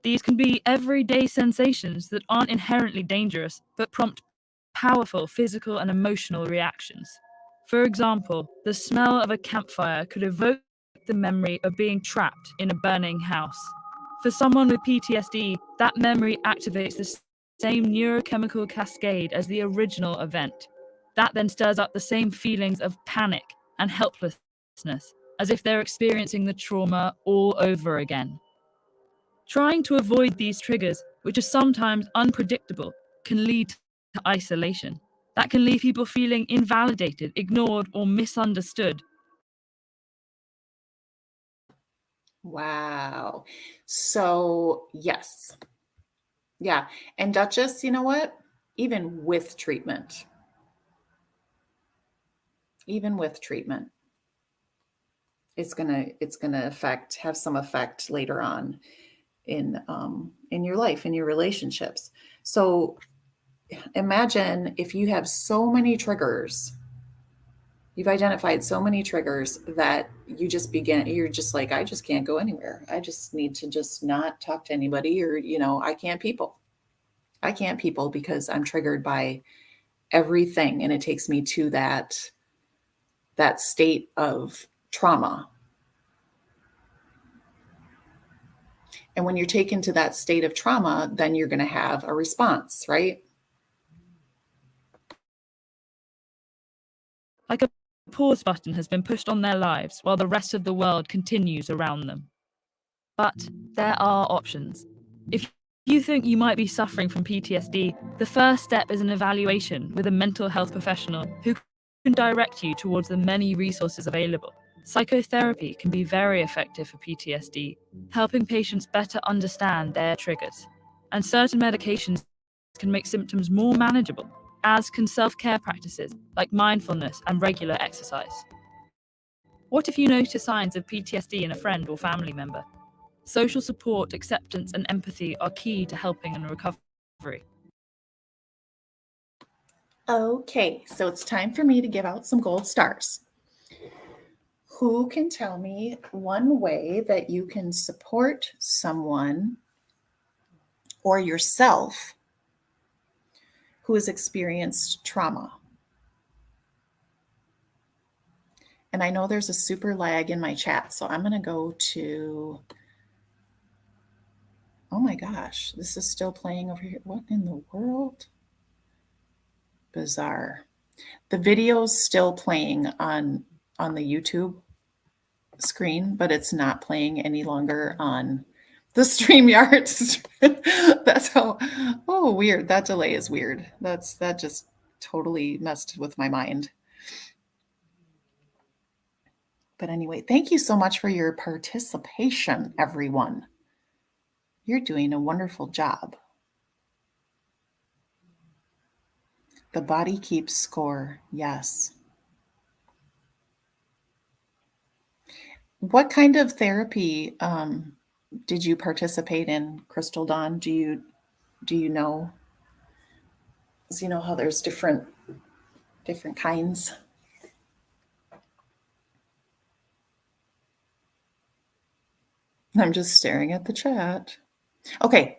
These can be everyday sensations that aren't inherently dangerous, but prompt powerful physical and emotional reactions. For example, the smell of a campfire could evoke the memory of being trapped in a burning house. For someone with PTSD, that memory activates the same neurochemical cascade as the original event. That then stirs up the same feelings of panic and helplessness, as if they're experiencing the trauma all over again. Trying to avoid these triggers, which are sometimes unpredictable, can lead to isolation. That can leave people feeling invalidated, ignored, or misunderstood. Wow. So, yes. Yeah. And Duchess, you know what? Even with treatment, it's gonna have some effect later on in your life, in your relationships. So imagine if you have so many triggers, you've identified so many triggers that you're just like, I just can't go anywhere. I just need to just not talk to anybody, or, I can't people because I'm triggered by everything. And it takes me to that state of trauma. And when you're taken to that state of trauma, then you're going to have a response, right? Like a pause button has been pushed on their lives while the rest of the world continues around them. But there are options. If you think you might be suffering from PTSD, the first step is an evaluation with a mental health professional who can direct you towards the many resources available. Psychotherapy can be very effective for PTSD, helping patients better understand their triggers. And certain medications can make symptoms more manageable, as can self-care practices like mindfulness and regular exercise. What if you notice signs of PTSD in a friend or family member? Social support, acceptance, and empathy are key to helping and recovery. Okay, so it's time for me to give out some gold stars. Who can tell me one way that you can support someone or yourself who has experienced trauma? And I know there's a super lag in my chat, so I'm going to go to, oh my gosh, this is still playing over here. What in the world? Bizarre. The video's still playing on the YouTube screen, but it's not playing any longer on the StreamYard. That's how, weird. That delay is weird. That just totally messed with my mind. But anyway, thank you so much for your participation, everyone. You're doing a wonderful job. The body keeps score. Yes. What kind of therapy did you participate in, Crystal Dawn? Do you know? Because you know how there's different kinds. I'm just staring at the chat. Okay.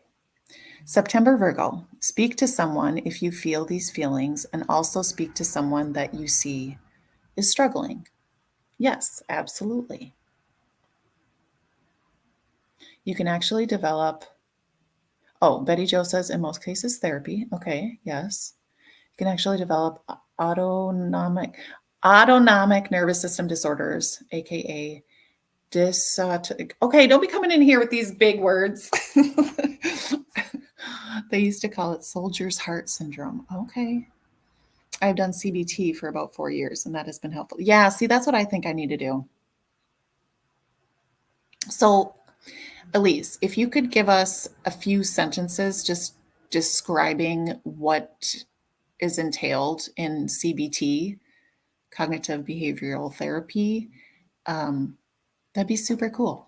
September Virgo, speak to someone if you feel these feelings, and also speak to someone that you see is struggling. Yes, absolutely. You can actually develop, Betty Jo says in most cases therapy. Okay, yes. You can actually develop autonomic nervous system disorders, aka okay, don't be coming in here with these big words. They used to call it soldier's heart syndrome. Okay. I've done CBT for about 4 years, and that has been helpful. Yeah, see, that's what I think I need to do. So, Elise, if you could give us a few sentences just describing what is entailed in CBT, cognitive behavioral therapy, that'd be super cool.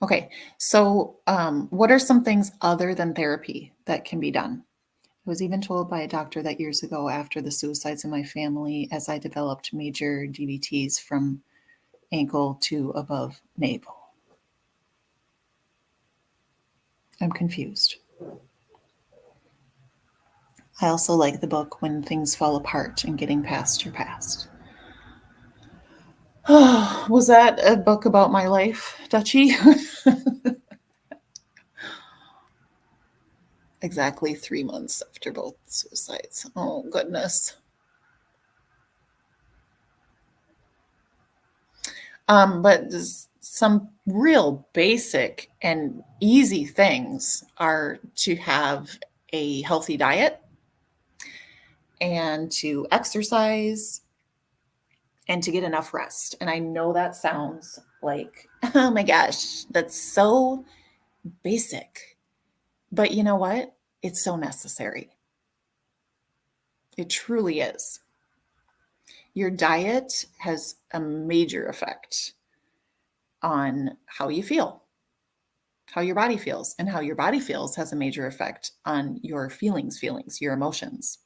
Okay, so what are some things other than therapy that can be done? I was even told by a doctor that years ago, after the suicides in my family, as I developed major DVTs from ankle to above navel. I'm confused. I also like the book When Things Fall Apart and Getting Past Your Past. Oh, was that a book about my life, Dutchie? Exactly 3 months after both suicides. Oh, goodness. But some real basic and easy things are to have a healthy diet and to exercise and to get enough rest. And I know that sounds like, oh my gosh, that's so basic. But you know what? It's so necessary. It truly is. Your diet has a major effect on how you feel, how your body feels, and how your body feels has a major effect on your feelings, your emotions.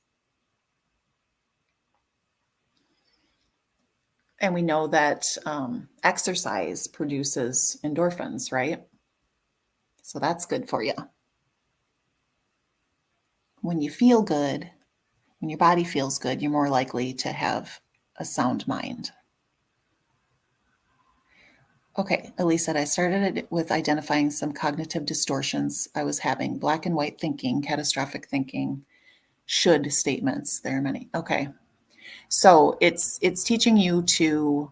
And we know that exercise produces endorphins, right? So that's good for you. When you feel good, when your body feels good, you're more likely to have a sound mind. Okay, Elise said, I started with identifying some cognitive distortions I was having, black and white thinking, catastrophic thinking, should statements. There are many. Okay. So it's teaching you to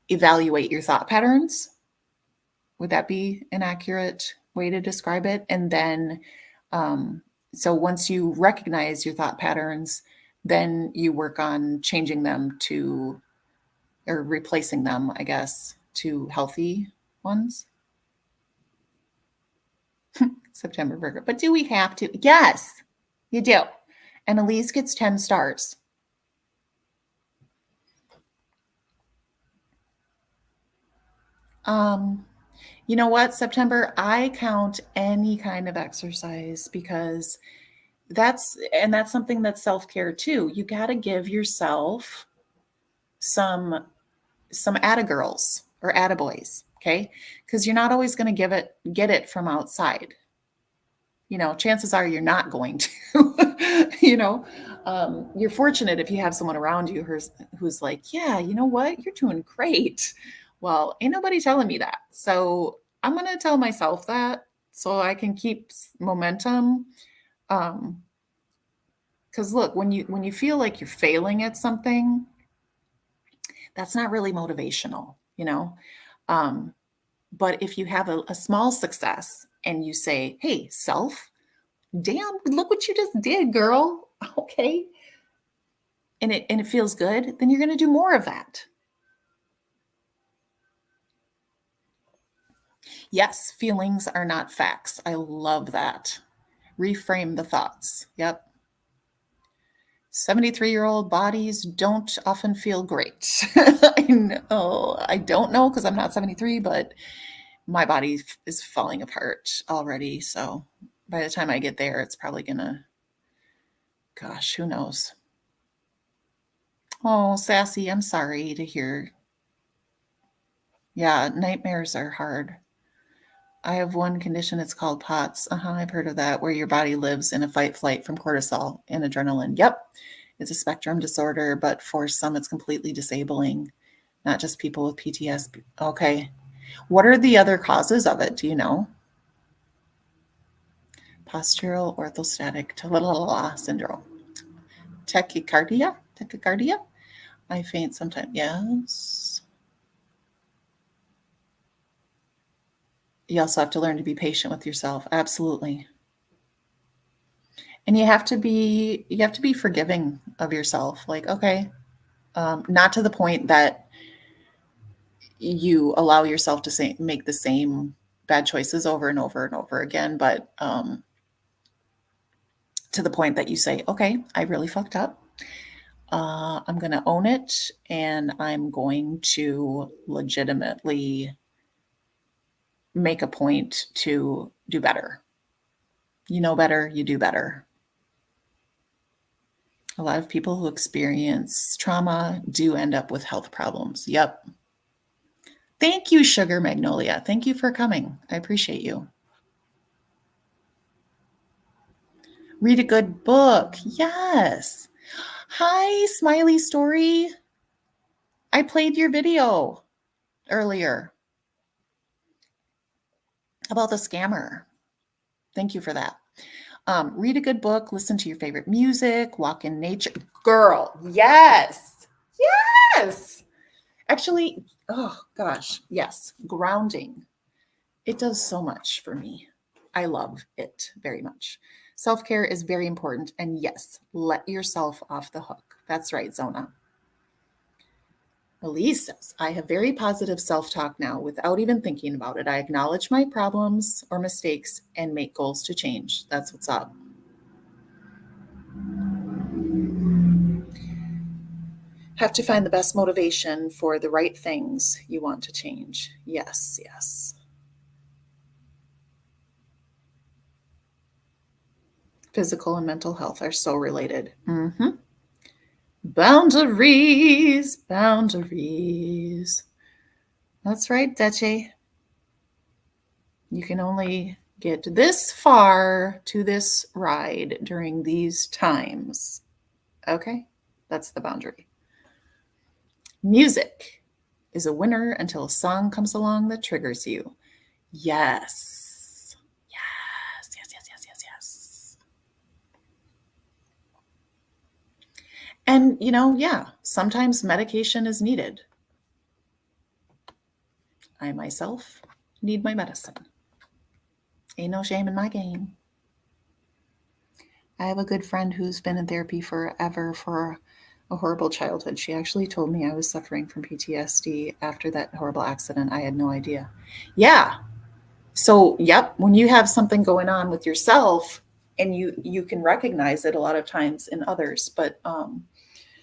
evaluate your thought patterns. Would that be an accurate way to describe it? And then, so once you recognize your thought patterns, then you work on changing them to, or replacing them, I guess, to healthy ones. September burger. But do we have to? Yes, you do. And Elise gets 10 stars. You know what, September, I count any kind of exercise because that's something that's self-care too. You got to give yourself some atta-girls or atta-boys, okay? Because you're not always going to get it from outside. You know, chances are you're not going to. You know, you're fortunate if you have someone around you who's like, yeah, you know what, you're doing great. Well, ain't nobody telling me that. So I'm going to tell myself that so I can keep momentum. Because look, when you feel like you're failing at something, that's not really motivational, you know. But if you have a small success and you say, hey, self, damn, look what you just did, girl. Okay. And it feels good, then you're going to do more of that. Yes, feelings are not facts. I love that. Reframe the thoughts. Yep. 73-year-old bodies don't often feel great. I know. I don't know because I'm not 73, but my body is falling apart already. So by the time I get there, it's probably gonna, gosh, who knows? Oh, Sassy, I'm sorry to hear. Yeah, nightmares are hard. I have one condition, it's called POTS. I've heard of that, where your body lives in a fight flight from cortisol and adrenaline. Yep, it's a spectrum disorder, but for some it's completely disabling, not just people with PTSD. Okay. What are the other causes of it? Do you know? Postural orthostatic syndrome. Tachycardia? I faint sometimes. Yes. You also have to learn to be patient with yourself. Absolutely. And you have to be forgiving of yourself. Like, okay, not to the point that you allow yourself to make the same bad choices over and over and over again, but to the point that you say, okay, I really fucked up. I'm going to own it, and I'm going to legitimately make a point to do better. You know better, you do better. A lot of people who experience trauma do end up with health problems. Yep. Thank you, Sugar Magnolia. Thank you for coming. I appreciate you. Read a good book. Yes. Hi, Smiley Story. I played your video earlier about the scammer. Thank you for that. Read a good book, listen to your favorite music, walk in nature. Girl, yes. Yes. Actually, oh gosh, yes, grounding. It does so much for me. I love it very much. Self-care is very important. And yes, let yourself off the hook. That's right, Zona. Elise says, I have very positive self-talk now without even thinking about it. I acknowledge my problems or mistakes and make goals to change. That's what's up. Have to find the best motivation for the right things you want to change. Yes, yes. Physical and mental health are so related. Mm-hmm. Boundaries, boundaries. That's right, Deche. You can only get this far to this ride during these times. Okay, that's the boundary. Music is a winner until a song comes along that triggers you. Yes. Yes, yes, yes, yes, yes, yes. And, yeah, sometimes medication is needed. I myself need my medicine. Ain't no shame in my game. I have a good friend who's been in therapy forever for a horrible childhood. She actually told me I was suffering from PTSD after that horrible accident. I had no idea. Yeah. So, yep, when you have something going on with yourself and you can recognize it a lot of times in others, but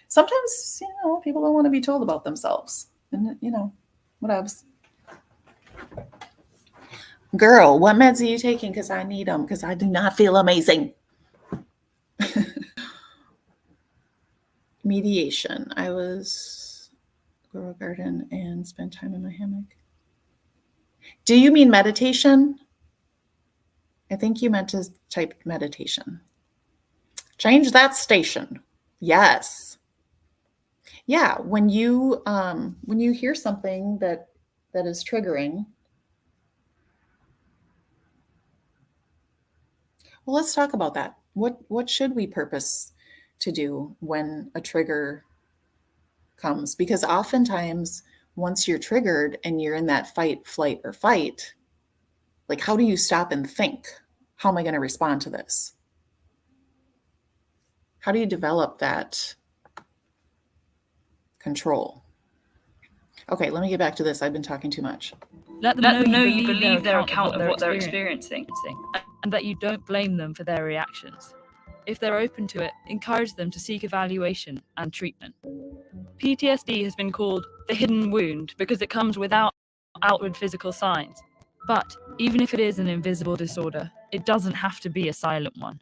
sometimes, people don't want to be told about themselves. And, what else? Girl, what meds are you taking? Because I need them, because I do not feel amazing. Mediation. I was grow a garden and spend time in my hammock. Do you mean meditation? I think you meant to type meditation. Change that station. Yes. Yeah, when you hear something that is triggering. Well, let's talk about that. What should we purpose to do when a trigger comes? Because oftentimes once you're triggered and you're in that fight, flight, or fight, like, how do you stop and think? How am I going to respond to this? How do you develop that control? Okay, let me get back to this. I've been talking too much. Let them know you believe their account of what they're experiencing and that you don't blame them for their reactions. If they're open to it, encourage them to seek evaluation and treatment. PTSD has been called the hidden wound because it comes without outward physical signs. But even if it is an invisible disorder, it doesn't have to be a silent one.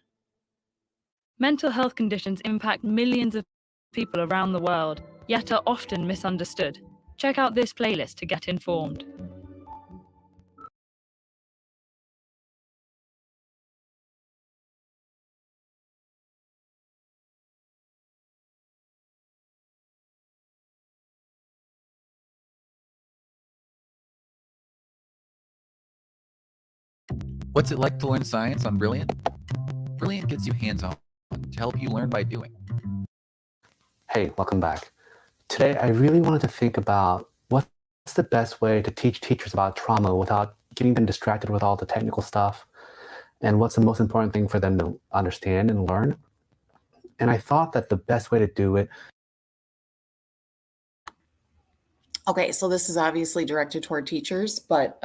Mental health conditions impact millions of people around the world, yet are often misunderstood. Check out this playlist to get informed. What's it like to learn science on Brilliant? Brilliant gets you hands-on to help you learn by doing. Hey, welcome back. Today, I really wanted to think about what's the best way to teach teachers about trauma without getting them distracted with all the technical stuff, and what's the most important thing for them to understand and learn. And I thought that the best way to do it. Okay, so this is obviously directed toward teachers, but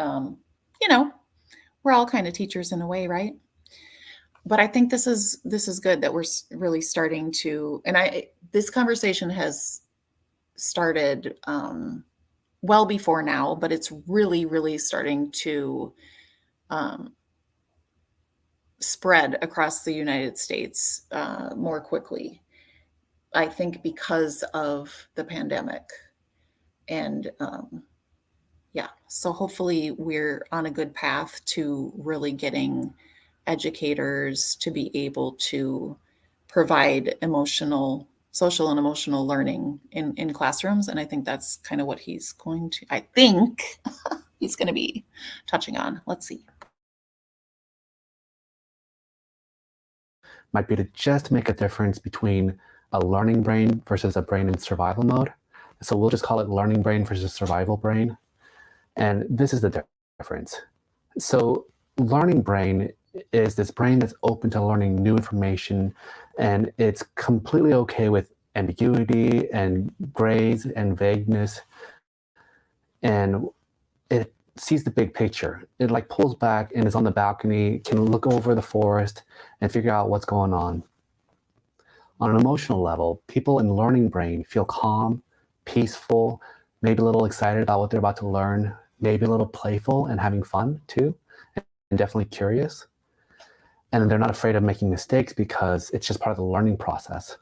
we're all kind of teachers in a way, right? But I think this is good that we're really starting to, and this conversation has started well before now, but it's really, really starting to spread across the United States more quickly. I think because of the pandemic. And yeah, so hopefully we're on a good path to really getting educators to be able to provide social and emotional learning in classrooms. And I think that's kind of what he's going to be touching on. Let's see. Might be to just make a difference between a learning brain versus a brain in survival mode. So we'll just call it learning brain versus survival brain. And this is the difference. So learning brain is this brain that's open to learning new information, and it's completely okay with ambiguity and grays and vagueness. And it sees the big picture. It like pulls back and is on the balcony, can look over the forest and figure out what's going on. On an emotional level, people in learning brain feel calm, peaceful, maybe a little excited about what they're about to learn, maybe a little playful and having fun too, and definitely curious. And they're not afraid of making mistakes because it's just part of the learning process.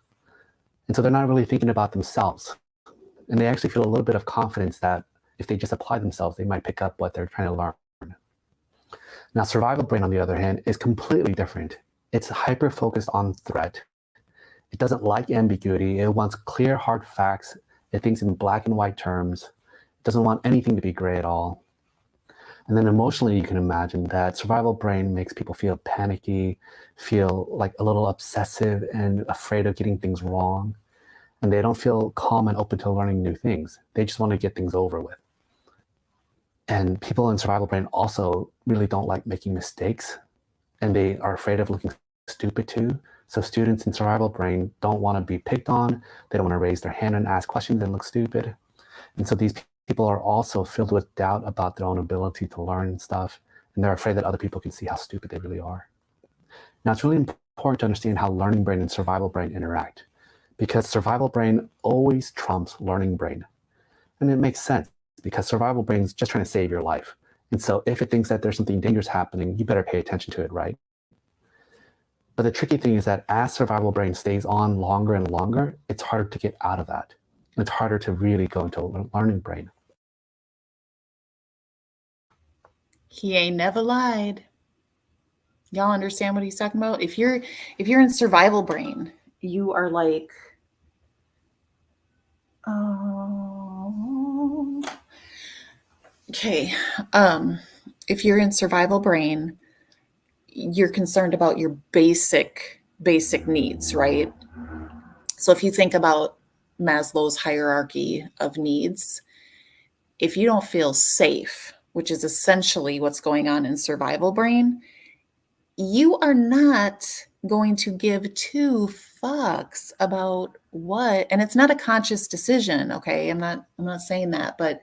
And so they're not really thinking about themselves. And they actually feel a little bit of confidence that if they just apply themselves, they might pick up what they're trying to learn. Now, survival brain, on the other hand, is completely different. It's hyper-focused on threat. It doesn't like ambiguity. It wants clear, hard facts. It thinks in black and white terms. It doesn't want anything to be gray at all. And then emotionally, you can imagine that survival brain makes people feel panicky, feel like a little obsessive and afraid of getting things wrong. And they don't feel calm and open to learning new things. They just want to get things over with. And people in survival brain also really don't like making mistakes, and they are afraid of looking stupid too. So students in survival brain don't want to be picked on. They don't want to raise their hand and ask questions and look stupid. And so these people are also filled with doubt about their own ability to learn stuff, and they're afraid that other people can see how stupid they really are. Now, it's really important to understand how learning brain and survival brain interact, because survival brain always trumps learning brain. And it makes sense, because survival brain is just trying to save your life. And so if it thinks that there's something dangerous happening, you better pay attention to it, right? But the tricky thing is that as survival brain stays on longer and longer, it's harder to get out of that. And it's harder to really go into learning brain. He ain't never lied. Y'all understand what he's talking about? If you're in survival brain, you are like, okay. If you're in survival brain, you're concerned about your basic needs, right? So if you think about Maslow's hierarchy of needs, if you don't feel safe, which is essentially what's going on in survival brain, you are not going to give two fucks about what, and it's not a conscious decision, okay? I'm not saying that, but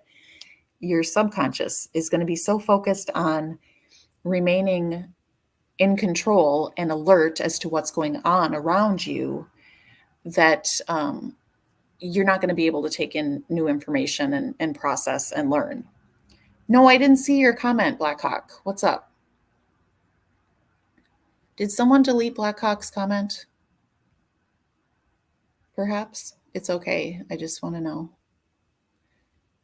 your subconscious is going to be so focused on remaining in control and alert as to what's going on around you that you're not going to be able to take in new information and process and learn. No, I didn't see your comment, Blackhawk. What's up? Did someone delete Blackhawk's comment? Perhaps? It's okay. I just want to know.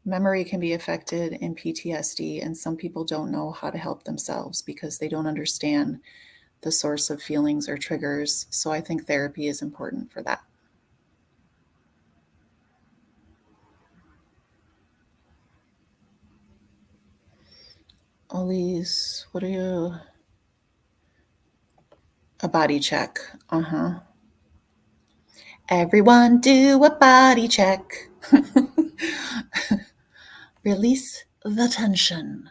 Memory can be affected in PTSD, and some people don't know how to help themselves because they don't understand the source of feelings or triggers. So I think therapy is important for that. Elise, what are you? A body check. Uh-huh. Everyone do a body check. Release the tension.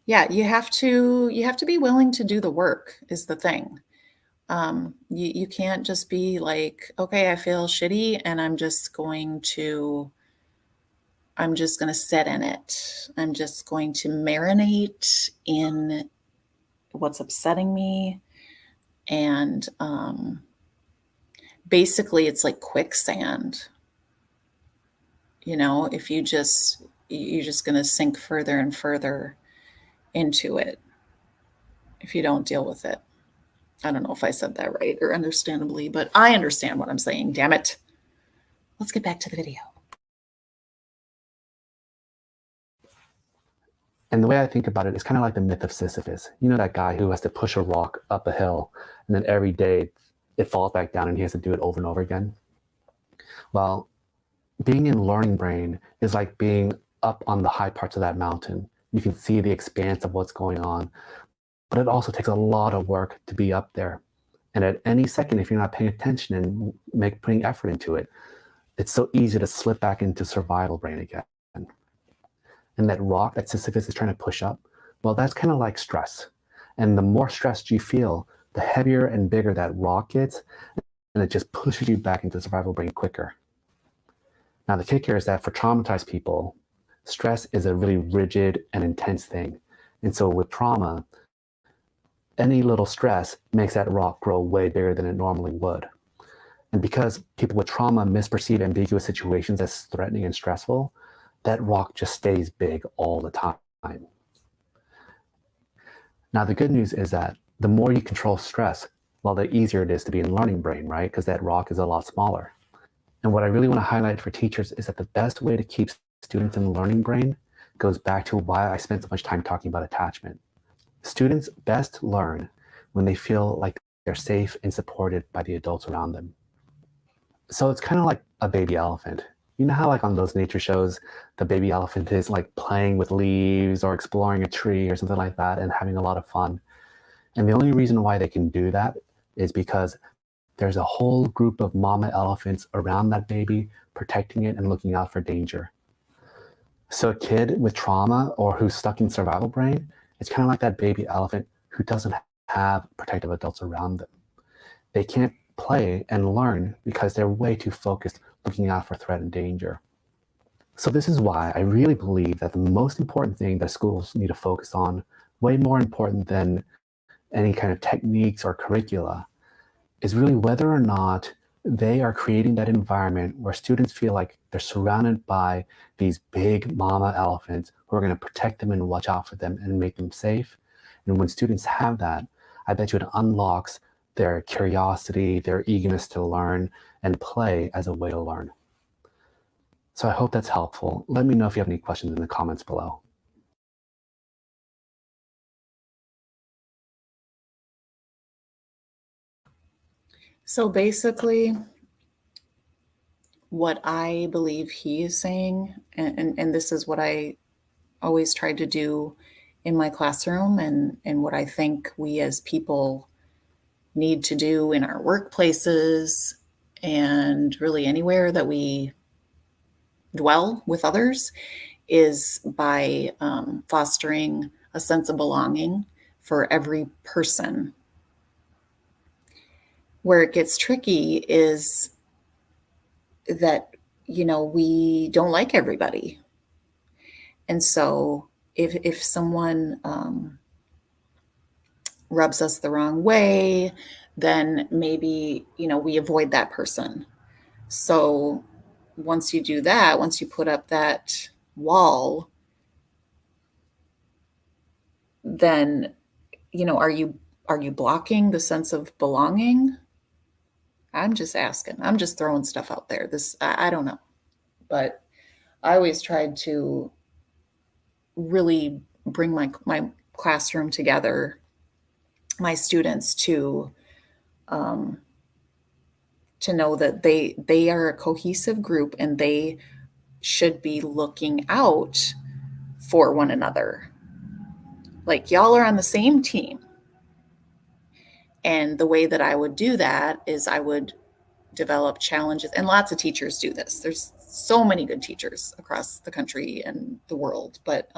Yeah, you have to be willing to do the work is the thing. You can't just be like, okay, I feel shitty and I'm just going to sit in it. I'm just going to marinate in what's upsetting me. And basically it's like quicksand. You know, if you're just going to sink further and further into it if you don't deal with it. I don't know if I said that right or understandably, but I understand what I'm saying. Damn it. Let's get back to the video. And the way I think about it is kind of like the myth of Sisyphus. You know, that guy who has to push a rock up a hill, and then every day it falls back down and he has to do it over and over again. Well, being in learning brain is like being up on the high parts of that mountain. You can see the expanse of what's going on, but it also takes a lot of work to be up there. And at any second, if you're not paying attention and putting effort into it, it's so easy to slip back into survival brain again. And that rock that Sisyphus is trying to push up, well, that's kind of like stress. And the more stressed you feel, the heavier and bigger that rock gets, and it just pushes you back into survival brain quicker. Now, the kicker is that for traumatized people, stress is a really rigid and intense thing. And so with trauma, any little stress makes that rock grow way bigger than it normally would. And because people with trauma misperceive ambiguous situations as threatening and stressful, that rock just stays big all the time. Now, the good news is that the more you control stress, well, the easier it is to be in learning brain, right? Because that rock is a lot smaller. And what I really want to highlight for teachers is that the best way to keep students in learning brain goes back to why I spent so much time talking about attachment. Students best learn when they feel like they're safe and supported by the adults around them. So it's kind of like a baby elephant. You know how like on those nature shows, the baby elephant is like playing with leaves or exploring a tree or something like that and having a lot of fun. And the only reason why they can do that is because there's a whole group of mama elephants around that baby, protecting it and looking out for danger. So a kid with trauma or who's stuck in survival brain, it's kind of like that baby elephant who doesn't have protective adults around them. They can't play and learn because they're way too focused looking out for threat and danger. So this is why I really believe that the most important thing that schools need to focus on, way more important than any kind of techniques or curricula, is really whether or not they are creating that environment where students feel like they're surrounded by these big mama elephants who are going to protect them and watch out for them and make them safe. And when students have that, I bet you it unlocks their curiosity, their eagerness to learn and play as a way to learn. So I hope that's helpful. Let me know if you have any questions in the comments below. So basically, what I believe he is saying, and this is what I always tried to do in my classroom, and what I think we as people need to do in our workplaces and really anywhere that we dwell with others, is by fostering a sense of belonging for every person. Where it gets tricky is that, we don't like everybody. And so if someone rubs us the wrong way, then maybe, we avoid that person. So once you do that, once you put up that wall, then, are you blocking the sense of belonging? I'm just asking. I'm just throwing stuff out there. I don't know. But I always tried to really bring my classroom together, my students to know that they are a cohesive group and they should be looking out for one another. Like, y'all are on the same team. And the way that I would do that is I would develop challenges, and lots of teachers do this. There's so many good teachers across the country and the world. But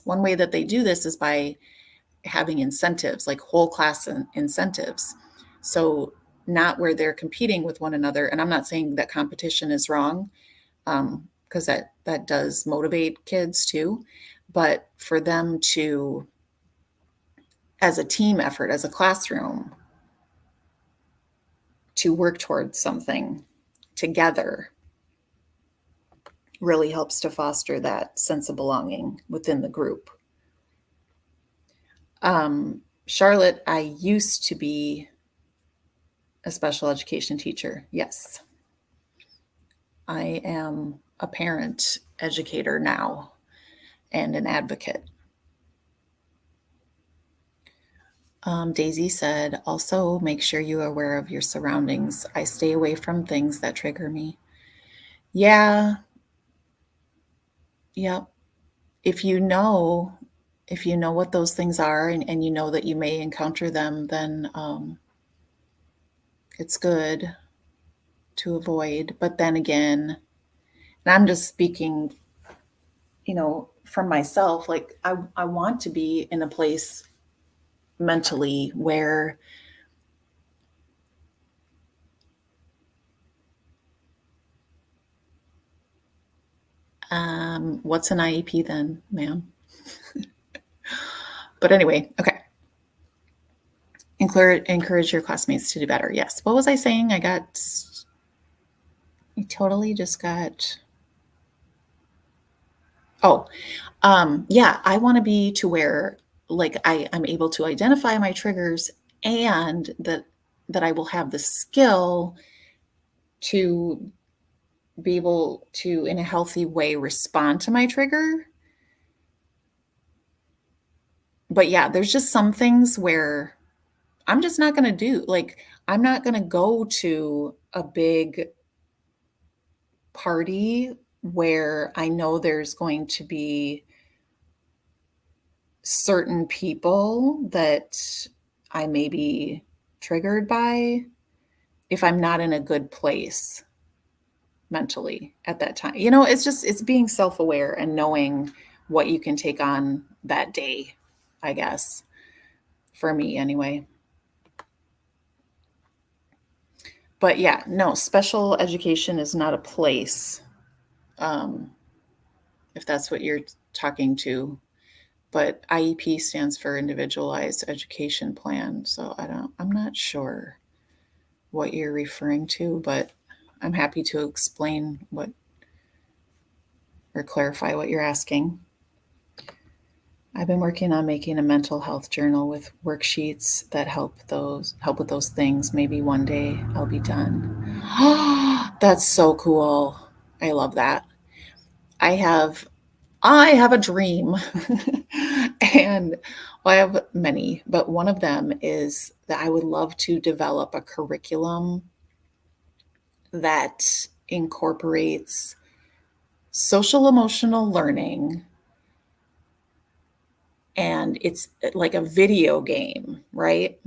one way that they do this is by having incentives, like whole class incentives. So not where they're competing with one another. And I'm not saying that competition is wrong, because that does motivate kids too. But for them to, as a team effort, as a classroom, to work towards something together really helps to foster that sense of belonging within the group. Charlotte, I used to be a special education teacher. Yes. I am a parent educator now. and an advocate. Daisy said, also make sure you are aware of your surroundings. I stay away from things that trigger me. Yeah. Yep. If you know what those things are and you know that you may encounter them, then it's good to avoid. But then again, and I'm just speaking, from myself, like I want to be in a place mentally where what's an IEP then, ma'am? But anyway, okay. Encourage your classmates to do better. Yes. What was I saying? I totally just got. Oh, yeah. I want to be to where like I'm able to identify my triggers and that I will have the skill to be able to, in a healthy way, respond to my trigger. But yeah, there's just some things where I'm just not going to do. Like, I'm not going to go to a big party where I know there's going to be certain people that I may be triggered by if I'm not in a good place mentally at that time. It's being self-aware and knowing what you can take on that day, I guess, for me anyway. But yeah, no, special education is not a place, if that's what you're talking to. But IEP stands for Individualized Education Plan. So I'm not sure what you're referring to, but I'm happy to explain or clarify what you're asking. I've been working on making a mental health journal with worksheets that help with those things. Maybe one day I'll be done. That's so cool. I love that. I have a dream. And I have many, but one of them is that I would love to develop a curriculum that incorporates social emotional learning, and it's like a video game, right?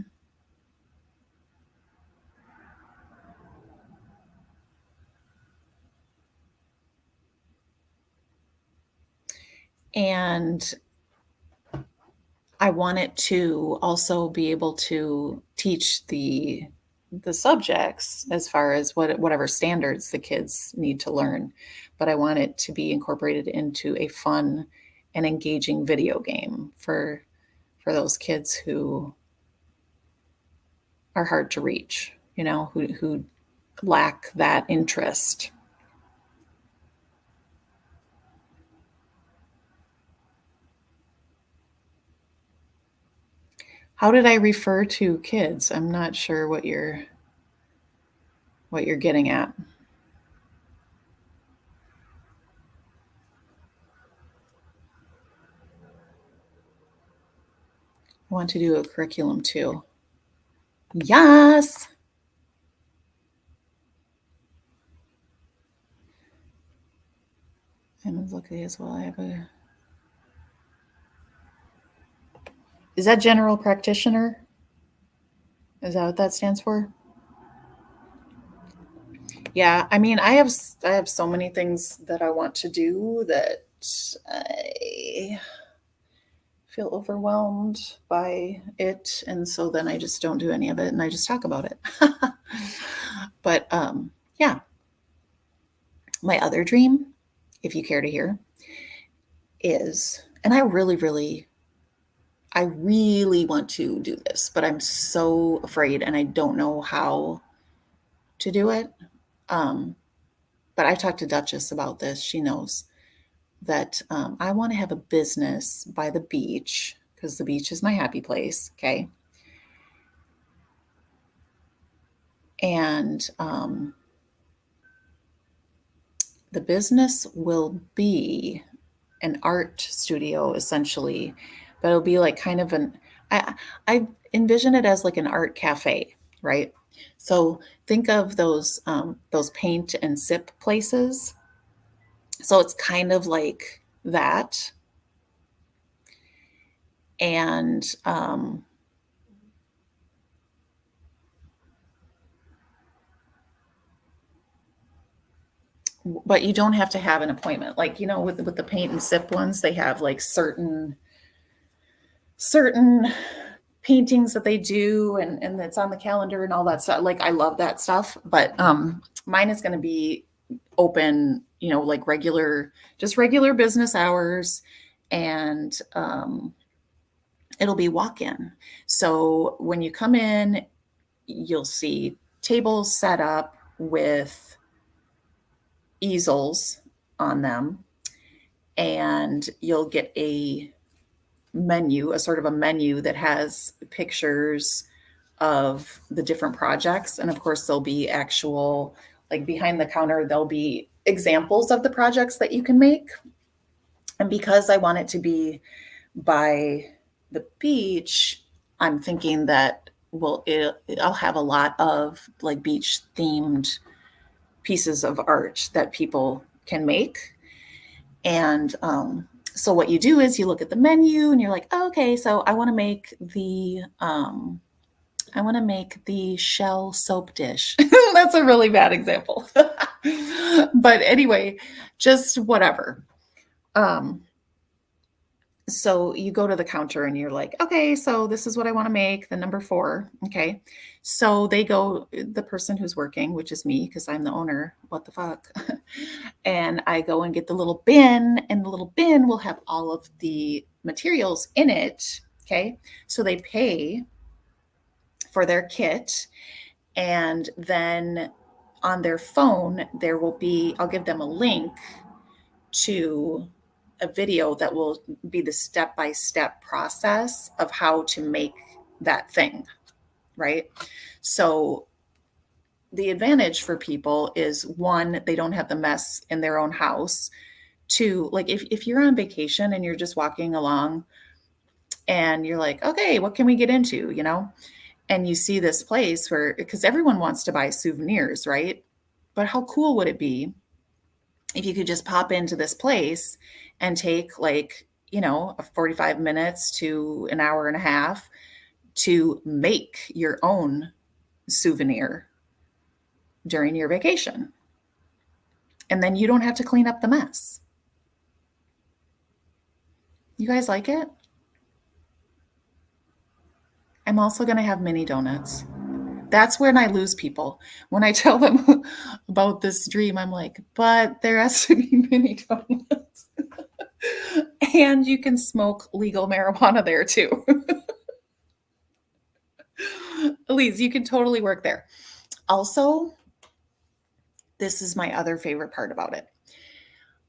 And I want it to also be able to teach the subjects as far as whatever standards the kids need to learn, but I want it to be incorporated into a fun and engaging video game for those kids who are hard to reach, who lack that interest. How did I refer to kids? I'm not sure what you're getting at. I want to do a curriculum too. Yes. And luckily as well, I have is that general practitioner? Is that what that stands for? Yeah, I mean, I have so many things that I want to do that I feel overwhelmed by it, and so then I just don't do any of it and I just talk about it. But yeah. My other dream, if you care to hear, is, and I really want to do this, but I'm so afraid and I don't know how to do it. But I've talked to Duchess about this. She knows that I want to have a business by the beach because the beach is my happy place. Okay. And the business will be an art studio essentially, but it'll be like kind of I envision it as like an art cafe, right? So think of those paint and sip places. So it's kind of like that. And but you don't have to have an appointment. Like, you know, with the paint and sip ones, they have like certain paintings that they do and it's on the calendar and all that stuff. Like I love that stuff. But mine is going to be open, you know, like just regular business hours. And it'll be walk-in. So when you come in, you'll see tables set up with easels on them, and you'll get a sort of a menu that has pictures of the different projects. And of course, there'll be actual, like behind the counter, there'll be examples of the projects that you can make. And because I want it to be by the beach, I'm thinking that I'll have a lot of like beach themed pieces of art that people can make. And so what you do is you look at the menu and you're like, oh, okay, so I want to make the shell soap dish. That's a really bad example. But anyway, just whatever. So you go to the counter and you're like, okay, so this is what I want to make, the number 4. Okay. So the person who's working, which is me, because I'm the owner, what the fuck? And I go and get the little bin, and the little bin will have all of the materials in it. Okay. So they pay for their kit. And then on their phone, I'll give them a link to a video that will be the step-by-step process of how to make that thing, right? So the advantage for people is, 1, they don't have the mess in their own house. 2, like if you're on vacation and you're just walking along and you're like, okay, what can we get into, you know? And you see this place because everyone wants to buy souvenirs, right? But how cool would it be if you could just pop into this place and take like, you know, 45 minutes to an hour and a half to make your own souvenir during your vacation. And then you don't have to clean up the mess. You guys like it? I'm also going to have mini donuts. That's when I lose people. When I tell them about this dream, I'm like, but there has to be mini donuts. And you can smoke legal marijuana there too. Elise, you can totally work there. Also, this is my other favorite part about it.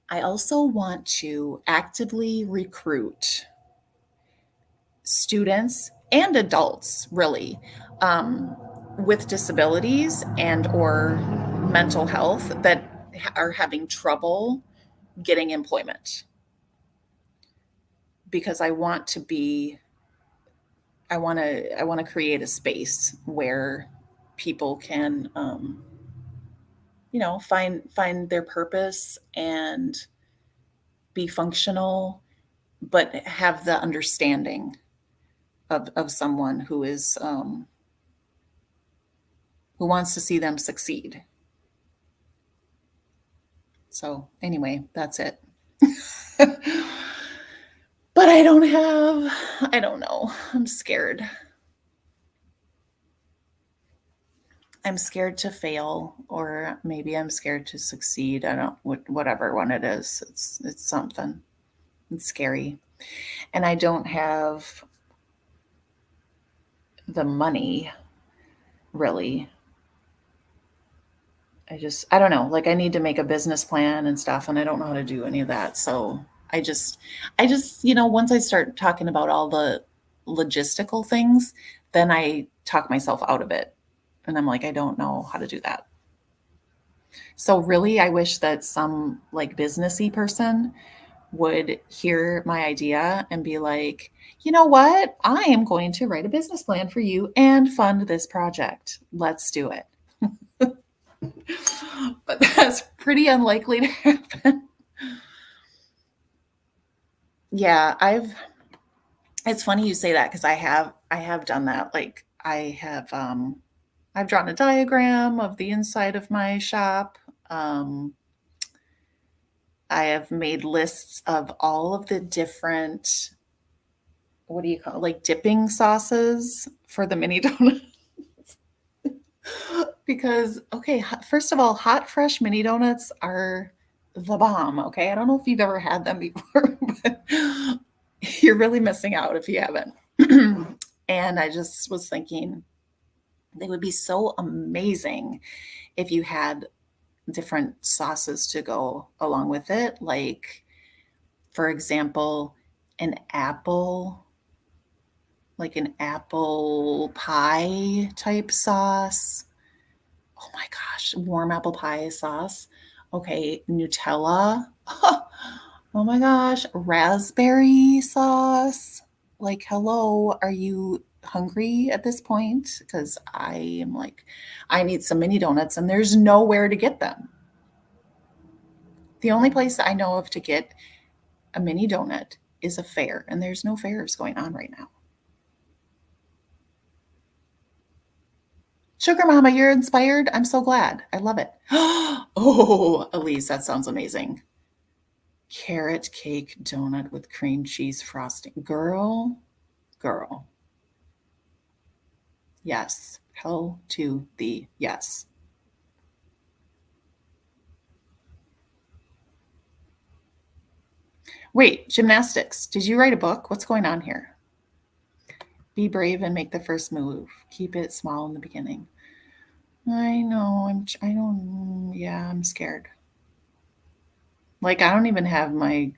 I also want to actively recruit students and adults, really, with disabilities and or mental health that are having trouble getting employment. Because I want to create a space where people can, you know, find their purpose and be functional, but have the understanding of someone who is who wants to see them succeed. So anyway, that's it. But I don't know. I'm scared. I'm scared to fail, or maybe I'm scared to succeed. I don't, whatever one it is, it's something. It's scary. And I don't have the money, really. I don't know. Like I need to make a business plan and stuff, and I don't know how to do any of that. So I just, you know, once I start talking about all the logistical things, then I talk myself out of it. And I'm like, I don't know how to do that. So really, I wish that some like businessy person would hear my idea and be like, you know what? I am going to write a business plan for you and fund this project. Let's do it. But that's pretty unlikely to happen. Yeah, it's funny you say that because I have done that. Like I've drawn a diagram of the inside of my shop. I have made lists of all of the different, what do you call it, like dipping sauces for the mini donuts. Because, okay, first of all, hot, fresh mini donuts are the bomb. Okay. I don't know if you've ever had them before, but you're really missing out if you haven't. And I just was thinking they would be so amazing if you had different sauces to go along with it. Like, for example, an apple, like an apple pie type sauce. Oh my gosh, warm apple pie sauce. Okay, Nutella. Oh my gosh, raspberry sauce. Like, hello, are you hungry at this point? Because I am like, I need some mini donuts and there's nowhere to get them. The only place I know of to get a mini donut is a fair, and there's no fairs going on right now. Sugar Mama, you're inspired. I'm so glad. I love it. Oh, Elise, that sounds amazing. Carrot cake donut with cream cheese frosting. Girl. Yes. Hell to the yes. Wait, gymnastics. Did you write a book? What's going on here? Be brave and make the first move. Keep it small in the beginning. I know. I'm scared. Like, I don't even have my,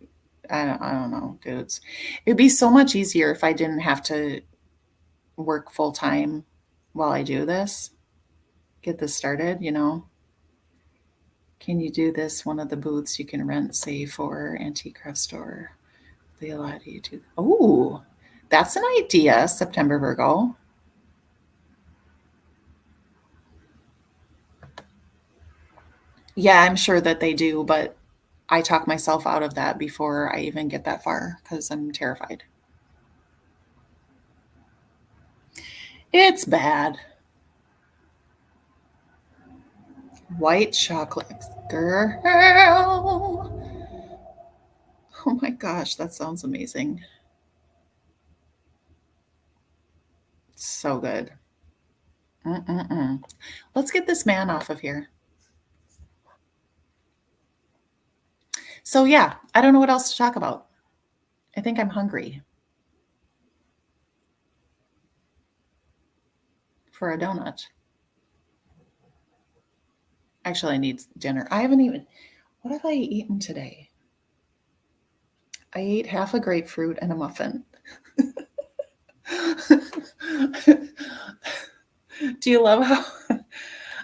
I don't know, dudes. It'd be so much easier if I didn't have to work full time while I do this. Get this started, you know. Can you do this? One of the booths you can rent, say, for antique craft store. They allow you to. Oh, that's an idea, September Virgo. Yeah, I'm sure that they do, but I talk myself out of that before I even get that far because I'm terrified. It's bad. White chocolate. Girl. Oh my gosh, that sounds amazing. So good. Let's get this man off of here. So yeah, I don't know what else to talk about. I think I'm hungry for a donut. Actually, I need dinner. I haven't even, what have I eaten today? I ate half a grapefruit and a muffin. Do you love how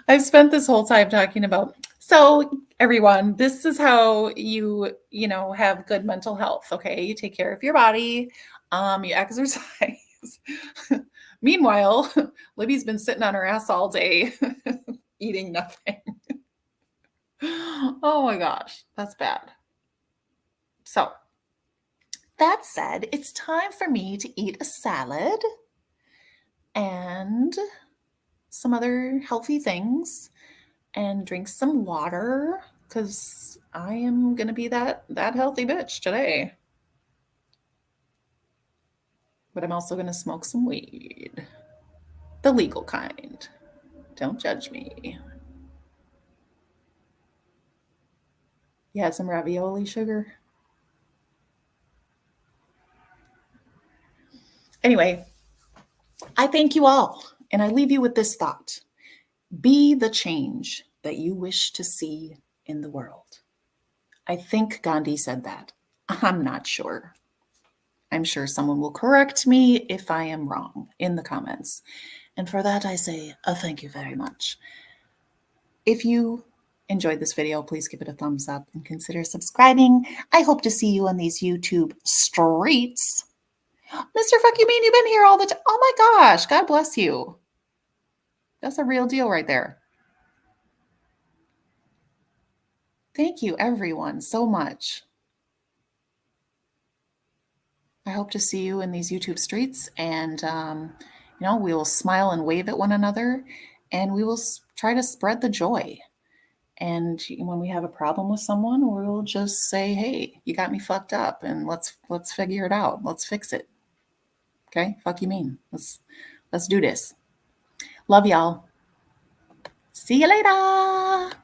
I've spent this whole time talking about, so everyone, this is how you have good mental health, okay? You take care of your body, you exercise. Meanwhile, Libby's been sitting on her ass all day eating nothing. Oh my gosh, that's bad. So, that said, it's time for me to eat a salad and some other healthy things and drink some water because I am going to be that healthy bitch today. But I'm also going to smoke some weed. The legal kind. Don't judge me. You had some ravioli sugar? Anyway, I thank you all, and I leave you with this thought. Be the change that you wish to see in the world. I think Gandhi said that. I'm not sure. I'm sure someone will correct me if I am wrong in the comments. And for that, I say thank you very much. If you enjoyed this video, please give it a thumbs up and consider subscribing. I hope to see you on these YouTube streets. Mr. Fuck You Mean, you've been here all the time. Oh my gosh, God bless you. That's a real deal right there. Thank you, everyone, so much. I hope to see you in these YouTube streets, and we will smile and wave at one another, and we will try to spread the joy. And when we have a problem with someone, we'll just say, "Hey, you got me fucked up, and let's figure it out. Let's fix it." Okay? Fuck you mean. Let's do this. Love y'all. See you later.